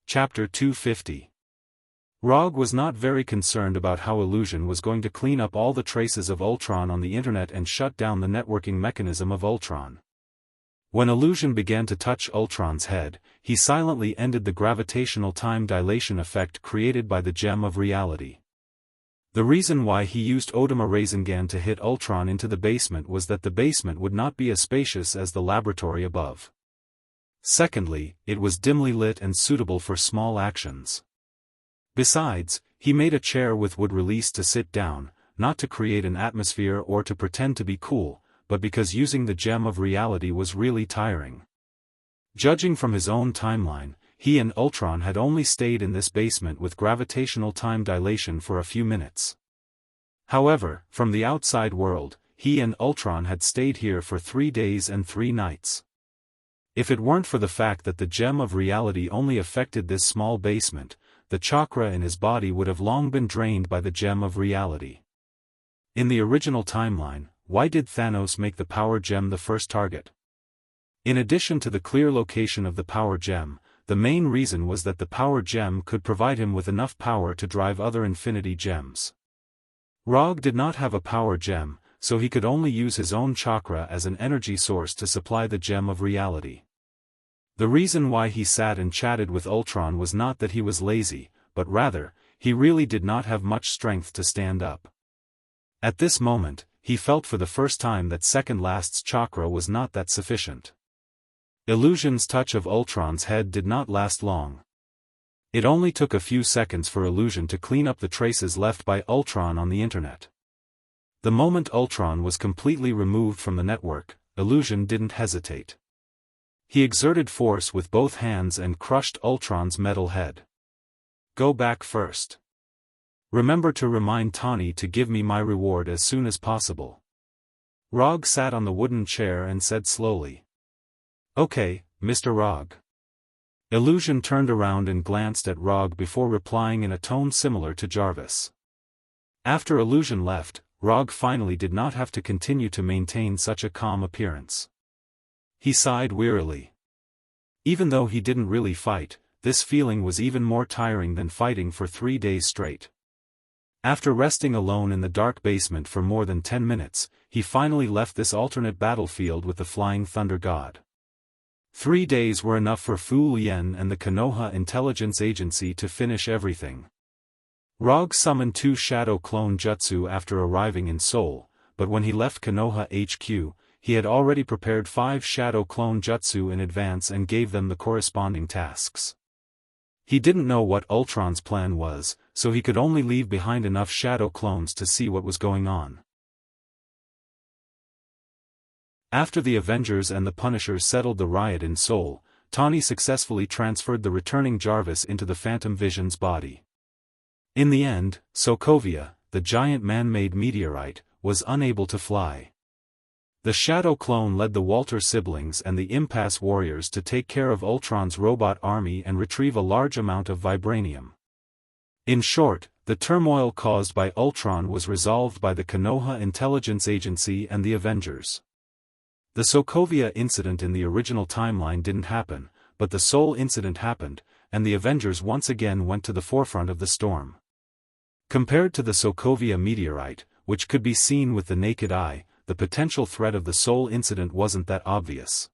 Chapter 250. Rog was not very concerned about how Illusion was going to clean up all the traces of Ultron on the internet and shut down the networking mechanism of Ultron. When Illusion began to touch Ultron's head, he silently ended the gravitational time dilation effect created by the Gem of Reality. The reason why he used Odama Rasengan to hit Ultron into the basement was that the basement would not be as spacious as the laboratory above. Secondly, it was dimly lit and suitable for small actions. Besides, he made a chair with wood release to sit down, not to create an atmosphere or to pretend to be cool, but because using the Gem of Reality was really tiring. Judging from his own timeline, he and Ultron had only stayed in this basement with gravitational time dilation for a few minutes. However, from the outside world, he and Ultron had stayed here for 3 days and 3 nights. If it weren't for the fact that the Gem of Reality only affected this small basement, the chakra in his body would have long been drained by the Gem of Reality. In the original timeline, why did Thanos make the Power Gem the first target? In addition to the clear location of the Power Gem, the main reason was that the Power Gem could provide him with enough power to drive other Infinity Gems. Rog did not have a Power Gem, so he could only use his own chakra as an energy source to supply the Gem of Reality. The reason why he sat and chatted with Ultron was not that he was lazy, but rather, he really did not have much strength to stand up. At this moment, he felt for the first time that Second Last's chakra was not that sufficient. Illusion's touch of Ultron's head did not last long. It only took a few seconds for Illusion to clean up the traces left by Ultron on the internet. The moment Ultron was completely removed from the network, Illusion didn't hesitate. He exerted force with both hands and crushed Ultron's metal head. Go back first. Remember to remind Tawny to give me my reward as soon as possible. Rog sat on the wooden chair and said slowly. Okay, Mr. Rog. Illusion turned around and glanced at Rog before replying in a tone similar to Jarvis. After Illusion left, Rog finally did not have to continue to maintain such a calm appearance. He sighed wearily. Even though he didn't really fight, this feeling was even more tiring than fighting for 3 days straight. After resting alone in the dark basement for more than 10 minutes, he finally left this alternate battlefield with the Flying Thunder God. 3 days were enough for Fu Lien and the Konoha Intelligence Agency to finish everything. Rog summoned 2 Shadow Clone Jutsu after arriving in Seoul, but when he left Konoha HQ, he had already prepared 5 Shadow Clone Jutsu in advance and gave them the corresponding tasks. He didn't know what Ultron's plan was, so he could only leave behind enough Shadow Clones to see what was going on. After the Avengers and the Punishers settled the riot in Seoul, Tawny successfully transferred the returning Jarvis into the Phantom Vision's body. In the end, Sokovia, the giant man-made meteorite, was unable to fly. The Shadow Clone led the Walter siblings and the Impasse warriors to take care of Ultron's robot army and retrieve a large amount of vibranium. In short, the turmoil caused by Ultron was resolved by the Konoha Intelligence Agency and the Avengers. The Sokovia incident in the original timeline didn't happen, but the Seoul incident happened, and the Avengers once again went to the forefront of the storm. Compared to the Sokovia meteorite, which could be seen with the naked eye, the potential threat of the Seoul incident wasn't that obvious.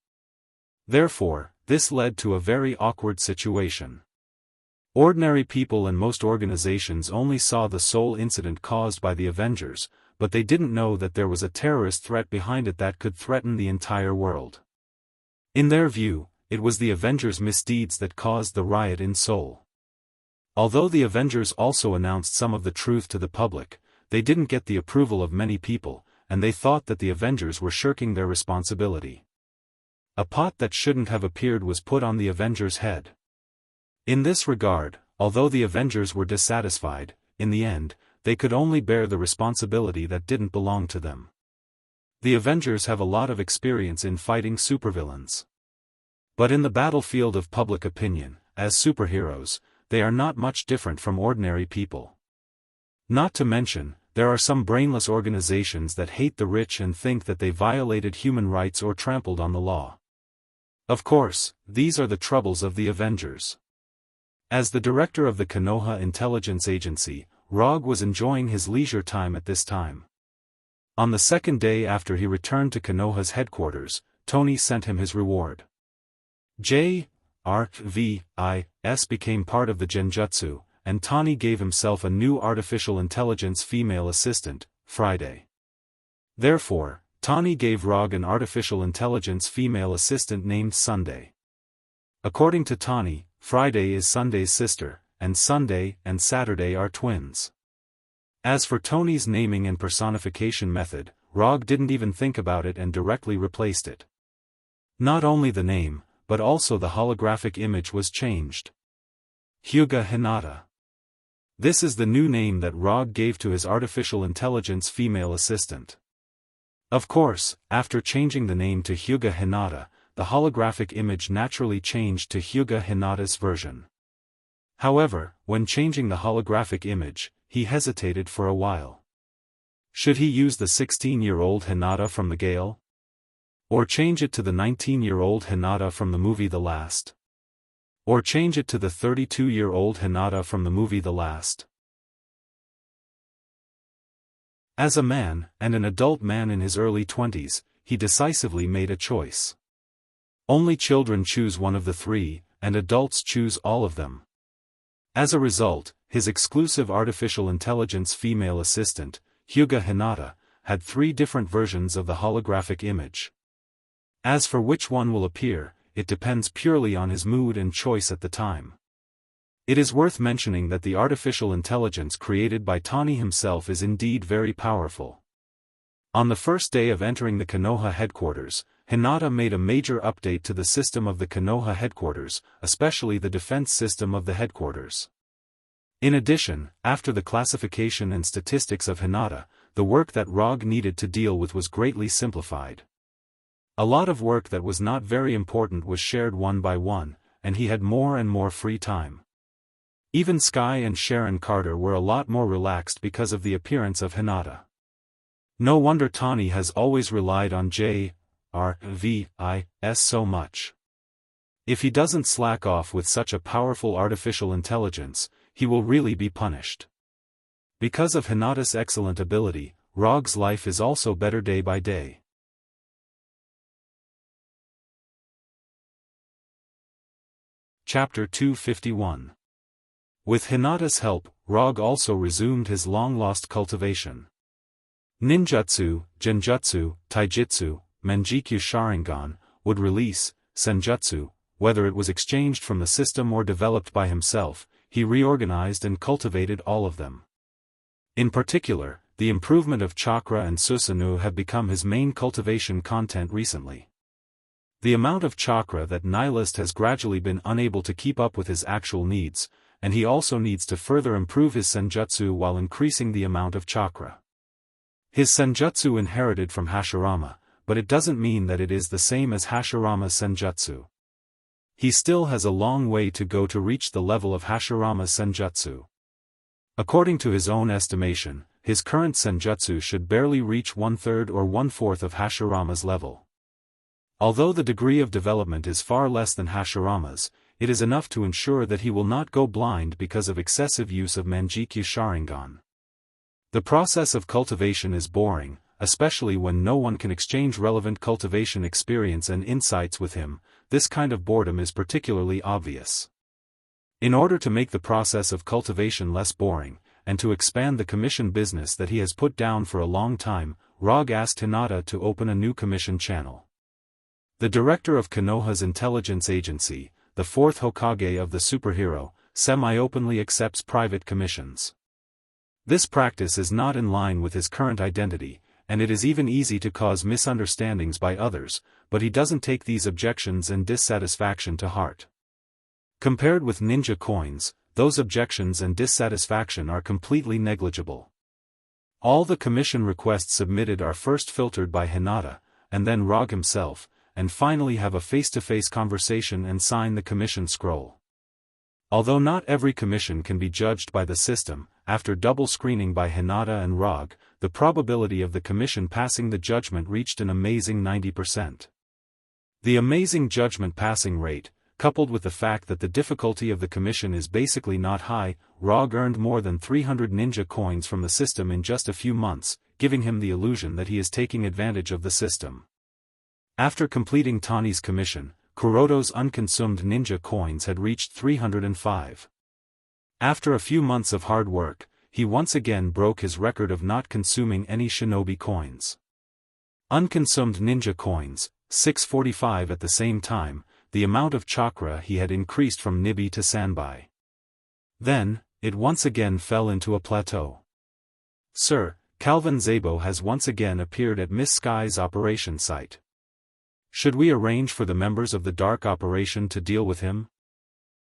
Therefore, this led to a very awkward situation. Ordinary people and most organizations only saw the Seoul incident caused by the Avengers, but they didn't know that there was a terrorist threat behind it that could threaten the entire world. In their view, it was the Avengers' misdeeds that caused the riot in Seoul. Although the Avengers also announced some of the truth to the public, they didn't get the approval of many people, and they thought that the Avengers were shirking their responsibility. A pot that shouldn't have appeared was put on the Avengers' head. In this regard, although the Avengers were dissatisfied, in the end, they could only bear the responsibility that didn't belong to them. The Avengers have a lot of experience in fighting supervillains. But in the battlefield of public opinion, as superheroes, they are not much different from ordinary people. Not to mention, there are some brainless organizations that hate the rich and think that they violated human rights or trampled on the law. Of course, these are the troubles of the Avengers. As the director of the Konoha Intelligence Agency, Rogue was enjoying his leisure time at this time. On the second day after he returned to Konoha's headquarters, Tony sent him his reward. JRVIS became part of the Genjutsu, and Tani gave himself a new artificial intelligence female assistant, Friday. Therefore, Tani gave Rogue an artificial intelligence female assistant named Sunday. According to Tani, Friday is Sunday's sister, and Sunday and Saturday are twins. As for Tony's naming and personification method, Rogue didn't even think about it and directly replaced it. Not only the name, but also the holographic image was changed. Hyuga Hinata. This is the new name that Rogue gave to his artificial intelligence female assistant. Of course, after changing the name to Hyuga Hinata, the holographic image naturally changed to Hyuga Hinata's version. However, when changing the holographic image, he hesitated for a while. Should he use the 16-year-old Hinata from the Gale? Or change it to the 19-year-old Hinata from the movie The Last? Or change it to the 32-year-old Hinata from the movie The Last? As a man, and an adult man in his early 20s, he decisively made a choice. Only children choose one of the three, and adults choose all of them. As a result, his exclusive artificial intelligence female assistant, Hyuga Hinata, had 3 different versions of the holographic image. As for which one will appear, it depends purely on his mood and choice at the time. It is worth mentioning that the artificial intelligence created by Tani himself is indeed very powerful. On the first day of entering the Konoha headquarters, Hinata made a major update to the system of the Konoha headquarters, especially the defense system of the headquarters. In addition, after the classification and statistics of Hinata, the work that Rogue needed to deal with was greatly simplified. A lot of work that was not very important was shared one by one, and he had more and more free time. Even Sky and Sharon Carter were a lot more relaxed because of the appearance of Hinata. No wonder Tani has always relied on JRVIS so much. If he doesn't slack off with such a powerful artificial intelligence, he will really be punished. Because of Hinata's excellent ability, Rogue's life is also better day by day. Chapter 251. With Hinata's help, Rogue also resumed his long-lost cultivation. Ninjutsu, Genjutsu, Taijutsu, Manjikyu Sharingan, would release, Senjutsu, whether it was exchanged from the system or developed by himself, he reorganized and cultivated all of them. In particular, the improvement of chakra and Susanoo have become his main cultivation content recently. The amount of chakra that Nihilist has gradually been unable to keep up with his actual needs, and he also needs to further improve his Senjutsu while increasing the amount of chakra. His Senjutsu inherited from Hashirama, but it doesn't mean that it is the same as Hashirama's Senjutsu. He still has a long way to go to reach the level of Hashirama's Senjutsu. According to his own estimation, his current Senjutsu should barely reach 1/3 or 1/4 of Hashirama's level. Although the degree of development is far less than Hashirama's, it is enough to ensure that he will not go blind because of excessive use of Manjikyu Sharingan. The process of cultivation is boring, especially when no one can exchange relevant cultivation experience and insights with him. This kind of boredom is particularly obvious. In order to make the process of cultivation less boring, and to expand the commission business that he has put down for a long time, Rogue asked Hinata to open a new commission channel. The director of Konoha's intelligence agency, the 4th Hokage of the superhero, semi-openly accepts private commissions. This practice is not in line with his current identity, and it is even easy to cause misunderstandings by others, but he doesn't take these objections and dissatisfaction to heart. Compared with ninja coins, those objections and dissatisfaction are completely negligible. All the commission requests submitted are first filtered by Hinata, and then Rog himself, and finally have a face-to-face conversation and sign the commission scroll. Although not every commission can be judged by the system, after double screening by Hinata and Rog, the probability of the commission passing the judgment reached an amazing 90%. The amazing judgment passing rate, coupled with the fact that the difficulty of the commission is basically not high, Rog earned more than 300 ninja coins from the system in just a few months, giving him the illusion that he is taking advantage of the system. After completing Tani's commission, Kuroto's unconsumed ninja coins had reached 305. After a few months of hard work, he once again broke his record of not consuming any shinobi coins. Unconsumed ninja coins, 645 at the same time, the amount of chakra he had increased from Nibi to Sanbai. Then, it once again fell into a plateau. Sir, Calvin Szabo has once again appeared at Miss Sky's operation site. Should we arrange for the members of the Dark Operation to deal with him?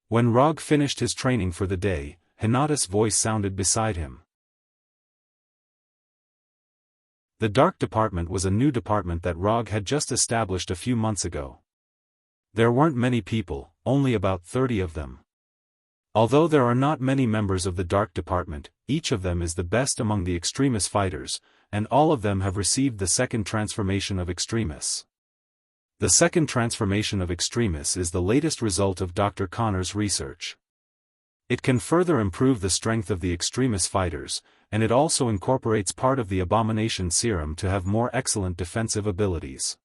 When Rog finished his training for the day, Hinata's voice sounded beside him. The Dark Department was a new department that Rog had just established a few months ago. There weren't many people, only about 30 of them. Although there are not many members of the Dark Department, each of them is the best among the extremist fighters, and all of them have received the second transformation of extremists. The second transformation of extremists is the latest result of Dr. Connor's research. It can further improve the strength of the extremist fighters, and it also incorporates part of the abomination serum to have more excellent defensive abilities.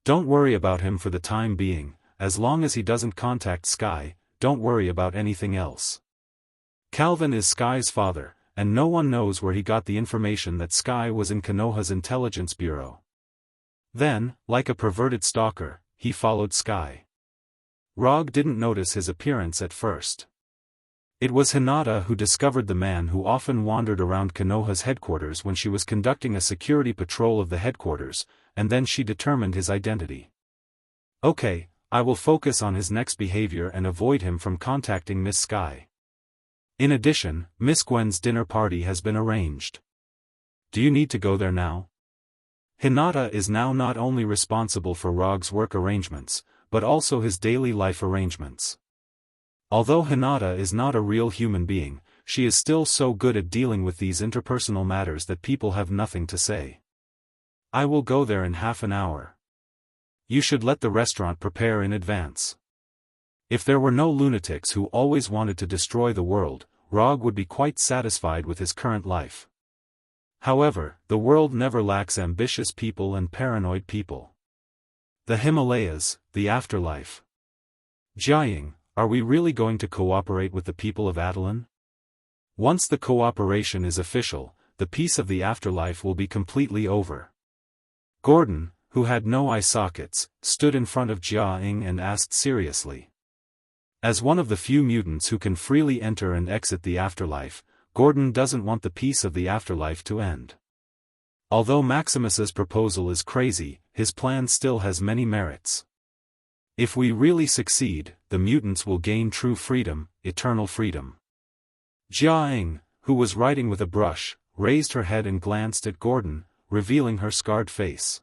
Don't worry about him for the time being, as long as he doesn't contact Sky, don't worry about anything else. Calvin is Sky's father, and no one knows where he got the information that Sky was in Konoha's intelligence bureau. Then, like a perverted stalker, he followed Sky. Rog didn't notice his appearance at first. It was Hinata who discovered the man who often wandered around Konoha's headquarters when she was conducting a security patrol of the headquarters, and then she determined his identity. Okay, I will focus on his next behavior and avoid him from contacting Miss Sky. In addition, Miss Gwen's dinner party has been arranged. Do you need to go there now? Hinata is now not only responsible for Rog's work arrangements, but also his daily life arrangements. Although Hinata is not a real human being, she is still so good at dealing with these interpersonal matters that people have nothing to say. I will go there in half an hour. You should let the restaurant prepare in advance. If there were no lunatics who always wanted to destroy the world, Rog would be quite satisfied with his current life. However, the world never lacks ambitious people and paranoid people. The Himalayas, the afterlife. Jianghu, are we really going to cooperate with the people of Attilan? Once the cooperation is official, the peace of the afterlife will be completely over. Gordon, who had no eye sockets, stood in front of Jianghu and asked seriously. As one of the few mutants who can freely enter and exit the afterlife, Gordon doesn't want the peace of the afterlife to end. Although Maximus's proposal is crazy, his plan still has many merits. If we really succeed, the mutants will gain true freedom, eternal freedom. Jianghu, who was writing with a brush, raised her head and glanced at Gordon, revealing her scarred face.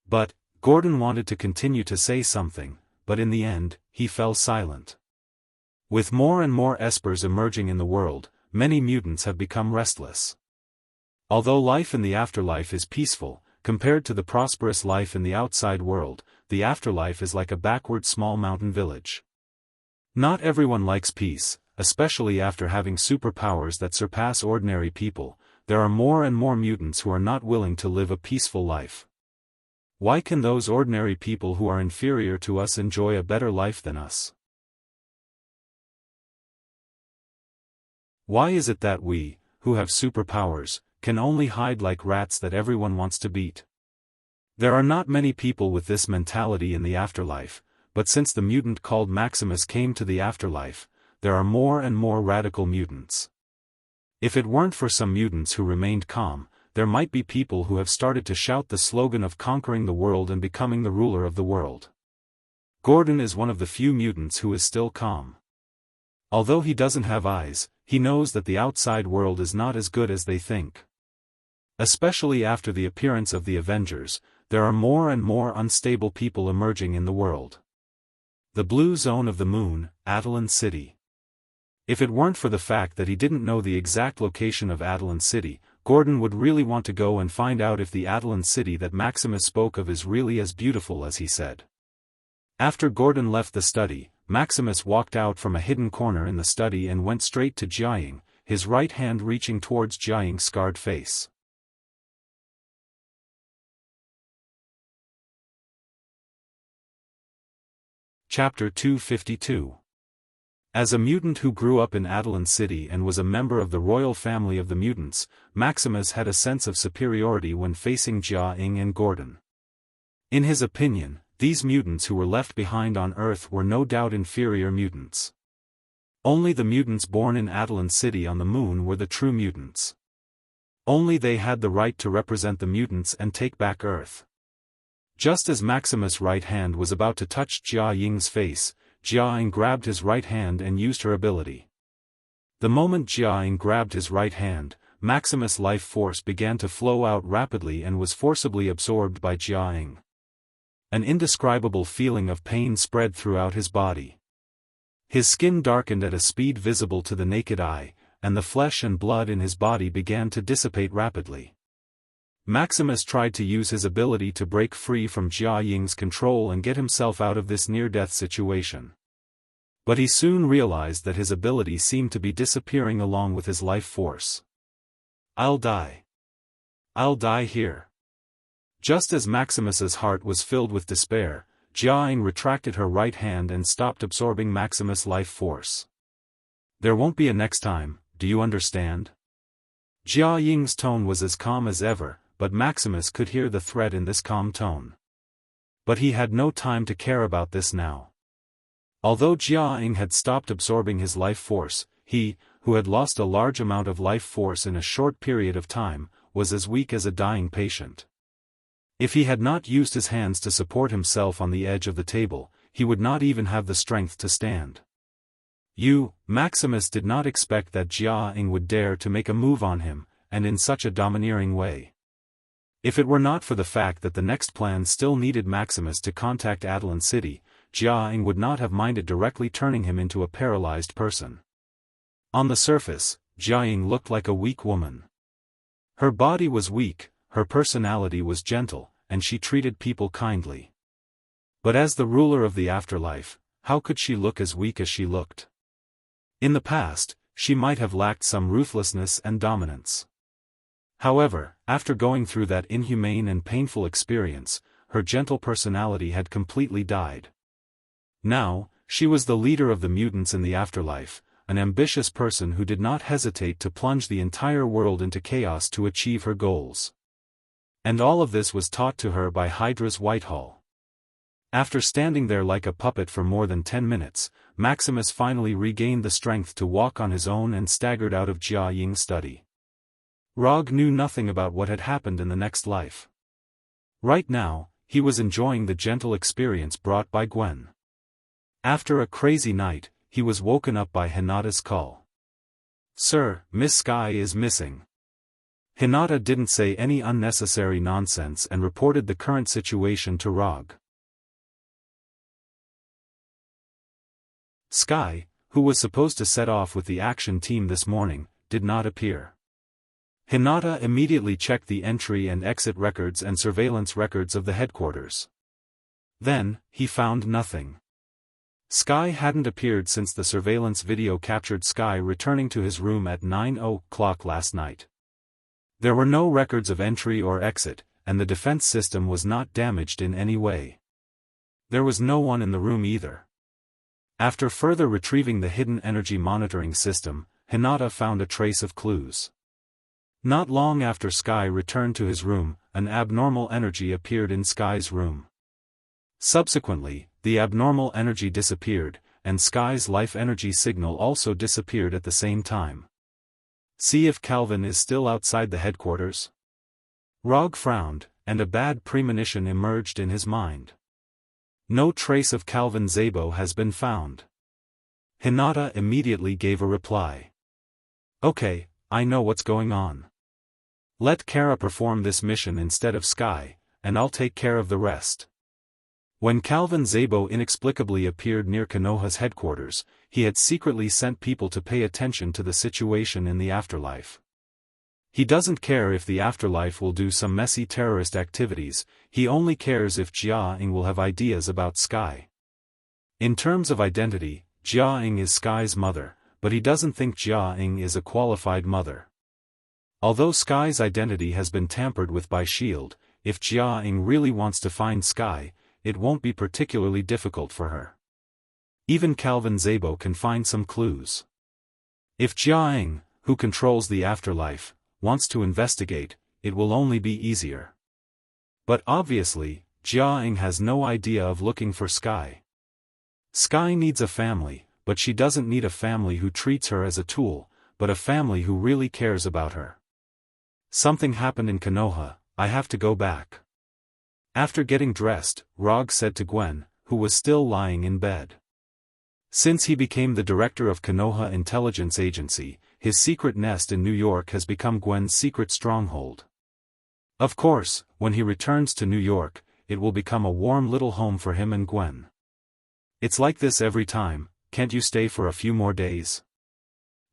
But, Gordon wanted to continue to say something, but in the end, he fell silent. With more and more espers emerging in the world, many mutants have become restless. Although life in the afterlife is peaceful, compared to the prosperous life in the outside world, the afterlife is like a backward small mountain village. Not everyone likes peace, especially after having superpowers that surpass ordinary people. There are more and more mutants who are not willing to live a peaceful life. Why can those ordinary people who are inferior to us enjoy a better life than us? Why is it that we, who have superpowers, can only hide like rats that everyone wants to beat? There are not many people with this mentality in the afterlife, but since the mutant called Maximus came to the afterlife, there are more and more radical mutants. If it weren't for some mutants who remained calm, there might be people who have started to shout the slogan of conquering the world and becoming the ruler of the world. Gordon is one of the few mutants who is still calm. Although he doesn't have eyes, he knows that the outside world is not as good as they think. Especially after the appearance of the Avengers, there are more and more unstable people emerging in the world. The blue zone of the moon, Attilan City. If it weren't for the fact that he didn't know the exact location of Attilan City, Gordon would really want to go and find out if the Attilan City that Maximus spoke of is really as beautiful as he said. After Gordon left the study, Maximus walked out from a hidden corner in the study and went straight to Jiang, his right hand reaching towards Jiang's scarred face. Chapter 252. As a mutant who grew up in Attilan City and was a member of the royal family of the mutants, Maximus had a sense of superiority when facing Jiang and Gordon. In his opinion, these mutants who were left behind on Earth were no doubt inferior mutants. Only the mutants born in Attilan City on the moon were the true mutants. Only they had the right to represent the mutants and take back Earth. Just as Maximus' right hand was about to touch Jia Ying's face, Jia Ying grabbed his right hand and used her ability. The moment Jia Ying grabbed his right hand, Maximus' life force began to flow out rapidly and was forcibly absorbed by Jia Ying. An indescribable feeling of pain spread throughout his body. His skin darkened at a speed visible to the naked eye, and the flesh and blood in his body began to dissipate rapidly. Maximus tried to use his ability to break free from Jia Ying's control and get himself out of this near-death situation. But he soon realized that his ability seemed to be disappearing along with his life force. "I'll die. I'll die here." Just as Maximus's heart was filled with despair, Jia Ying retracted her right hand and stopped absorbing Maximus' life force. "There won't be a next time, do you understand?" Jia Ying's tone was as calm as ever, but Maximus could hear the threat in this calm tone. But he had no time to care about this now. Although Jia Ying had stopped absorbing his life force, he, who had lost a large amount of life force in a short period of time, was as weak as a dying patient. If he had not used his hands to support himself on the edge of the table, he would not even have the strength to stand. Maximus did not expect that Jia Ying would dare to make a move on him, and in such a domineering way. If it were not for the fact that the next plan still needed Maximus to contact Attilan City, Jia Ying would not have minded directly turning him into a paralyzed person. On the surface, Jia Ying looked like a weak woman. Her body was weak, her personality was gentle, and she treated people kindly. But as the ruler of the afterlife, how could she look as weak as she looked? In the past, she might have lacked some ruthlessness and dominance. However, after going through that inhumane and painful experience, her gentle personality had completely died. Now, she was the leader of the mutants in the afterlife, an ambitious person who did not hesitate to plunge the entire world into chaos to achieve her goals. And all of this was taught to her by Hydra's Whitehall. After standing there like a puppet for more than 10 minutes, Maximus finally regained the strength to walk on his own and staggered out of Jia Ying's study. Rog knew nothing about what had happened in the next life. Right now, he was enjoying the gentle experience brought by Gwen. After a crazy night, he was woken up by Hinata's call. "Sir, Miss Sky is missing." Hinata didn't say any unnecessary nonsense and reported the current situation to Rog. Sky, who was supposed to set off with the action team this morning, did not appear. Hinata immediately checked the entry and exit records and surveillance records of the headquarters. Then, he found nothing. Sky hadn't appeared since the surveillance video captured Sky returning to his room at 9:00 last night. There were no records of entry or exit, and the defense system was not damaged in any way. There was no one in the room either. After further retrieving the hidden energy monitoring system, Hinata found a trace of clues. Not long after Sky returned to his room, an abnormal energy appeared in Sky's room. Subsequently, the abnormal energy disappeared, and Sky's life energy signal also disappeared at the same time. See if Calvin is still outside the headquarters. Rog frowned, and a bad premonition emerged in his mind. No trace of Calvin Zabo has been found. Hinata immediately gave a reply. Okay, I know what's going on. Let Kara perform this mission instead of Sky, and I'll take care of the rest. When Calvin Zabo inexplicably appeared near Konoha's headquarters, he had secretly sent people to pay attention to the situation in the afterlife. He doesn't care if the afterlife will do some messy terrorist activities, he only cares if Jia-ing will have ideas about Sky. In terms of identity, Jia-ing is Sky's mother, but he doesn't think Jia-ing is a qualified mother. Although Sky's identity has been tampered with by S.H.I.E.L.D., if Jia-ing really wants to find Sky, it won't be particularly difficult for her. Even Calvin Zabo can find some clues. If Jia-ing, who controls the afterlife, wants to investigate, it will only be easier. But obviously, Jia-ing has no idea of looking for Sky. Sky needs a family, but she doesn't need a family who treats her as a tool, but a family who really cares about her. Something happened in Konoha, I have to go back. After getting dressed, Rog said to Gwen, who was still lying in bed. Since he became the director of Konoha Intelligence Agency, his secret nest in New York has become Gwen's secret stronghold. Of course, when he returns to New York, it will become a warm little home for him and Gwen. It's like this every time, can't you stay for a few more days?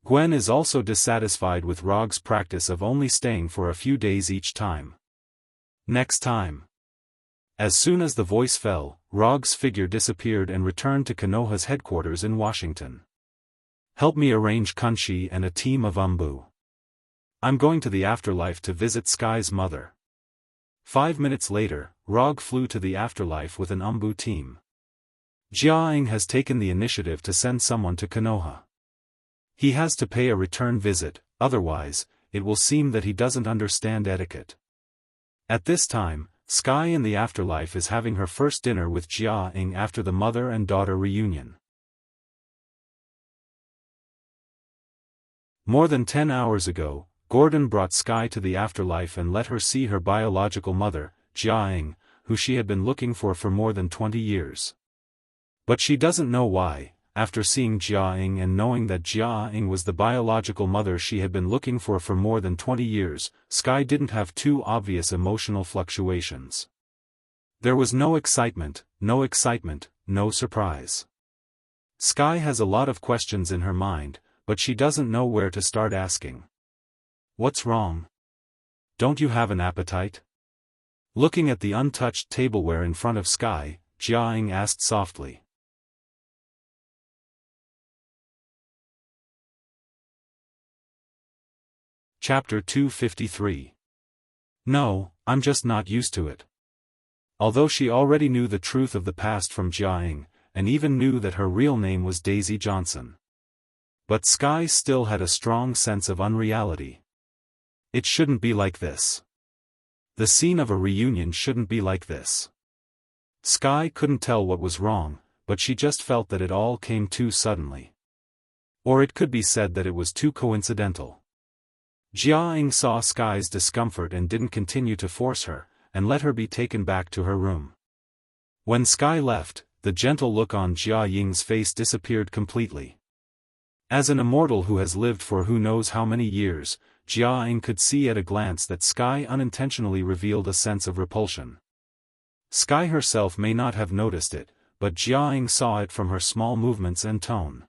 Gwen is also dissatisfied with Rog's practice of only staying for a few days each time. Next time. As soon as the voice fell, Rog's figure disappeared and returned to Konoha's headquarters in Washington. Help me arrange Kunshi and a team of Umbu. I'm going to the afterlife to visit Sky's mother. 5 minutes later, Rog flew to the afterlife with an Umbu team. Jia-ing has taken the initiative to send someone to Konoha. He has to pay a return visit, otherwise, it will seem that he doesn't understand etiquette. At this time, Sky in the afterlife is having her first dinner with Jia-ing after the mother and daughter reunion. More than 10 hours ago, Gordon brought Sky to the afterlife and let her see her biological mother, Jia-ing, who she had been looking for more than 20 years. But she doesn't know why. After seeing Jia-ing and knowing that Jia-ing was the biological mother she had been looking for more than 20 years, Sky didn't have too obvious emotional fluctuations. There was no excitement, no surprise. Sky has a lot of questions in her mind, but she doesn't know where to start asking. What's wrong? Don't you have an appetite? Looking at the untouched tableware in front of Sky, Jia-ing asked softly. Chapter 253. No, I'm just not used to it. Although she already knew the truth of the past from Jia-ing, and even knew that her real name was Daisy Johnson. But Sky still had a strong sense of unreality. It shouldn't be like this. The scene of a reunion shouldn't be like this. Sky couldn't tell what was wrong, but she just felt that it all came too suddenly. Or it could be said that it was too coincidental. Jia-ing saw Sky's discomfort and didn't continue to force her, and let her be taken back to her room. When Sky left, the gentle look on Jia-ying's face disappeared completely. As an immortal who has lived for who knows how many years, Jia-ing could see at a glance that Sky unintentionally revealed a sense of repulsion. Sky herself may not have noticed it, but Jia-ing saw it from her small movements and tone.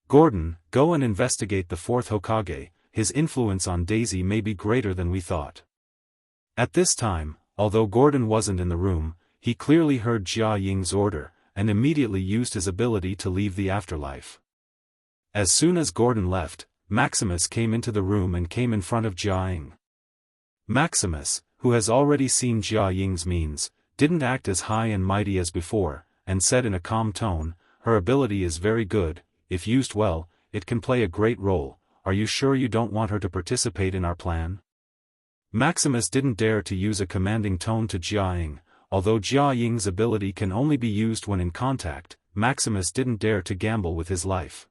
Gordon, go and investigate the fourth Hokage. His influence on Daisy may be greater than we thought. At this time, although Gordon wasn't in the room, he clearly heard Jia-ying's order, and immediately used his ability to leave the afterlife. As soon as Gordon left, Maximus came into the room and came in front of Jia-ing. Maximus, who has already seen Jia-ying's means, didn't act as high and mighty as before, and said in a calm tone, "Her ability is very good, if used well, it can play a great role. Are you sure you don't want her to participate in our plan?" Maximus didn't dare to use a commanding tone to Jia-ing. Although Jia-ying's ability can only be used when in contact, Maximus didn't dare to gamble with his life.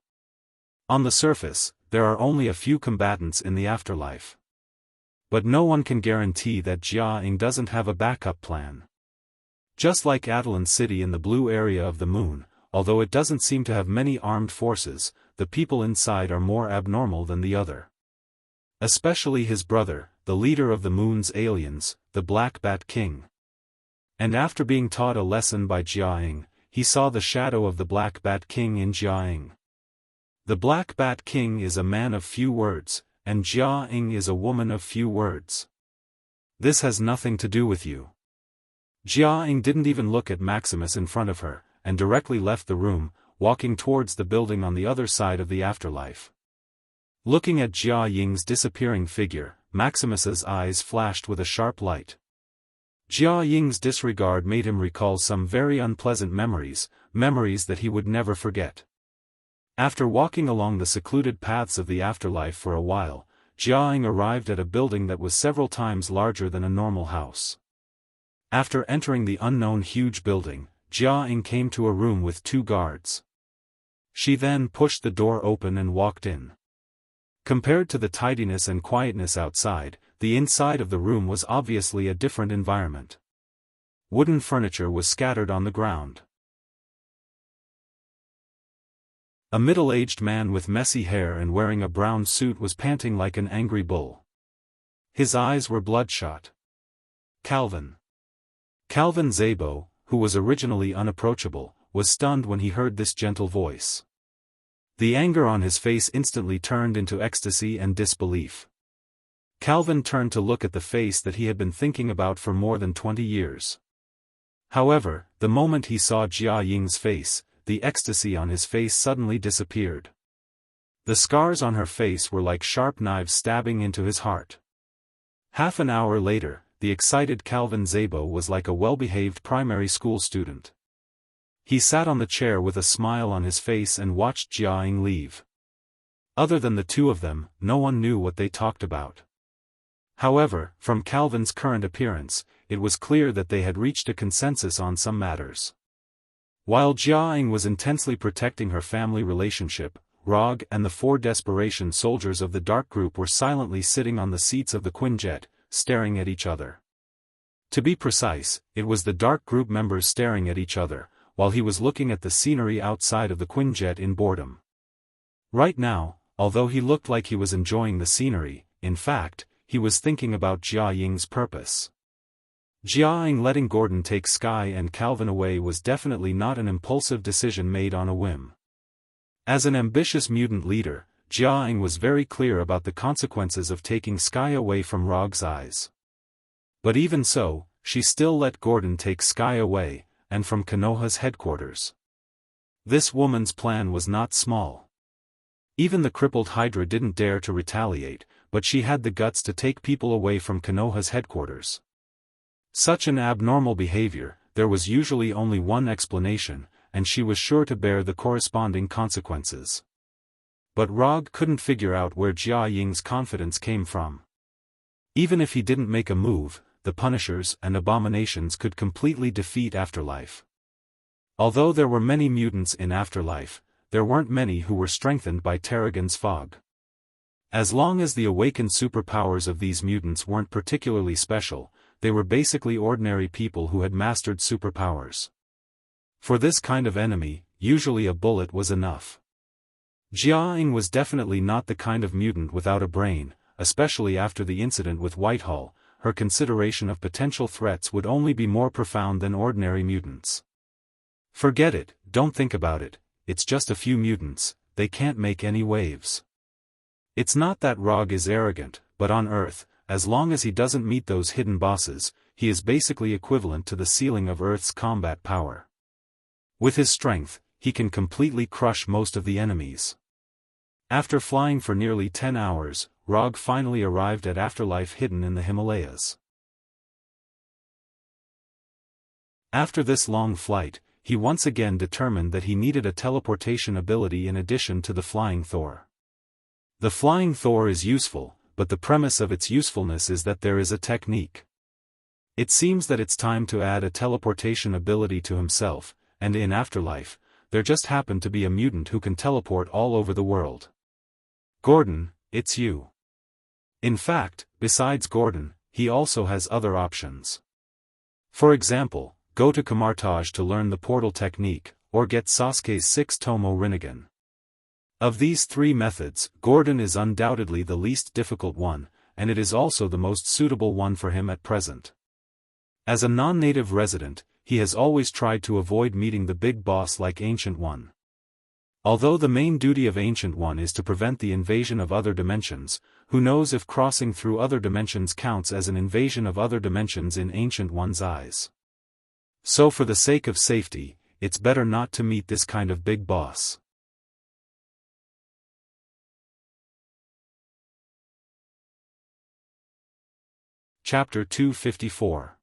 On the surface, there are only a few combatants in the afterlife. But no one can guarantee that Jianghu doesn't have a backup plan. Just like Adelan City in the blue area of the moon, although it doesn't seem to have many armed forces, the people inside are more abnormal than the other. Especially his brother, the leader of the moon's aliens, the Black Bat King. And after being taught a lesson by Jianghu, he saw the shadow of the Black Bat King in Jianghu. The Black Bat King is a man of few words, and Jianghu is a woman of few words. This has nothing to do with you. Jianghu didn't even look at Maximus in front of her, and directly left the room, walking towards the building on the other side of the afterlife. Looking at Jianghu's disappearing figure, Maximus's eyes flashed with a sharp light. Jianghu's disregard made him recall some very unpleasant memories that he would never forget. After walking along the secluded paths of the afterlife for a while, Jianghu arrived at a building that was several times larger than a normal house. After entering the unknown huge building, Jianghu came to a room with 2 guards. She then pushed the door open and walked in. Compared to the tidiness and quietness outside, the inside of the room was obviously a different environment. Wooden furniture was scattered on the ground. A middle-aged man with messy hair and wearing a brown suit was panting like an angry bull. His eyes were bloodshot. Calvin Szabo, who was originally unapproachable, was stunned when he heard this gentle voice. The anger on his face instantly turned into ecstasy and disbelief. Calvin turned to look at the face that he had been thinking about for more than 20 years. However, the moment he saw Jianghu's face, the ecstasy on his face suddenly disappeared. The scars on her face were like sharp knives stabbing into his heart. Half an hour later, the excited Calvin Szabo was like a well-behaved primary school student. He sat on the chair with a smile on his face and watched Jianghu leave. Other than the 2 of them, no one knew what they talked about. However, from Calvin's current appearance, it was clear that they had reached a consensus on some matters. While Jianghu was intensely protecting her family relationship, Rog and the 4 desperation soldiers of the Dark Group were silently sitting on the seats of the Quinjet, staring at each other. To be precise, it was the Dark Group members staring at each other, while he was looking at the scenery outside of the Quinjet in boredom. Right now, although he looked like he was enjoying the scenery, in fact, he was thinking about Jianghu's purpose. Jianghu letting Gordon take Sky and Calvin away was definitely not an impulsive decision made on a whim. As an ambitious mutant leader, Jianghu was very clear about the consequences of taking Sky away from Rog's eyes. But even so, she still let Gordon take Sky away, and from Konoha's headquarters. This woman's plan was not small. Even the crippled Hydra didn't dare to retaliate, but she had the guts to take people away from Konoha's headquarters. Such an abnormal behavior, there was usually only one explanation, and she was sure to bear the corresponding consequences. But Rog couldn't figure out where Jianghu's confidence came from. Even if he didn't make a move, the Punishers and Abominations could completely defeat Afterlife. Although there were many mutants in Afterlife, there weren't many who were strengthened by Terrigan's fog. As long as the awakened superpowers of these mutants weren't particularly special, they were basically ordinary people who had mastered superpowers. For this kind of enemy, usually a bullet was enough. Jianghu was definitely not the kind of mutant without a brain, especially after the incident with Whitehall. Her consideration of potential threats would only be more profound than ordinary mutants. Forget it, don't think about it, it's just a few mutants, they can't make any waves. It's not that Rog is arrogant, but on Earth, as long as he doesn't meet those hidden bosses, he is basically equivalent to the ceiling of Earth's combat power. With his strength, he can completely crush most of the enemies. After flying for nearly 10 hours, Rog finally arrived at Afterlife hidden in the Himalayas. After this long flight, he once again determined that he needed a teleportation ability in addition to the Flying Thor. The Flying Thor is useful, but the premise of its usefulness is that there is a technique. It seems that it's time to add a teleportation ability to himself, and in Afterlife, there just happened to be a mutant who can teleport all over the world. Gordon, it's you. In fact, besides Gordon, he also has other options. For example, go to Kamartage to learn the portal technique, or get Sasuke's 6-tomo Rinnegan. Of these three methods, Gordon is undoubtedly the least difficult one, and it is also the most suitable one for him at present. As a non-native resident, he has always tried to avoid meeting the big boss like Ancient One. Although the main duty of Ancient One is to prevent the invasion of other dimensions, who knows if crossing through other dimensions counts as an invasion of other dimensions in Ancient One's eyes. So for the sake of safety, it's better not to meet this kind of big boss. Chapter 254.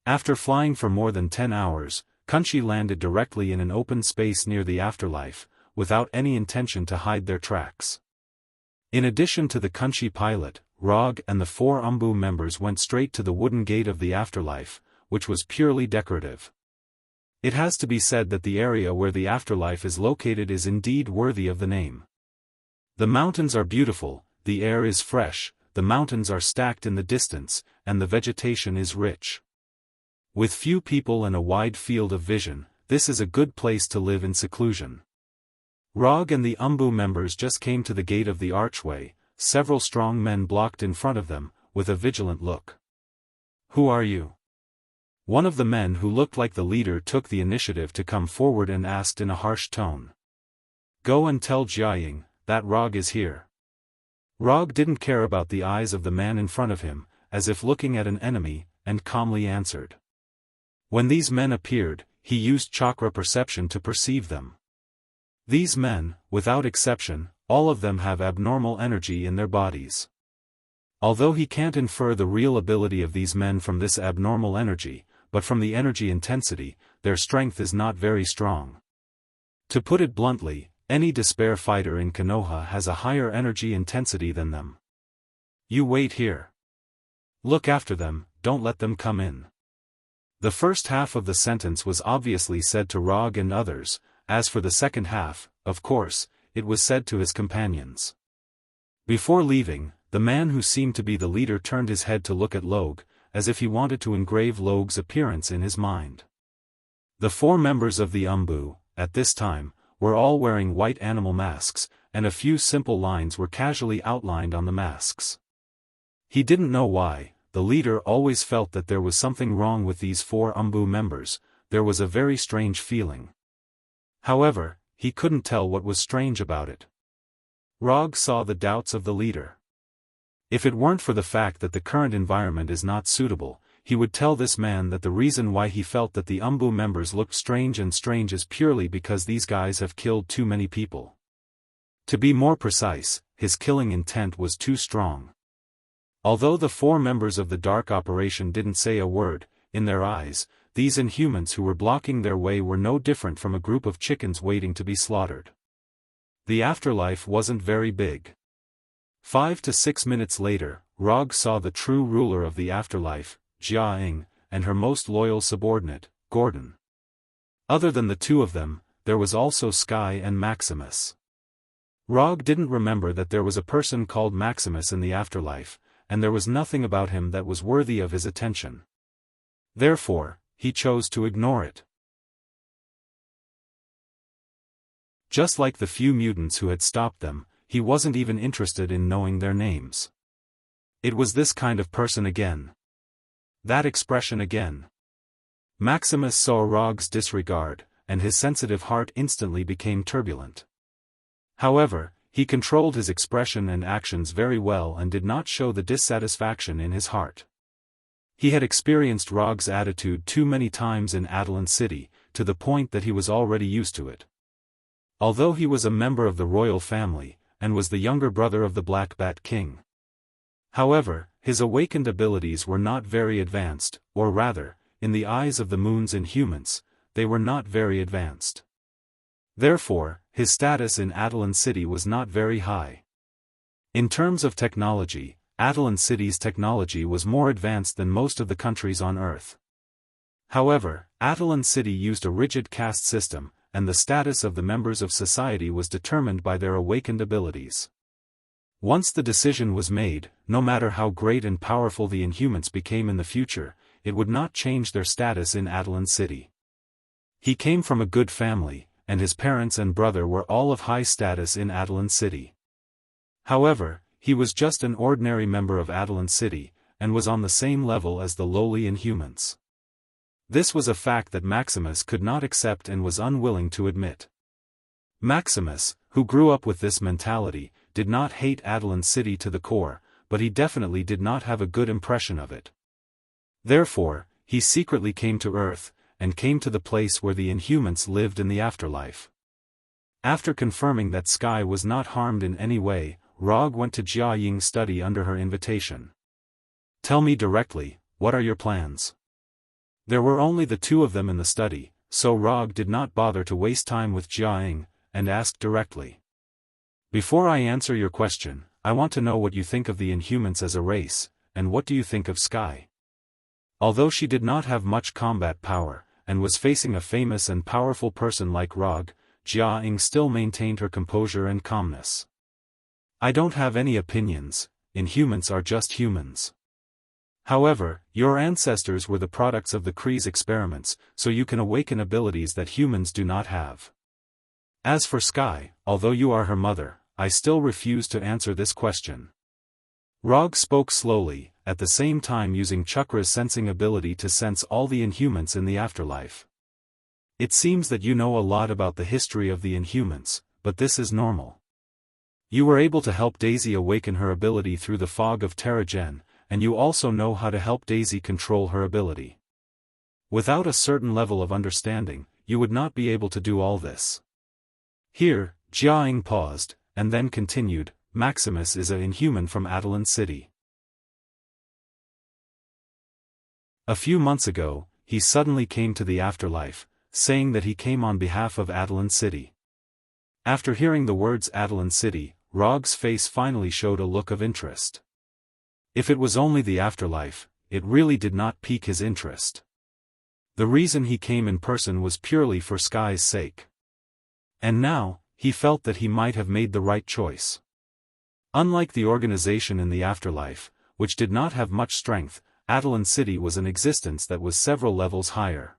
After flying for more than 10 hours, Kunchi landed directly in an open space near the afterlife, without any intention to hide their tracks. In addition to the Kunchi pilot, Rog and the 4 Umbu members went straight to the wooden gate of the afterlife, which was purely decorative. It has to be said that the area where the afterlife is located is indeed worthy of the name. The mountains are beautiful, the air is fresh, the mountains are stacked in the distance, and the vegetation is rich. With few people and a wide field of vision, this is a good place to live in seclusion. Rog and the Umbu members just came to the gate of the archway. Several strong men blocked in front of them, with a vigilant look. "Who are you?" One of the men who looked like the leader took the initiative to come forward and asked in a harsh tone. "Go and tell Jiaying that Rog is here." Rog didn't care about the eyes of the man in front of him, as if looking at an enemy, and calmly answered. When these men appeared, he used chakra perception to perceive them. These men, without exception, all of them have abnormal energy in their bodies. Although he can't infer the real ability of these men from this abnormal energy, but from the energy intensity, their strength is not very strong. To put it bluntly, any despair fighter in Konoha has a higher energy intensity than them. "You wait here. Look after them, don't let them come in." The first half of the sentence was obviously said to Rog and others. As for the second half, of course, it was said to his companions. Before leaving, the man who seemed to be the leader turned his head to look at Log, as if he wanted to engrave Log's appearance in his mind. The 4 members of the Umbu, at this time, were all wearing white animal masks, and a few simple lines were casually outlined on the masks. He didn't know why. The leader always felt that there was something wrong with these 4 Umbu members. There was a very strange feeling. However, he couldn't tell what was strange about it. Rog saw the doubts of the leader. If it weren't for the fact that the current environment is not suitable, he would tell this man that the reason why he felt that the Umbu members looked strange is purely because these guys have killed too many people. To be more precise, his killing intent was too strong. Although the 4 members of the Dark Operation didn't say a word, in their eyes, these Inhumans who were blocking their way were no different from a group of chickens waiting to be slaughtered. The afterlife wasn't very big. 5 to 6 minutes later, Rog saw the true ruler of the afterlife, Jiaying, and her most loyal subordinate, Gordon. Other than the 2 of them, there was also Sky and Maximus. Rog didn't remember that there was a person called Maximus in the afterlife, and there was nothing about him that was worthy of his attention. Therefore, he chose to ignore it. Just like the few mutants who had stopped them, he wasn't even interested in knowing their names. It was this kind of person again. That expression again. Maximus saw Rog's disregard, and his sensitive heart instantly became turbulent. However, he controlled his expression and actions very well and did not show the dissatisfaction in his heart. He had experienced Rog's attitude too many times in Adelan City, to the point that he was already used to it. Although he was a member of the royal family, and was the younger brother of the Black Bat King. However, his awakened abilities were not very advanced, or rather, in the eyes of the Moon's Inhumans, they were not very advanced. Therefore, his status in Adelan City was not very high. In terms of technology, Adelan City's technology was more advanced than most of the countries on Earth. However, Adelan City used a rigid caste system, and the status of the members of society was determined by their awakened abilities. Once the decision was made, no matter how great and powerful the Inhumans became in the future, it would not change their status in Adelan City. He came from a good family, and his parents and brother were all of high status in Adelan City. However, he was just an ordinary member of Adelan City, and was on the same level as the lowly Inhumans. This was a fact that Maximus could not accept and was unwilling to admit. Maximus, who grew up with this mentality, did not hate Adelan City to the core, but he definitely did not have a good impression of it. Therefore, he secretly came to Earth, and came to the place where the Inhumans lived in the afterlife. After confirming that Sky was not harmed in any way, Rog went to Jia Ying's study under her invitation. "Tell me directly, what are your plans?" There were only the two of them in the study, so Rog did not bother to waste time with Jia Ying, and asked directly. "Before I answer your question, I want to know what you think of the Inhumans as a race, and what do you think of Sky?" Although she did not have much combat power, and was facing a famous and powerful person like Rog, Jia Ying still maintained her composure and calmness. "I don't have any opinions, Inhumans are just humans. However, your ancestors were the products of the Kree's experiments, so you can awaken abilities that humans do not have. As for Sky, although you are her mother, I still refuse to answer this question." Rog spoke slowly, at the same time using Chakra's sensing ability to sense all the Inhumans in the afterlife. "It seems that you know a lot about the history of the Inhumans, but this is normal. You were able to help Daisy awaken her ability through the fog of Terrigen, and you also know how to help Daisy control her ability. Without a certain level of understanding, you would not be able to do all this." Here, Jia Ying paused, and then continued, "Maximus is an Inhuman from Adelan City. A few months ago, he suddenly came to the afterlife, saying that he came on behalf of Adelan City." After hearing the words Adelan City, Rog's face finally showed a look of interest. If it was only the afterlife, it really did not pique his interest. The reason he came in person was purely for Sky's sake. And now, he felt that he might have made the right choice. Unlike the organization in the afterlife, which did not have much strength, Adelan City was an existence that was several levels higher.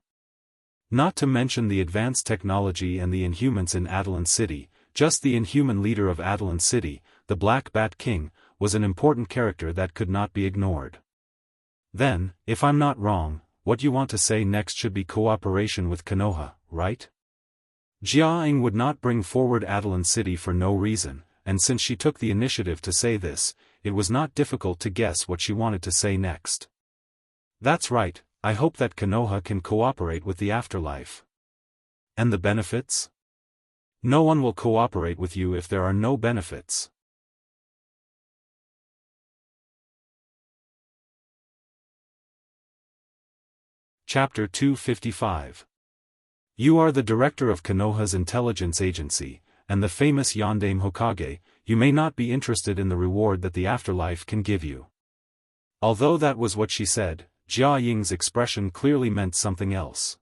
Not to mention the advanced technology and the Inhumans in Adelan City, just the Inhuman leader of Adelan City, the Black Bat King, was an important character that could not be ignored. Then, if I'm not wrong, what you want to say next should be cooperation with Konoha, right? Jia Ying would not bring forward Adelan City for no reason, and since she took the initiative to say this, it was not difficult to guess what she wanted to say next. "That's right, I hope that Konoha can cooperate with the afterlife." "And the benefits?" "No one will cooperate with you if there are no benefits." Chapter 255. You are the director of Konoha's intelligence agency, and the famous Yondaime Hokage. You may not be interested in the reward that the afterlife can give you. Although that was what she said, Jia Ying's expression clearly meant something else.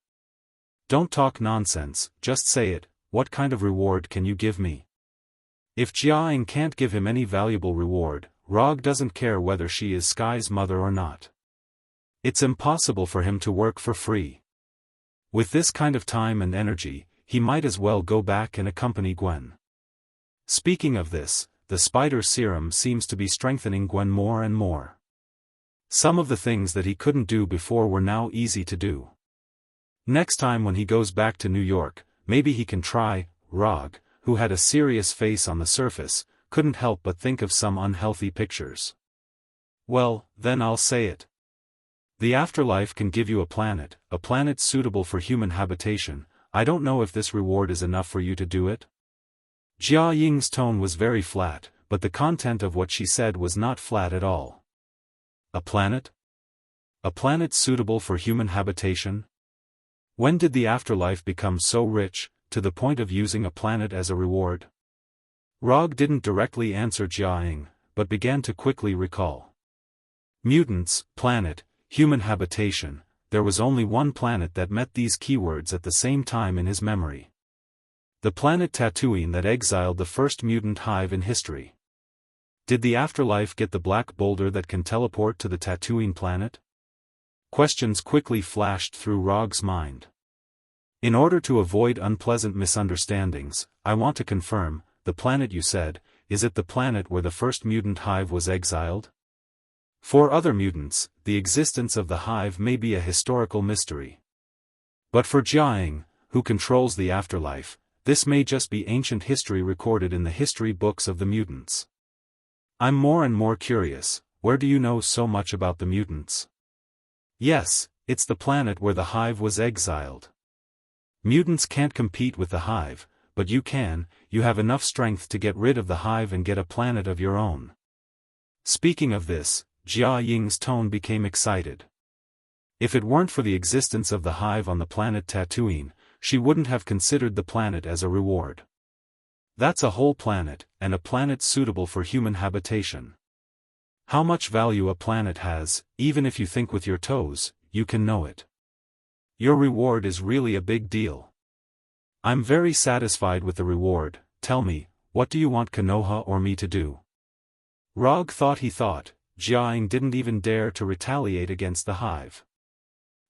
"Don't talk nonsense, just say it, what kind of reward can you give me?" If Jia Ying can't give him any valuable reward, Rog doesn't care whether she is Sky's mother or not. It's impossible for him to work for free. With this kind of time and energy, he might as well go back and accompany Gwen. Speaking of this, the spider serum seems to be strengthening Gwen more and more. Some of the things that he couldn't do before were now easy to do. Next time when he goes back to New York, maybe he can try. Rog, who had a serious face on the surface, couldn't help but think of some unhealthy pictures. "Well, then I'll say it. The afterlife can give you a planet suitable for human habitation. I don't know if this reward is enough for you to do it." Jia Ying's tone was very flat, but the content of what she said was not flat at all. A planet? A planet suitable for human habitation? When did the afterlife become so rich, to the point of using a planet as a reward? Rog didn't directly answer Jia Ying, but began to quickly recall. Mutants, planet, human habitation. There was only one planet that met these keywords at the same time in his memory. The planet Tatooine that exiled the first mutant hive in history. Did the afterlife get the black boulder that can teleport to the Tatooine planet? Questions quickly flashed through Rog's mind. In order to avoid unpleasant misunderstandings, I want to confirm, the planet you said, is it the planet where the first mutant hive was exiled? For other mutants, the existence of the hive may be a historical mystery. But for Jianghu, who controls the afterlife, this may just be ancient history recorded in the history books of the mutants. I'm more and more curious, where do you know so much about the mutants? Yes, it's the planet where the hive was exiled. Mutants can't compete with the hive, but you can, you have enough strength to get rid of the hive and get a planet of your own. Speaking of this, Jia Ying's tone became excited. If it weren't for the existence of the hive on the planet Tatooine, she wouldn't have considered the planet as a reward. That's a whole planet, and a planet suitable for human habitation. How much value a planet has, even if you think with your toes, you can know it. Your reward is really a big deal. I'm very satisfied with the reward. Tell me, what do you want Konoha or me to do? Rog thought, Jianghu didn't even dare to retaliate against the hive.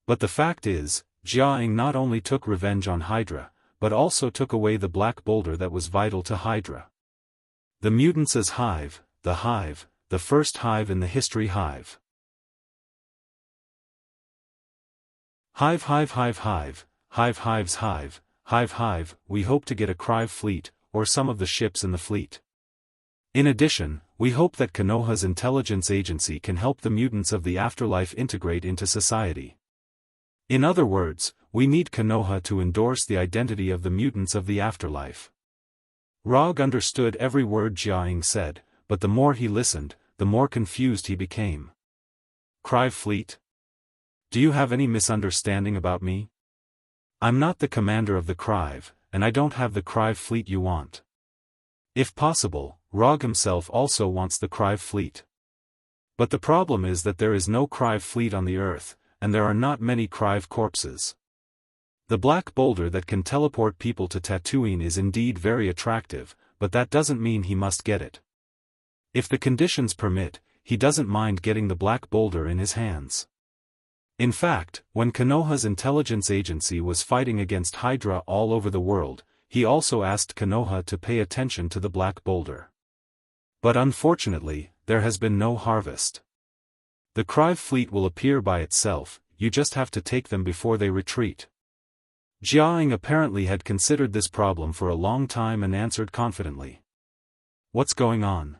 But the fact is, Jianghu not only took revenge on Hydra, but also took away the black boulder that was vital to Hydra. The mutants' hive, the first hive in the history hive. Hive, we hope to get a Krive fleet, or some of the ships in the fleet. In addition, we hope that Konoha's intelligence agency can help the mutants of the afterlife integrate into society. In other words, we need Konoha to endorse the identity of the mutants of the afterlife. Rog understood every word Jianghu said, but the more he listened, the more confused he became. Krive fleet? Do you have any misunderstanding about me? I'm not the commander of the Krive, and I don't have the Krive fleet you want. If possible, Rog himself also wants the Krive fleet. But the problem is that there is no Krive fleet on the Earth, and there are not many Krive corpses. The black boulder that can teleport people to Tatooine is indeed very attractive, but that doesn't mean he must get it. If the conditions permit, he doesn't mind getting the black boulder in his hands. In fact, when Konoha's intelligence agency was fighting against Hydra all over the world, he also asked Konoha to pay attention to the black boulder. But unfortunately, there has been no harvest. The Krive fleet will appear by itself, you just have to take them before they retreat. Jianghu apparently had considered this problem for a long time and answered confidently. What's going on?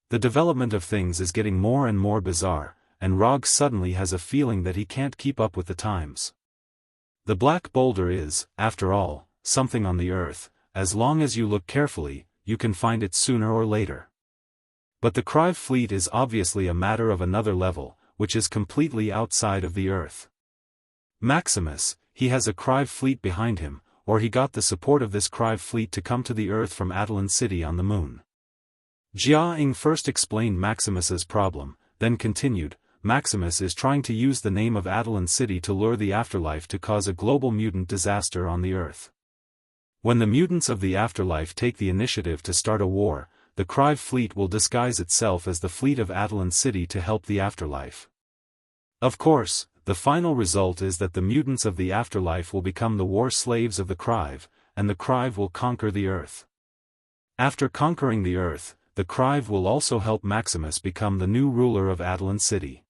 The development of things is getting more and more bizarre, and Rog suddenly has a feeling that he can't keep up with the times. The black boulder is, after all, something on the Earth. As long as you look carefully, you can find it sooner or later. But the Krive fleet is obviously a matter of another level, which is completely outside of the Earth. Maximus, he has a Krive fleet behind him, or he got the support of this Krive fleet to come to the Earth from Adelan City on the moon. Jianghu first explained Maximus's problem, then continued, Maximus is trying to use the name of Adelan City to lure the afterlife to cause a global mutant disaster on the Earth. When the mutants of the afterlife take the initiative to start a war, the Krive fleet will disguise itself as the fleet of Adelan City to help the afterlife. Of course, the final result is that the mutants of the afterlife will become the war slaves of the Krive, and the Krive will conquer the Earth. After conquering the Earth, the Krive will also help Maximus become the new ruler of Adelan City.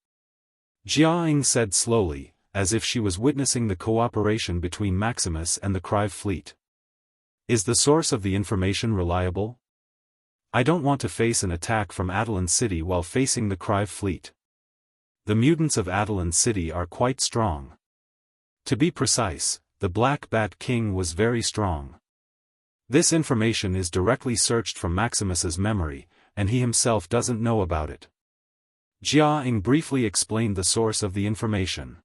Jianghu said slowly, as if she was witnessing the cooperation between Maximus and the Krive fleet. Is the source of the information reliable? I don't want to face an attack from Adelan City while facing the Krive fleet. The mutants of Adelan City are quite strong. To be precise, the Black Bat King was very strong. This information is directly searched from Maximus's memory, and he himself doesn't know about it. Jianghu briefly explained the source of the information.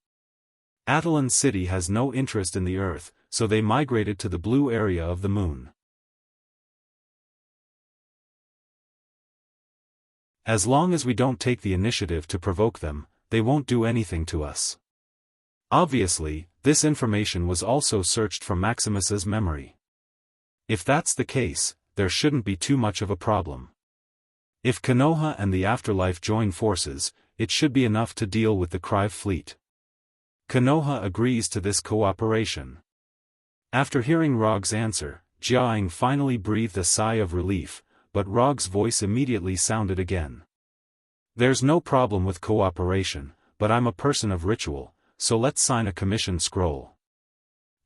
Adelan City has no interest in the Earth, so they migrated to the blue area of the moon. As long as we don't take the initiative to provoke them, they won't do anything to us. Obviously, this information was also searched from Maximus's memory. If that's the case, there shouldn't be too much of a problem. If Konoha and the Afterlife join forces, it should be enough to deal with the Krive fleet. Konoha agrees to this cooperation. After hearing Rog's answer, Jiang finally breathed a sigh of relief, but Rog's voice immediately sounded again. There's no problem with cooperation, but I'm a person of ritual, so let's sign a commission scroll.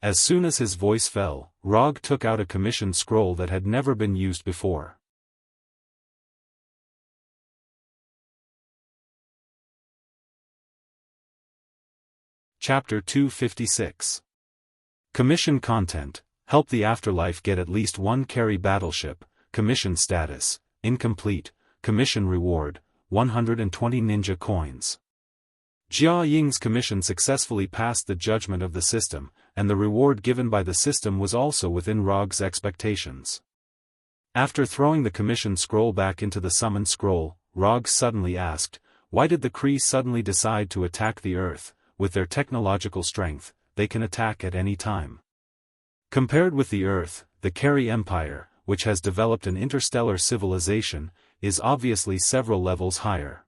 As soon as his voice fell, Rog took out a commission scroll that had never been used before. Chapter 256. Commission Content: Help the Afterlife get at least one carry battleship. Commission Status: Incomplete. Commission Reward: 120 ninja coins. Jia Ying's commission successfully passed the judgment of the system, and the reward given by the system was also within Rog's expectations. After throwing the commission scroll back into the summon scroll, Rog suddenly asked, why did the Kree suddenly decide to attack the Earth? With their technological strength, they can attack at any time. Compared with the Earth, the Carey Empire, which has developed an interstellar civilization, is obviously several levels higher.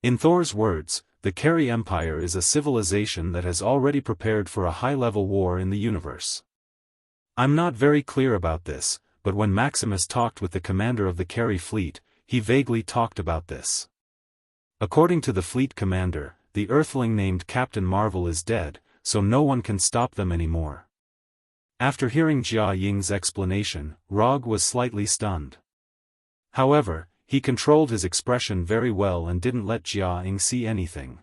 In Thor's words, the Carey Empire is a civilization that has already prepared for a high-level war in the universe. I'm not very clear about this, but when Maximus talked with the commander of the Carey fleet, he vaguely talked about this. According to the fleet commander, the Earthling named Captain Marvel is dead, so no one can stop them anymore. After hearing Jia Ying's explanation, Rog was slightly stunned. However, he controlled his expression very well and didn't let Jia Ying see anything.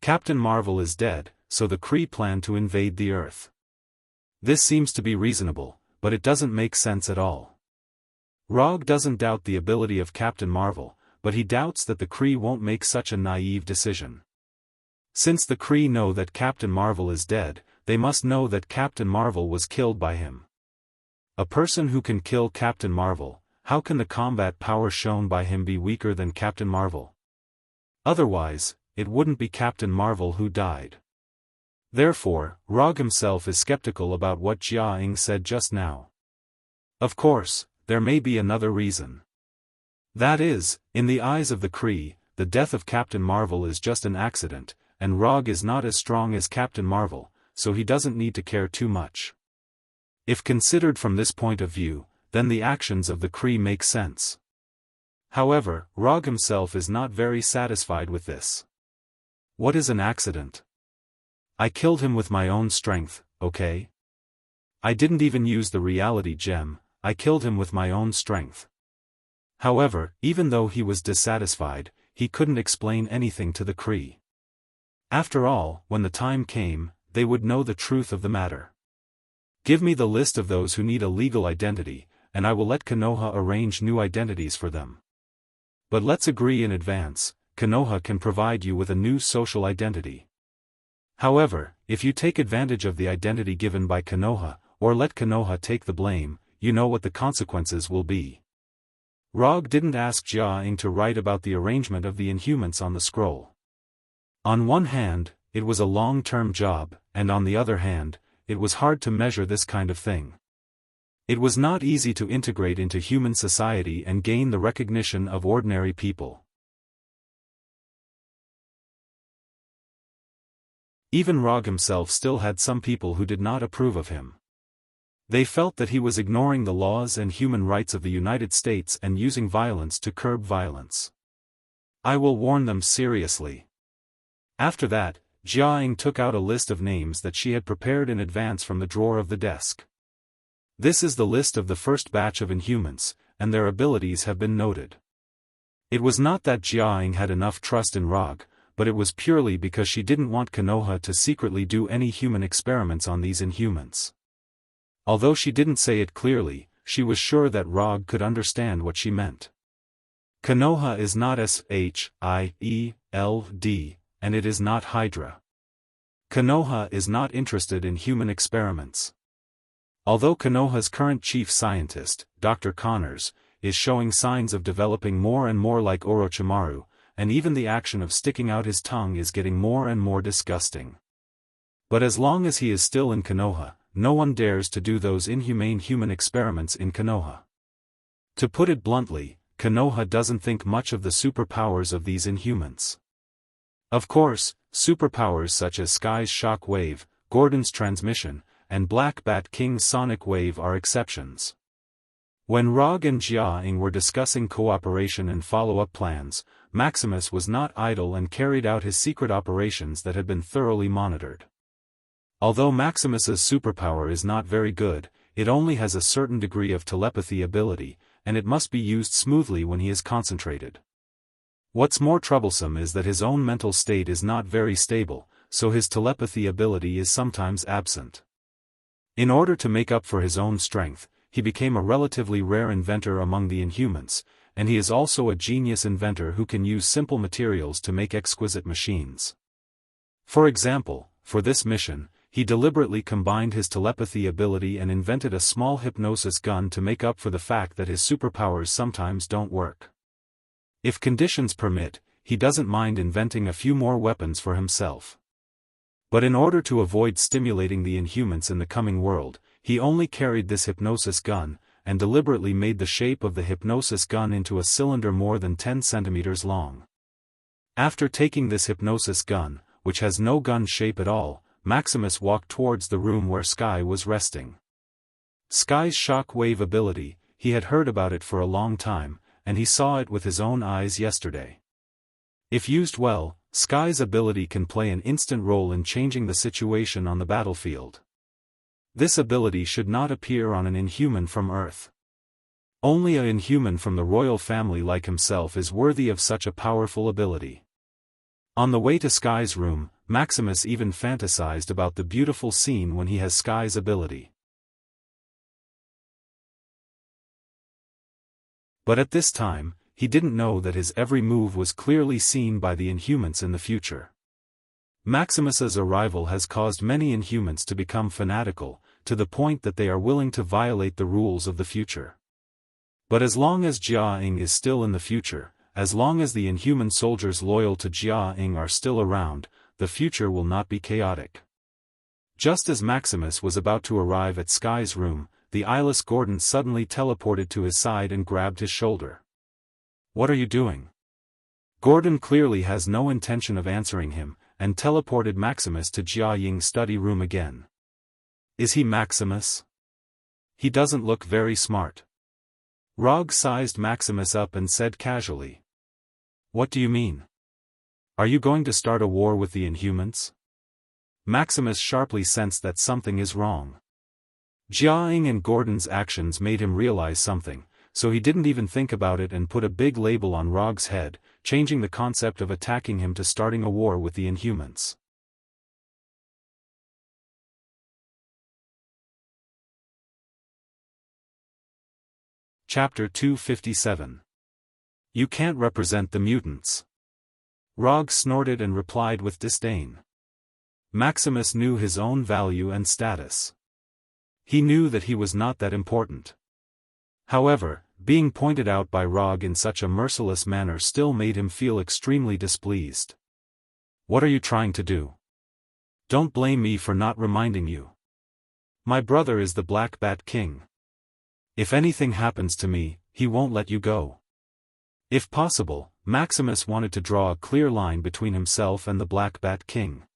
Captain Marvel is dead, so the Kree plan to invade the Earth. This seems to be reasonable, but it doesn't make sense at all. Rog doesn't doubt the ability of Captain Marvel, but he doubts that the Kree won't make such a naive decision. Since the Kree know that Captain Marvel is dead, they must know that Captain Marvel was killed by him. A person who can kill Captain Marvel, how can the combat power shown by him be weaker than Captain Marvel? Otherwise, it wouldn't be Captain Marvel who died. Therefore, Rog himself is skeptical about what Jia Ying said just now. Of course, there may be another reason. That is, in the eyes of the Kree, the death of Captain Marvel is just an accident, and Rog is not as strong as Captain Marvel, so he doesn't need to care too much. If considered from this point of view, then the actions of the Kree make sense. However, Rog himself is not very satisfied with this. What is an accident? I killed him with my own strength, okay? I didn't even use the reality gem, I killed him with my own strength. However, even though he was dissatisfied, he couldn't explain anything to the Kree. After all, when the time came, they would know the truth of the matter. Give me the list of those who need a legal identity, and I will let Konoha arrange new identities for them. But let's agree in advance, Konoha can provide you with a new social identity. However, if you take advantage of the identity given by Konoha, or let Konoha take the blame, you know what the consequences will be. Rog didn't ask Jia Ying to write about the arrangement of the Inhumans on the scroll. On one hand, it was a long-term job, and on the other hand, it was hard to measure this kind of thing. It was not easy to integrate into human society and gain the recognition of ordinary people. Even Rog himself still had some people who did not approve of him. They felt that he was ignoring the laws and human rights of the United States and using violence to curb violence. I will warn them seriously. After that, Jia Ying took out a list of names that she had prepared in advance from the drawer of the desk. This is the list of the first batch of Inhumans, and their abilities have been noted. It was not that Jia Ying had enough trust in Rog, but it was purely because she didn't want Konoha to secretly do any human experiments on these Inhumans. Although she didn't say it clearly, she was sure that Rog could understand what she meant. Konoha is not SHIELD, and it is not Hydra. Konoha is not interested in human experiments. Although Konoha's current chief scientist, Dr. Connors, is showing signs of developing more and more like Orochimaru, and even the action of sticking out his tongue is getting more and more disgusting. But as long as he is still in Konoha, no one dares to do those inhumane human experiments in Konoha. To put it bluntly, Konoha doesn't think much of the superpowers of these Inhumans. Of course, superpowers such as Sky's shock wave, Gordon's transmission, and Black Bat King's sonic wave are exceptions. When Rog and Jiang were discussing cooperation and follow-up plans, Maximus was not idle and carried out his secret operations that had been thoroughly monitored. Although Maximus's superpower is not very good, it only has a certain degree of telepathy ability, and it must be used smoothly when he is concentrated. What's more troublesome is that his own mental state is not very stable, so his telepathy ability is sometimes absent. In order to make up for his own strength, he became a relatively rare inventor among the Inhumans, and he is also a genius inventor who can use simple materials to make exquisite machines. For example, for this mission, he deliberately combined his telepathy ability and invented a small hypnosis gun to make up for the fact that his superpowers sometimes don't work. If conditions permit, he doesn't mind inventing a few more weapons for himself. But in order to avoid stimulating the Inhumans in the coming world, he only carried this hypnosis gun, and deliberately made the shape of the hypnosis gun into a cylinder more than 10 centimeters long. After taking this hypnosis gun, which has no gun shape at all, Maximus walked towards the room where Sky was resting. Sky's shock wave ability, he had heard about it for a long time, and he saw it with his own eyes yesterday. If used well, Sky's ability can play an instant role in changing the situation on the battlefield. This ability should not appear on an Inhuman from Earth. Only an Inhuman from the royal family like himself is worthy of such a powerful ability. On the way to Sky's room, Maximus even fantasized about the beautiful scene when he has Sky's ability. But at this time, he didn't know that his every move was clearly seen by the Inhumans in the future. Maximus's arrival has caused many Inhumans to become fanatical, to the point that they are willing to violate the rules of the future. But as long as Jiang is still in the future, as long as the Inhuman soldiers loyal to Jiang are still around, the future will not be chaotic. Just as Maximus was about to arrive at Sky's room, the eyeless Gordon suddenly teleported to his side and grabbed his shoulder. "What are you doing?" Gordon clearly has no intention of answering him, and teleported Maximus to Jiang's study room again. Is he Maximus? He doesn't look very smart. Rog sized Maximus up and said casually. "What do you mean? Are you going to start a war with the Inhumans?" Maximus sharply sensed that something is wrong. Jiang and Gordon's actions made him realize something, so he didn't even think about it and put a big label on Rog's head, changing the concept of attacking him to starting a war with the Inhumans. Chapter 257. You can't represent the mutants. Rog snorted and replied with disdain. Maximus knew his own value and status. He knew that he was not that important. However, being pointed out by Rog in such a merciless manner still made him feel extremely displeased. "What are you trying to do? Don't blame me for not reminding you. My brother is the Black Bat King. If anything happens to me, he won't let you go." If possible, Maximus wanted to draw a clear line between himself and the Black Bat King.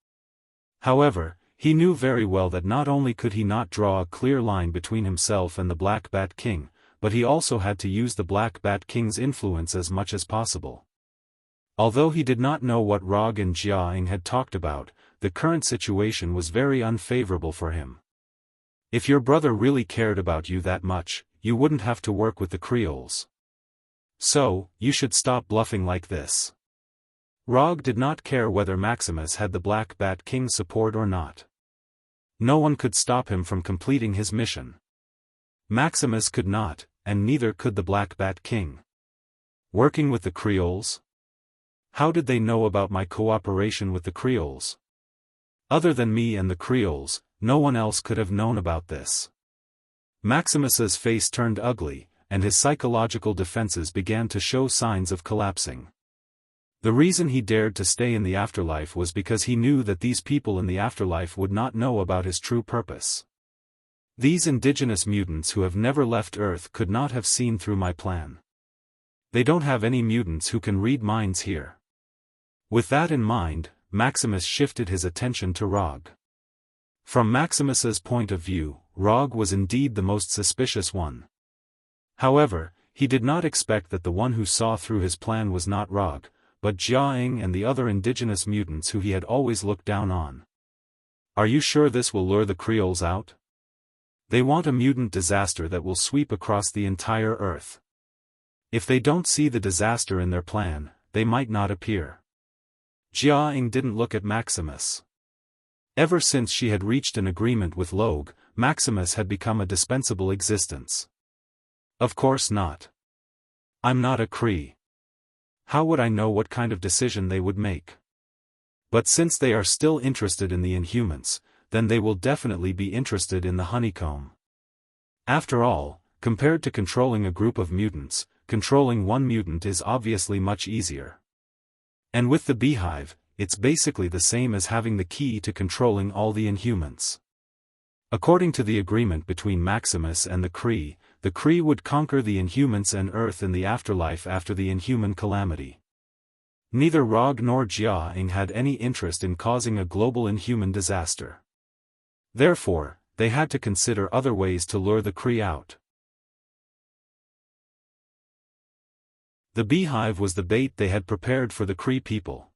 However, he knew very well that not only could he not draw a clear line between himself and the Black Bat King, but he also had to use the Black Bat King's influence as much as possible. Although he did not know what Rog and Jiang had talked about, the current situation was very unfavorable for him. If your brother really cared about you that much, you wouldn't have to work with the Creoles. So, you should stop bluffing like this. Rog did not care whether Maximus had the Black Bat King's support or not. No one could stop him from completing his mission. Maximus could not, and neither could the Black Bat King. Working with the Creoles? How did they know about my cooperation with the Creoles? Other than me and the Creoles, no one else could have known about this. Maximus's face turned ugly, and his psychological defenses began to show signs of collapsing. The reason he dared to stay in the afterlife was because he knew that these people in the afterlife would not know about his true purpose. These indigenous mutants who have never left Earth could not have seen through my plan. They don't have any mutants who can read minds here. With that in mind, Maximus shifted his attention to Rog. From Maximus's point of view, Rog was indeed the most suspicious one. However, he did not expect that the one who saw through his plan was not Rog, but Jianghu and the other indigenous mutants who he had always looked down on. Are you sure this will lure the Creoles out? They want a mutant disaster that will sweep across the entire Earth. If they don't see the disaster in their plan, they might not appear. Jianghu didn't look at Maximus. Ever since she had reached an agreement with Log, Maximus had become a dispensable existence. Of course not. I'm not a Cree. How would I know what kind of decision they would make? But since they are still interested in the Inhumans, then they will definitely be interested in the honeycomb. After all, compared to controlling a group of mutants, controlling one mutant is obviously much easier. And with the beehive, it's basically the same as having the key to controlling all the Inhumans. According to the agreement between Maximus and the Kree would conquer the Inhumans and Earth in the afterlife after the Inhuman calamity. Neither Rog nor Jianghu had any interest in causing a global Inhuman disaster. Therefore, they had to consider other ways to lure the Kree out. The beehive was the bait they had prepared for the Kree people.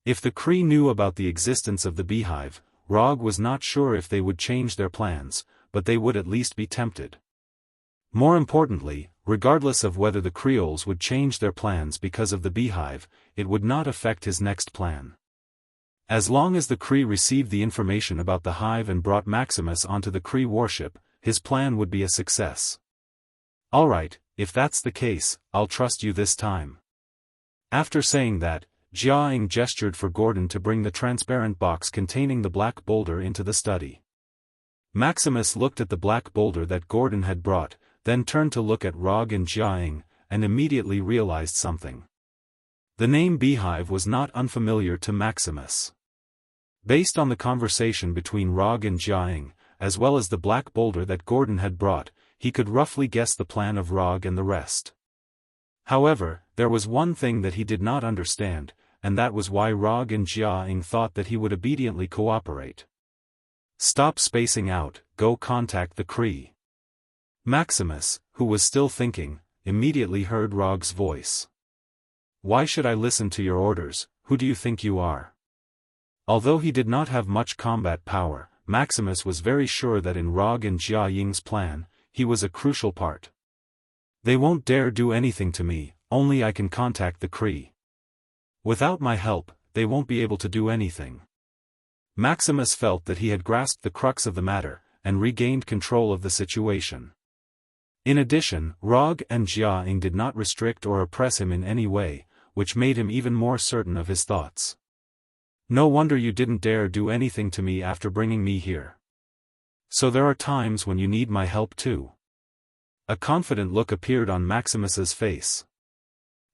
If the Kree knew about the existence of the beehive, Rog was not sure if they would change their plans, but they would at least be tempted. More importantly, regardless of whether the Creoles would change their plans because of the beehive, it would not affect his next plan. As long as the Kree received the information about the hive and brought Maximus onto the Kree warship, his plan would be a success. Alright, if that's the case, I'll trust you this time. After saying that, Jianghu gestured for Gordon to bring the transparent box containing the black boulder into the study. Maximus looked at the black boulder that Gordon had brought, then turned to look at Rog and Jianghu, and immediately realized something. The name Beehive was not unfamiliar to Maximus. Based on the conversation between Rog and Jianghu, as well as the black boulder that Gordon had brought, he could roughly guess the plan of Rog and the rest. However, there was one thing that he did not understand, and that was why Rog and Jianghu thought that he would obediently cooperate. Stop spacing out, go contact the Kree. Maximus, who was still thinking, immediately heard Rog's voice. Why should I listen to your orders? Who do you think you are? Although he did not have much combat power, Maximus was very sure that in Rog and Jianghu's plan, he was a crucial part. They won't dare do anything to me, only I can contact the Kree. Without my help, they won't be able to do anything. Maximus felt that he had grasped the crux of the matter, and regained control of the situation. In addition, Rog and Jianghu did not restrict or oppress him in any way, which made him even more certain of his thoughts. No wonder you didn't dare do anything to me after bringing me here. So there are times when you need my help too. A confident look appeared on Maximus's face.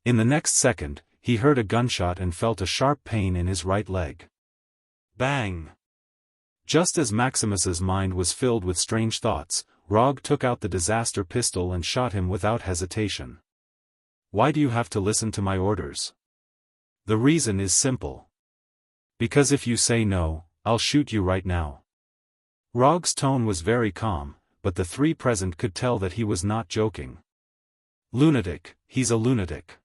In the next second, he heard a gunshot and felt a sharp pain in his right leg. Bang! Just as Maximus's mind was filled with strange thoughts, Rog took out the disaster pistol and shot him without hesitation. Why do you have to listen to my orders? The reason is simple. Because if you say no, I'll shoot you right now. Rog's tone was very calm, but the three present could tell that he was not joking. Lunatic, he's a lunatic.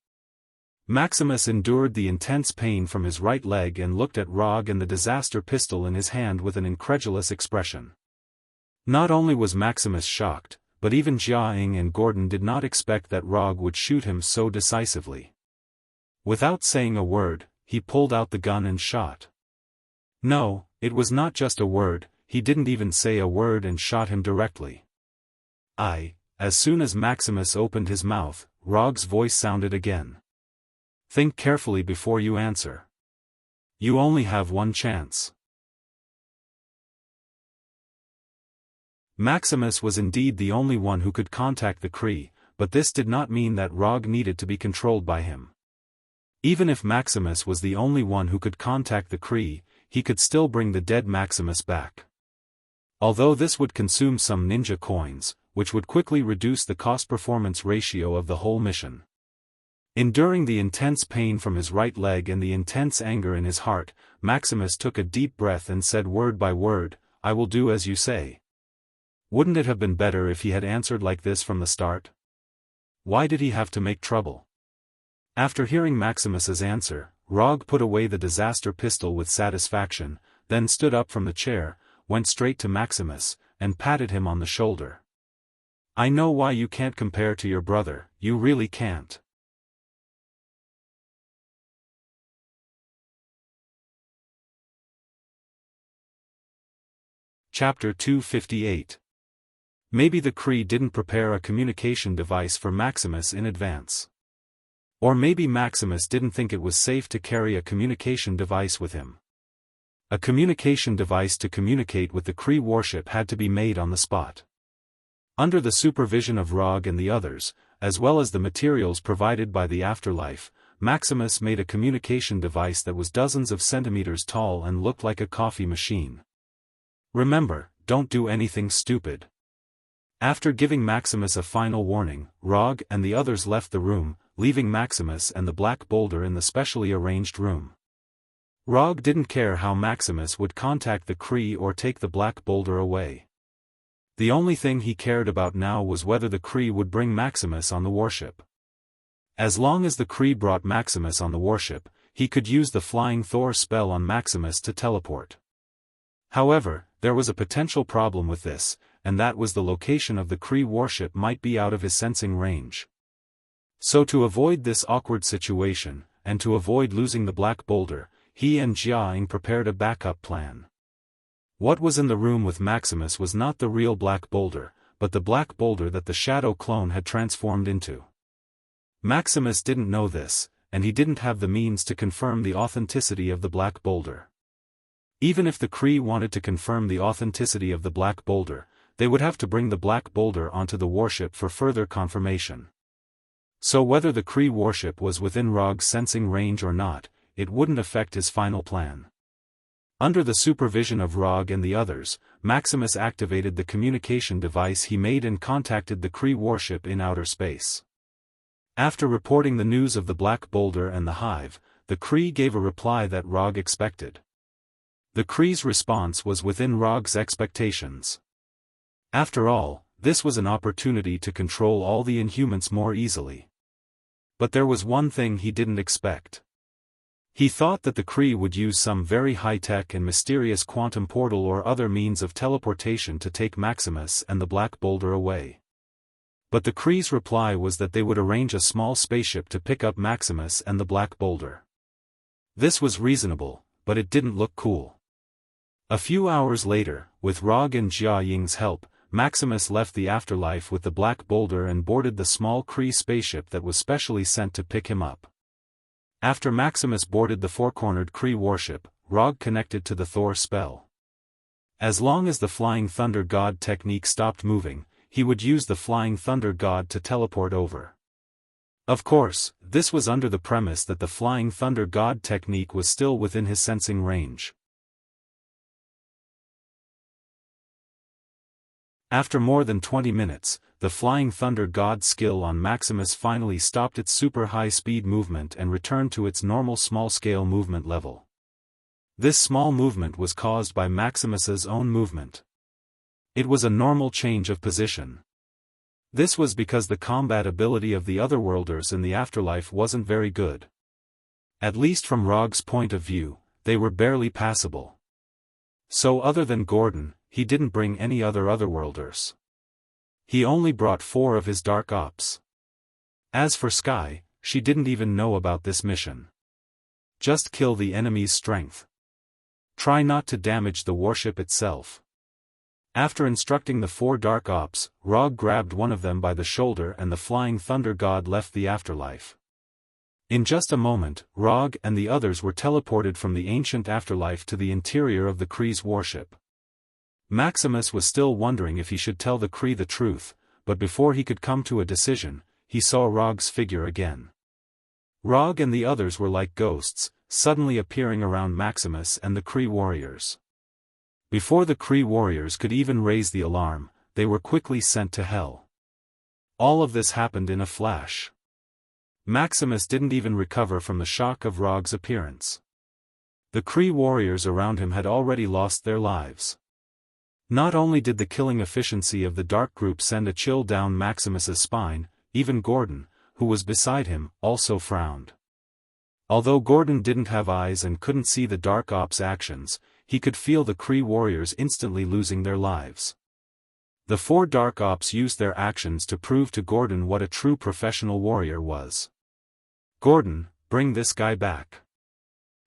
Maximus endured the intense pain from his right leg and looked at Rog and the disaster pistol in his hand with an incredulous expression. Not only was Maximus shocked, but even Jianghu and Gordon did not expect that Rog would shoot him so decisively. Without saying a word, he pulled out the gun and shot. No, it was not just a word, he didn't even say a word and shot him directly. As soon as Maximus opened his mouth, Rog's voice sounded again. Think carefully before you answer. You only have one chance. Maximus was indeed the only one who could contact the Kree, but this did not mean that Rog needed to be controlled by him. Even if Maximus was the only one who could contact the Kree, he could still bring the dead Maximus back. Although this would consume some ninja coins, which would quickly reduce the cost-performance ratio of the whole mission. Enduring the intense pain from his right leg and the intense anger in his heart, Maximus took a deep breath and said word by word, "I will do as you say." Wouldn't it have been better if he had answered like this from the start? Why did he have to make trouble? After hearing Maximus's answer, Rog put away the disaster pistol with satisfaction, then stood up from the chair, went straight to Maximus, and patted him on the shoulder. "I know why you can't compare to your brother, you really can't." Chapter 258. Maybe the Kree didn't prepare a communication device for Maximus in advance. Or maybe Maximus didn't think it was safe to carry a communication device with him. A communication device to communicate with the Kree warship had to be made on the spot. Under the supervision of Rog and the others, as well as the materials provided by the afterlife, Maximus made a communication device that was dozens of centimeters tall and looked like a coffee machine. Remember, don't do anything stupid. After giving Maximus a final warning, Rog and the others left the room, leaving Maximus and the Black Boulder in the specially arranged room. Rog didn't care how Maximus would contact the Kree or take the Black Boulder away. The only thing he cared about now was whether the Kree would bring Maximus on the warship. As long as the Kree brought Maximus on the warship, he could use the Flying Thor spell on Maximus to teleport. However, there was a potential problem with this, and that was the location of the Kree warship might be out of his sensing range. So to avoid this awkward situation, and to avoid losing the Black Boulder, he and Jianghu prepared a backup plan. What was in the room with Maximus was not the real Black Boulder, but the Black Boulder that the Shadow clone had transformed into. Maximus didn't know this, and he didn't have the means to confirm the authenticity of the Black Boulder. Even if the Kree wanted to confirm the authenticity of the Black Boulder, they would have to bring the Black Boulder onto the warship for further confirmation. So whether the Kree warship was within Rog's sensing range or not, it wouldn't affect his final plan. Under the supervision of Rog and the others, Maximus activated the communication device he made and contacted the Kree warship in outer space. After reporting the news of the Black Boulder and the Hive, the Kree gave a reply that Rog expected. The Kree's response was within Rog's expectations. After all, this was an opportunity to control all the Inhumans more easily. But there was one thing he didn't expect. He thought that the Kree would use some very high-tech and mysterious quantum portal or other means of teleportation to take Maximus and the Black Boulder away. But the Kree's reply was that they would arrange a small spaceship to pick up Maximus and the Black Boulder. This was reasonable, but it didn't look cool. A few hours later, with Rog and Jianghu's help, Maximus left the afterlife with the Black Boulder and boarded the small Kree spaceship that was specially sent to pick him up. After Maximus boarded the four-cornered Kree warship, Rog connected to the Thor spell. As long as the Flying Thunder God technique stopped moving, he would use the Flying Thunder God to teleport over. Of course, this was under the premise that the Flying Thunder God technique was still within his sensing range. After more than 20 minutes, the Flying Thunder God skill on Maximus finally stopped its super high-speed movement and returned to its normal small-scale movement level. This small movement was caused by Maximus's own movement. It was a normal change of position. This was because the combat ability of the Otherworlders in the afterlife wasn't very good. At least from Rog's point of view, they were barely passable. So other than Gordon, he didn't bring any other Otherworlders. He only brought 4 of his Dark Ops. As for Sky, she didn't even know about this mission. Just kill the enemy's strength. Try not to damage the warship itself. After instructing the 4 Dark Ops, Rog grabbed one of them by the shoulder and the Flying Thunder God left the afterlife. In just a moment, Rog and the others were teleported from the ancient afterlife to the interior of the Kree's warship. Maximus was still wondering if he should tell the Kree the truth, but before he could come to a decision, he saw Rog's figure again. Rog and the others were like ghosts, suddenly appearing around Maximus and the Kree warriors. Before the Kree warriors could even raise the alarm, they were quickly sent to hell. All of this happened in a flash. Maximus didn't even recover from the shock of Rog's appearance. The Kree warriors around him had already lost their lives. Not only did the killing efficiency of the Dark Group send a chill down Maximus's spine, even Gordon, who was beside him, also frowned. Although Gordon didn't have eyes and couldn't see the Dark Ops' actions, he could feel the Kree warriors instantly losing their lives. The 4 Dark Ops used their actions to prove to Gordon what a true professional warrior was. "Gordon, bring this guy back.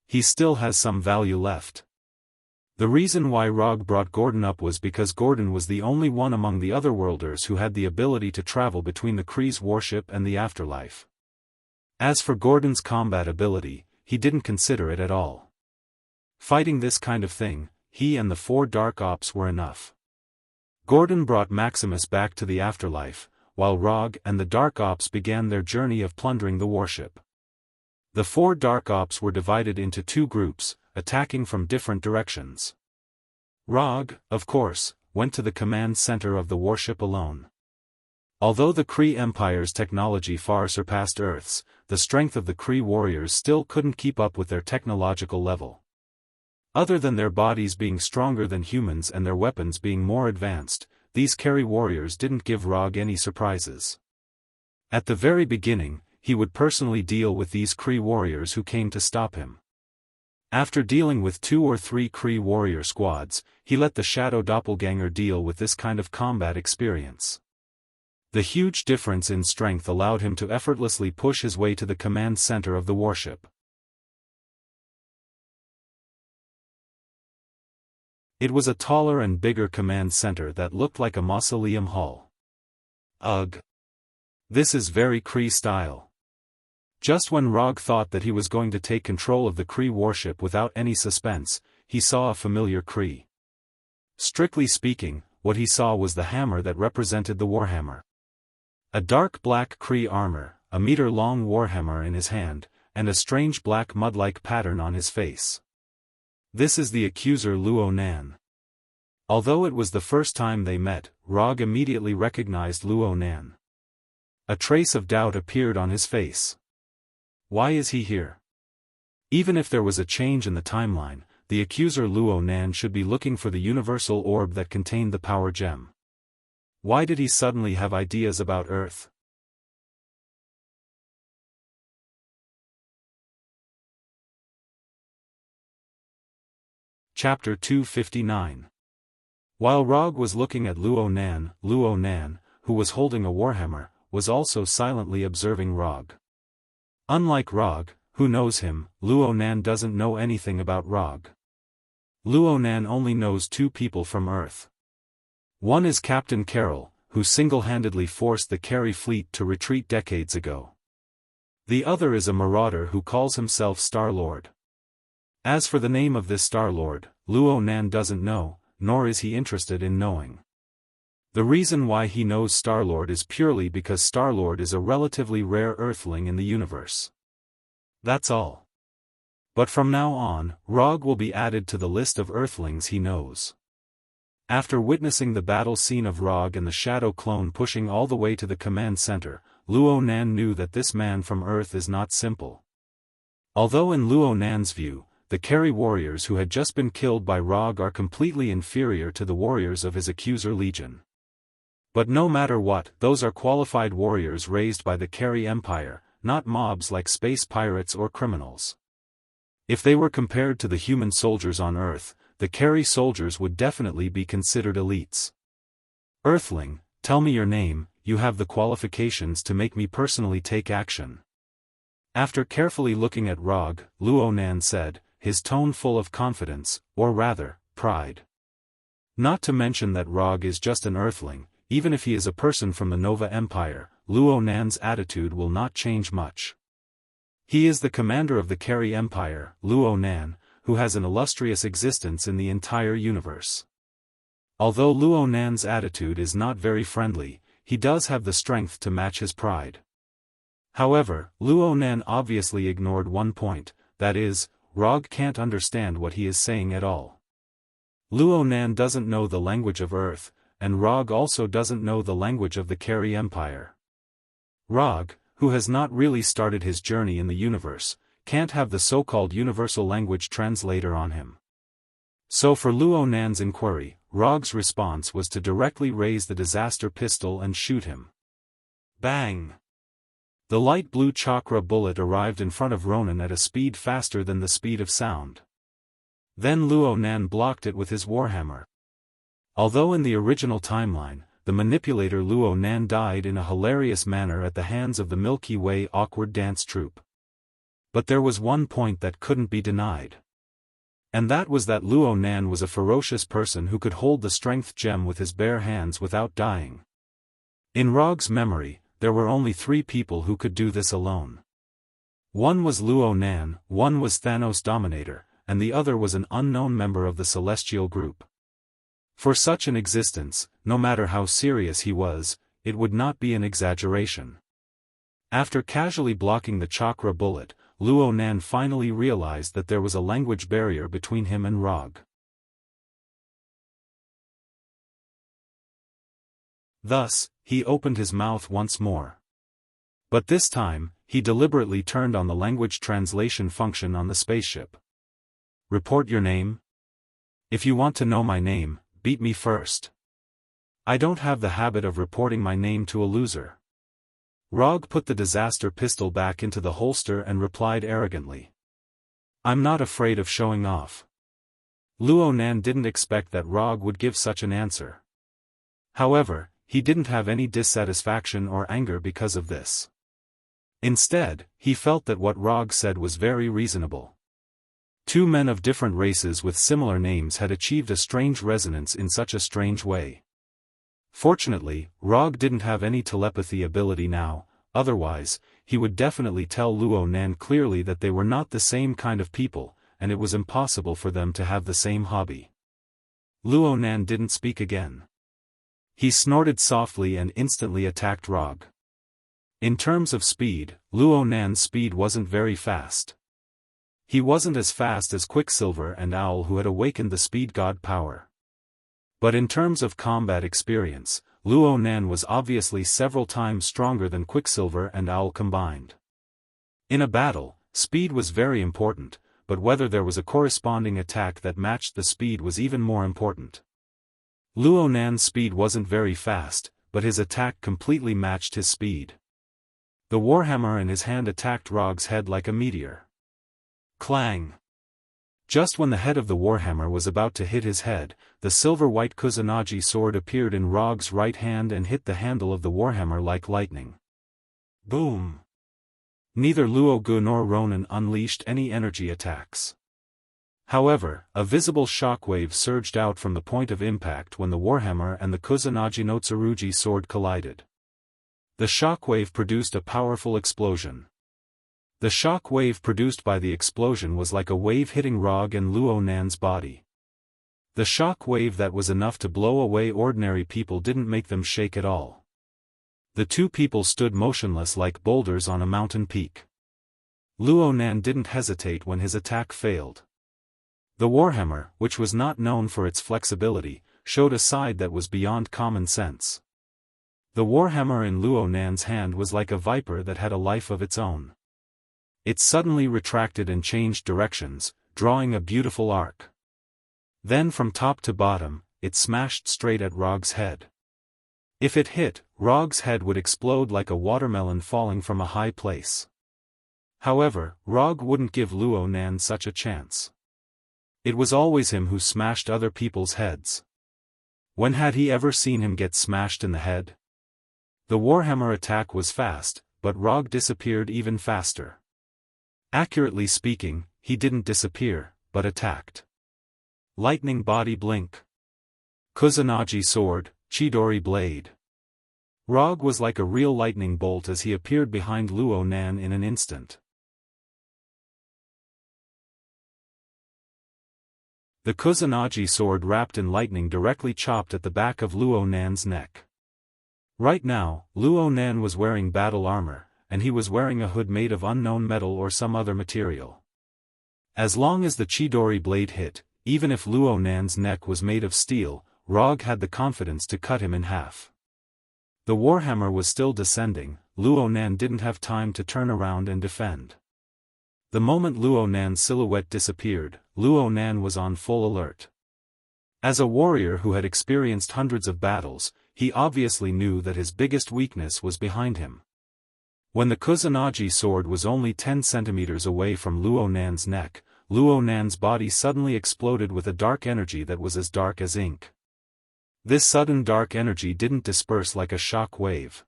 He still has some value left." The reason why Rog brought Gordon up was because Gordon was the only one among the Otherworlders who had the ability to travel between the Kree's warship and the afterlife. As for Gordon's combat ability, he didn't consider it at all. Fighting this kind of thing, he and the 4 Dark Ops were enough. Gordon brought Maximus back to the afterlife, while Rog and the Dark Ops began their journey of plundering the warship. The 4 Dark Ops were divided into 2 groups, attacking from different directions. Rog, of course, went to the command center of the warship alone. Although the Kree Empire's technology far surpassed Earth's, the strength of the Kree warriors still couldn't keep up with their technological level. Other than their bodies being stronger than humans and their weapons being more advanced, these Kerry warriors didn't give Rog any surprises. At the very beginning, he would personally deal with these Kree warriors who came to stop him. After dealing with 2 or 3 Kree warrior squads, he let the Shadow Doppelganger deal with this kind of combat experience. The huge difference in strength allowed him to effortlessly push his way to the command center of the warship. It was a taller and bigger command center that looked like a mausoleum hall. Ugh! This is very Kree style. Just when Rog thought that he was going to take control of the Kree warship without any suspense, he saw a familiar Kree. Strictly speaking, what he saw was the hammer that represented the Warhammer. A dark black Kree armor, a meter-long Warhammer in his hand, and a strange black mud-like pattern on his face. This is the accuser Luo Nan. Although it was the first time they met, Rog immediately recognized Luo Nan. A trace of doubt appeared on his face. Why is he here? Even if there was a change in the timeline, the accuser Luo Nan should be looking for the universal orb that contained the power gem. Why did he suddenly have ideas about Earth? Chapter 259. While Rog was looking at Luo Nan, who was holding a warhammer, was also silently observing Rog. Unlike Rog, who knows him, Luo Nan doesn't know anything about Rog. Luo Nan only knows 2 people from Earth. One is Captain Carroll, who single-handedly forced the Kerry fleet to retreat decades ago. The other is a marauder who calls himself Star-Lord. As for the name of this Star-Lord, Luo Nan doesn't know, nor is he interested in knowing. The reason why he knows Star-Lord is purely because Star-Lord is a relatively rare Earthling in the universe. That's all. But from now on, Rog will be added to the list of Earthlings he knows. After witnessing the battle scene of Rog and the Shadow Clone pushing all the way to the command center, Luo Nan knew that this man from Earth is not simple. Although in Luo Nan's view, the Kerry warriors who had just been killed by Rog are completely inferior to the warriors of his accuser legion. But no matter what, those are qualified warriors raised by the Kerry Empire, not mobs like space pirates or criminals. If they were compared to the human soldiers on Earth, the Kerry soldiers would definitely be considered elites. Earthling, tell me your name, you have the qualifications to make me personally take action. After carefully looking at Rog, Luo Nan said, his tone full of confidence, or rather, pride. Not to mention that Rog is just an Earthling. Even if he is a person from the Nova Empire, Luo Nan's attitude will not change much. He is the commander of the Kerry Empire, Luo Nan, who has an illustrious existence in the entire universe. Although Luo Nan's attitude is not very friendly, he does have the strength to match his pride. However, Luo Nan obviously ignored one point, that is, Rog can't understand what he is saying at all. Luo Nan doesn't know the language of Earth, and Rog also doesn't know the language of the Kerry Empire. Rog, who has not really started his journey in the universe, can't have the so-called universal language translator on him. So for Luo Nan's inquiry, Rog's response was to directly raise the disaster pistol and shoot him. Bang! The light blue chakra bullet arrived in front of Ronan at a speed faster than the speed of sound. Then Luo Nan blocked it with his warhammer. Although in the original timeline, the manipulator Luo Nan died in a hilarious manner at the hands of the Milky Way awkward dance troupe. But there was one point that couldn't be denied. And that was that Luo Nan was a ferocious person who could hold the strength gem with his bare hands without dying. In Rog's memory, there were only 3 people who could do this alone. One was Luo Nan, one was Thanos Dominator, and the other was an unknown member of the Celestial Group. For such an existence, no matter how serious he was, it would not be an exaggeration. After casually blocking the chakra bullet, Luo Nan finally realized that there was a language barrier between him and Rog. Thus, he opened his mouth once more. But this time, he deliberately turned on the language translation function on the spaceship. Report your name? If you want to know my name, beat me first. I don't have the habit of reporting my name to a loser. Rog put the disaster pistol back into the holster and replied arrogantly. I'm not afraid of showing off. Luo Nan didn't expect that Rog would give such an answer. However, he didn't have any dissatisfaction or anger because of this. Instead, he felt that what Rog said was very reasonable. 2 men of different races with similar names had achieved a strange resonance in such a strange way. Fortunately, Rog didn't have any telepathy ability now, otherwise, he would definitely tell Luo Nan clearly that they were not the same kind of people, and it was impossible for them to have the same hobby. Luo Nan didn't speak again. He snorted softly and instantly attacked Rog. In terms of speed, Luo Nan's speed wasn't very fast. He wasn't as fast as Quicksilver and Owl, who had awakened the speed god power. But in terms of combat experience, Luo Nan was obviously several times stronger than Quicksilver and Owl combined. In a battle, speed was very important, but whether there was a corresponding attack that matched the speed was even more important. Luo Nan's speed wasn't very fast, but his attack completely matched his speed. The warhammer in his hand attacked Rog's head like a meteor. Clang! Just when the head of the warhammer was about to hit his head, the silver-white Kusanagi sword appeared in Rog's right hand and hit the handle of the warhammer like lightning. Boom! Neither Luo Gu nor Ronan unleashed any energy attacks. However, a visible shockwave surged out from the point of impact when the warhammer and the Kusanagi no Tsurugi sword collided. The shockwave produced a powerful explosion. The shock wave produced by the explosion was like a wave hitting Rog and Luo Nan's body. The shock wave that was enough to blow away ordinary people didn't make them shake at all. The 2 people stood motionless like boulders on a mountain peak. Luo Nan didn't hesitate when his attack failed. The warhammer, which was not known for its flexibility, showed a side that was beyond common sense. The warhammer in Luo Nan's hand was like a viper that had a life of its own. It suddenly retracted and changed directions, drawing a beautiful arc. Then from top to bottom, it smashed straight at Rog's head. If it hit, Rog's head would explode like a watermelon falling from a high place. However, Rog wouldn't give Luo Nan such a chance. It was always him who smashed other people's heads. When had he ever seen him get smashed in the head? The warhammer attack was fast, but Rog disappeared even faster. Accurately speaking, he didn't disappear, but attacked. Lightning body blink. Kusanagi sword, Chidori blade. Rog was like a real lightning bolt as he appeared behind Luo Nan in an instant. The Kusanagi sword wrapped in lightning directly chopped at the back of Luo Nan's neck. Right now, Luo Nan was wearing battle armor, and he was wearing a hood made of unknown metal or some other material. As long as the Chidori blade hit, even if Luo Nan's neck was made of steel, Rog had the confidence to cut him in half. The warhammer was still descending, Luo Nan didn't have time to turn around and defend. The moment Luo Nan's silhouette disappeared, Luo Nan was on full alert. As a warrior who had experienced hundreds of battles, he obviously knew that his biggest weakness was behind him. When the Kusanagi sword was only 10 centimeters away from Luo Nan's neck, Luo Nan's body suddenly exploded with a dark energy that was as dark as ink. This sudden dark energy didn't disperse like a shock wave.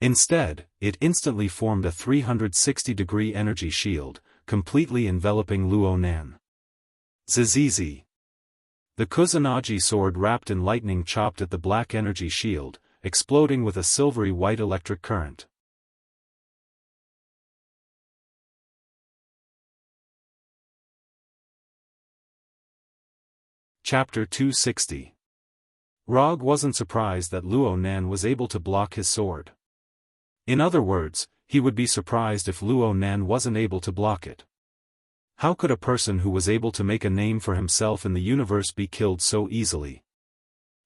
Instead, it instantly formed a 360-degree energy shield, completely enveloping Luo Nan. Zizizi. The Kusanagi sword wrapped in lightning chopped at the black energy shield, exploding with a silvery white electric current. Chapter 260. Rog wasn't surprised that Luo Nan was able to block his sword. In other words, he would be surprised if Luo Nan wasn't able to block it. How could a person who was able to make a name for himself in the universe be killed so easily?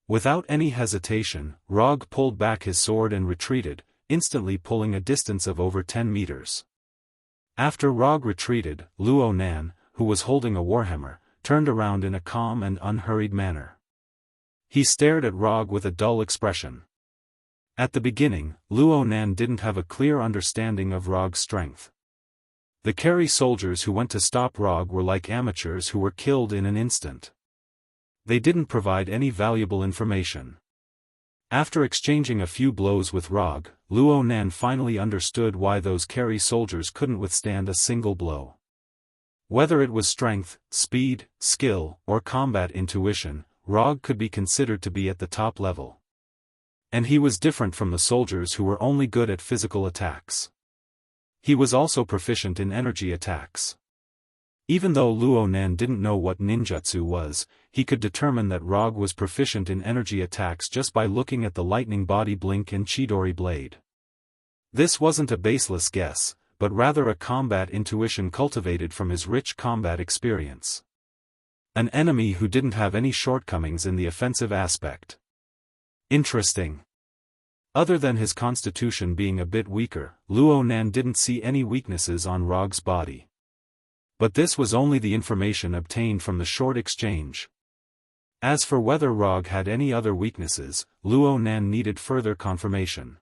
Without any hesitation, Rog pulled back his sword and retreated, instantly pulling a distance of over 10 meters. After Rog retreated, Luo Nan, who was holding a warhammer, turned around in a calm and unhurried manner. He stared at Rog with a dull expression. At the beginning, Luo Nan didn't have a clear understanding of Rog's strength. The Keri soldiers who went to stop Rog were like amateurs who were killed in an instant. They didn't provide any valuable information. After exchanging a few blows with Rog, Luo Nan finally understood why those Keri soldiers couldn't withstand a single blow. Whether it was strength, speed, skill, or combat intuition, Rog could be considered to be at the top level. And he was different from the soldiers who were only good at physical attacks. He was also proficient in energy attacks. Even though Luo Nan didn't know what ninjutsu was, he could determine that Rog was proficient in energy attacks just by looking at the lightning body blink and Chidori blade. This wasn't a baseless guess, but rather a combat intuition cultivated from his rich combat experience. An enemy who didn't have any shortcomings in the offensive aspect. Interesting. Other than his constitution being a bit weaker, Luo Nan didn't see any weaknesses on Rog's body. But this was only the information obtained from the short exchange. As for whether Rog had any other weaknesses, Luo Nan needed further confirmation.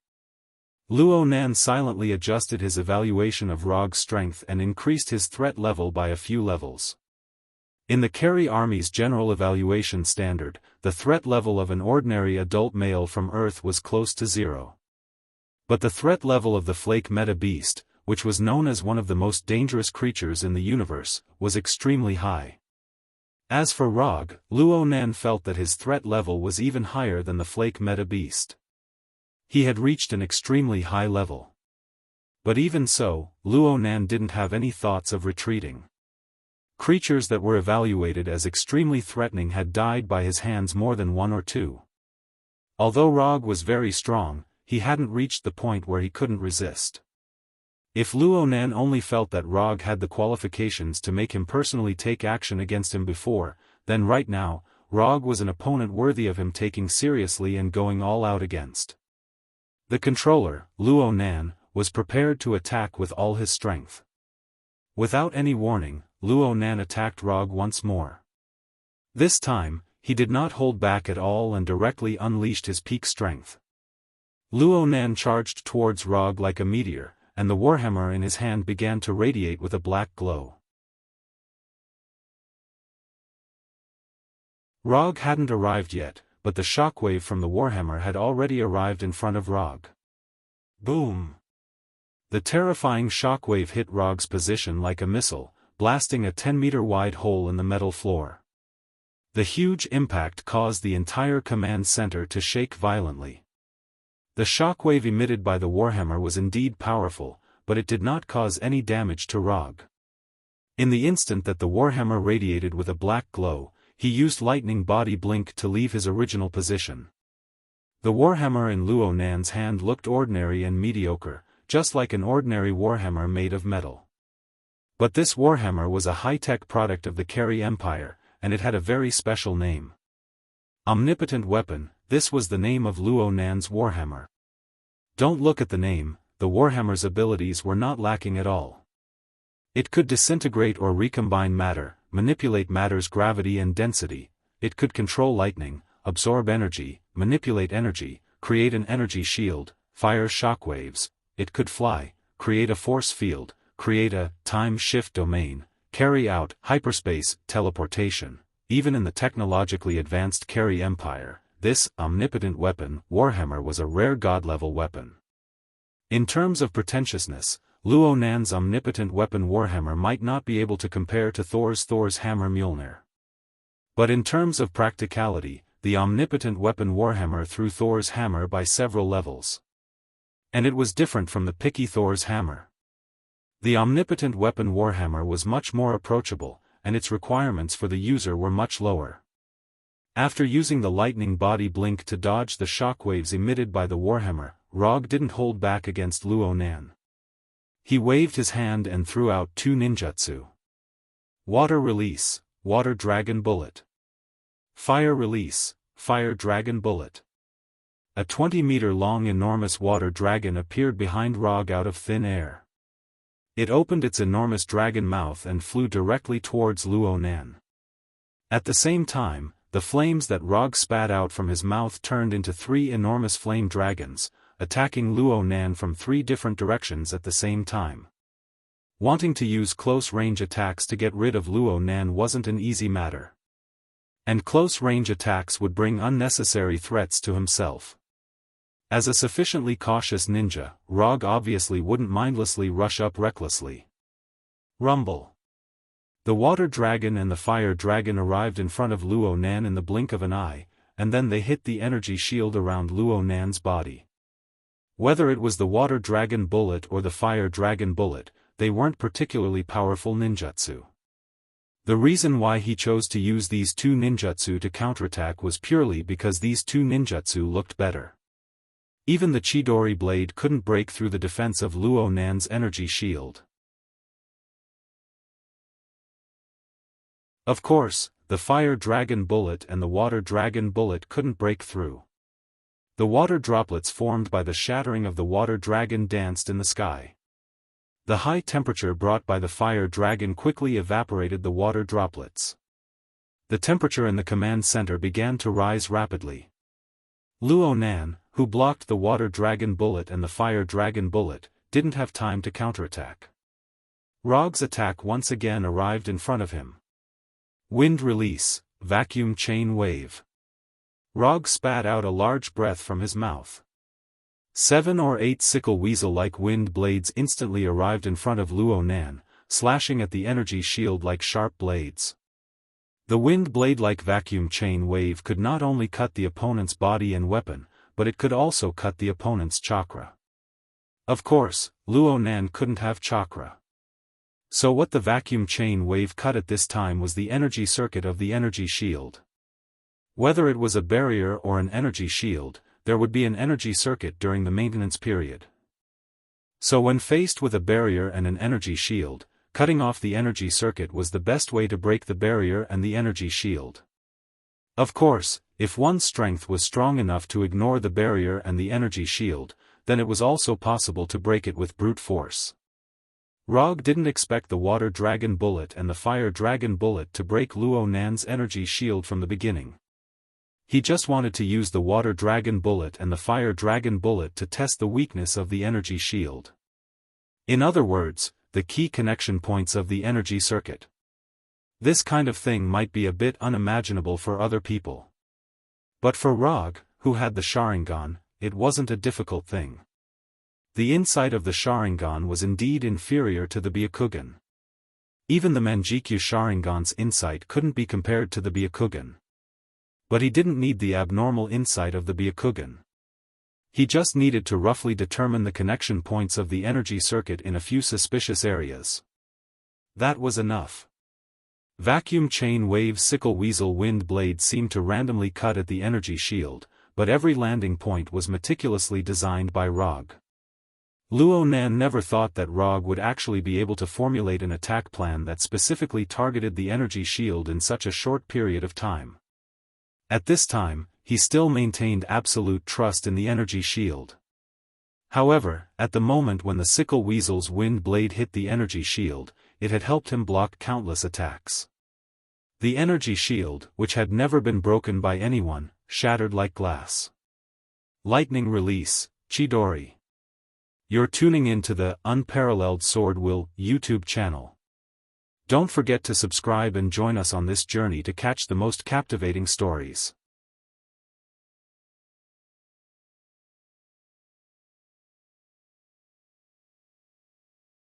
Luo Nan silently adjusted his evaluation of Rog's strength and increased his threat level by a few levels. In the Keri Army's general evaluation standard, the threat level of an ordinary adult male from Earth was close to 0. But the threat level of the Flake Meta Beast, which was known as one of the most dangerous creatures in the universe, was extremely high. As for Rog, Luo Nan felt that his threat level was even higher than the Flake Meta Beast. He had reached an extremely high level. But even so, Luo Nan didn't have any thoughts of retreating. Creatures that were evaluated as extremely threatening had died by his hands more than 1 or 2. Although Rog was very strong, he hadn't reached the point where he couldn't resist. If Luo Nan only felt that Rog had the qualifications to make him personally take action against him before, then right now, Rog was an opponent worthy of him taking seriously and going all out against. The controller, Luo Nan, was prepared to attack with all his strength. Without any warning, Luo Nan attacked Rog once more. This time, he did not hold back at all and directly unleashed his peak strength. Luo Nan charged towards Rog like a meteor, and the warhammer in his hand began to radiate with a black glow. Rog hadn't arrived yet, but the shockwave from the warhammer had already arrived in front of Rog. Boom! The terrifying shockwave hit Rog's position like a missile, blasting a 10-meter wide hole in the metal floor. The huge impact caused the entire command center to shake violently. The shockwave emitted by the warhammer was indeed powerful, but it did not cause any damage to Rog. In the instant that the warhammer radiated with a black glow, he used lightning body blink to leave his original position. The warhammer in Luo Nan's hand looked ordinary and mediocre, just like an ordinary warhammer made of metal. But this warhammer was a high-tech product of the Keri Empire, and it had a very special name. Omnipotent Weapon, this was the name of Luo Nan's warhammer. Don't look at the name, the Warhammer's abilities were not lacking at all. It could disintegrate or recombine matter, manipulate matter's gravity and density, it could control lightning, absorb energy, manipulate energy, create an energy shield, fire shockwaves, it could fly, create a force field, create a time shift domain, carry out hyperspace teleportation. Even in the technologically advanced Carry Empire, this omnipotent weapon, Warhammer, was a rare god-level weapon. In terms of pretentiousness, Luo Nan's omnipotent weapon Warhammer might not be able to compare to Thor's hammer Mjolnir. But in terms of practicality, the omnipotent weapon Warhammer threw Thor's hammer by several levels. And it was different from the picky Thor's hammer. The omnipotent weapon Warhammer was much more approachable, and its requirements for the user were much lower. After using the lightning body blink to dodge the shockwaves emitted by the Warhammer, Rog didn't hold back against Luo Nan. He waved his hand and threw out two ninjutsu. Water release, Water Dragon Bullet. Fire release, Fire Dragon Bullet. A 20-meter-long enormous water dragon appeared behind Rog out of thin air. It opened its enormous dragon mouth and flew directly towards Luo Nan. At the same time, the flames that Rog spat out from his mouth turned into three enormous flame dragons, attacking Luo Nan from three different directions at the same time. Wanting to use close-range attacks to get rid of Luo Nan wasn't an easy matter. And close-range attacks would bring unnecessary threats to himself. As a sufficiently cautious ninja, Rog obviously wouldn't mindlessly rush up recklessly. Rumble. The water dragon and the fire dragon arrived in front of Luo Nan in the blink of an eye, and then they hit the energy shield around Luo Nan's body. Whether it was the water dragon bullet or the fire dragon bullet, they weren't particularly powerful ninjutsu. The reason why he chose to use these two ninjutsu to counterattack was purely because these two ninjutsu looked better. Even the Chidori blade couldn't break through the defense of Luo Nan's energy shield. Of course, the fire dragon bullet and the water dragon bullet couldn't break through. The water droplets formed by the shattering of the water dragon danced in the sky. The high temperature brought by the fire dragon quickly evaporated the water droplets. The temperature in the command center began to rise rapidly. Luo Nan, who blocked the water dragon bullet and the fire dragon bullet, didn't have time to counterattack. Rog's attack once again arrived in front of him. Wind release, vacuum chain wave. Rog spat out a large breath from his mouth. 7 or 8 sickle weasel-like wind blades instantly arrived in front of Luo Nan, slashing at the energy shield like sharp blades. The wind blade-like vacuum chain wave could not only cut the opponent's body and weapon, but it could also cut the opponent's chakra. Of course, Luo Nan couldn't have chakra. So what the vacuum chain wave cut at this time was the energy circuit of the energy shield. Whether it was a barrier or an energy shield, there would be an energy circuit during the maintenance period. So when faced with a barrier and an energy shield, cutting off the energy circuit was the best way to break the barrier and the energy shield. Of course, if one's strength was strong enough to ignore the barrier and the energy shield, then it was also possible to break it with brute force. Rog didn't expect the water dragon bullet and the fire dragon bullet to break Luo Nan's energy shield from the beginning. He just wanted to use the water dragon bullet and the fire dragon bullet to test the weakness of the energy shield. In other words, the key connection points of the energy circuit. This kind of thing might be a bit unimaginable for other people. But for Rog, who had the Sharingan, it wasn't a difficult thing. The insight of the Sharingan was indeed inferior to the Byakugan. Even the Manjikyu Sharingan's insight couldn't be compared to the Byakugan. But he didn't need the abnormal insight of the Byakugan. He just needed to roughly determine the connection points of the energy circuit in a few suspicious areas. That was enough. Vacuum chain wave sickle weasel wind blade seemed to randomly cut at the energy shield, but every landing point was meticulously designed by Rog. Luo Nan never thought that Rog would actually be able to formulate an attack plan that specifically targeted the energy shield in such a short period of time. At this time, he still maintained absolute trust in the energy shield. However, at the moment when the sickle weasel's wind blade hit the energy shield, it had helped him block countless attacks. The energy shield, which had never been broken by anyone, shattered like glass. Lightning release, Chidori. You're tuning in to the Unparalleled SwordWill YouTube channel. Don't forget to subscribe and join us on this journey to catch the most captivating stories.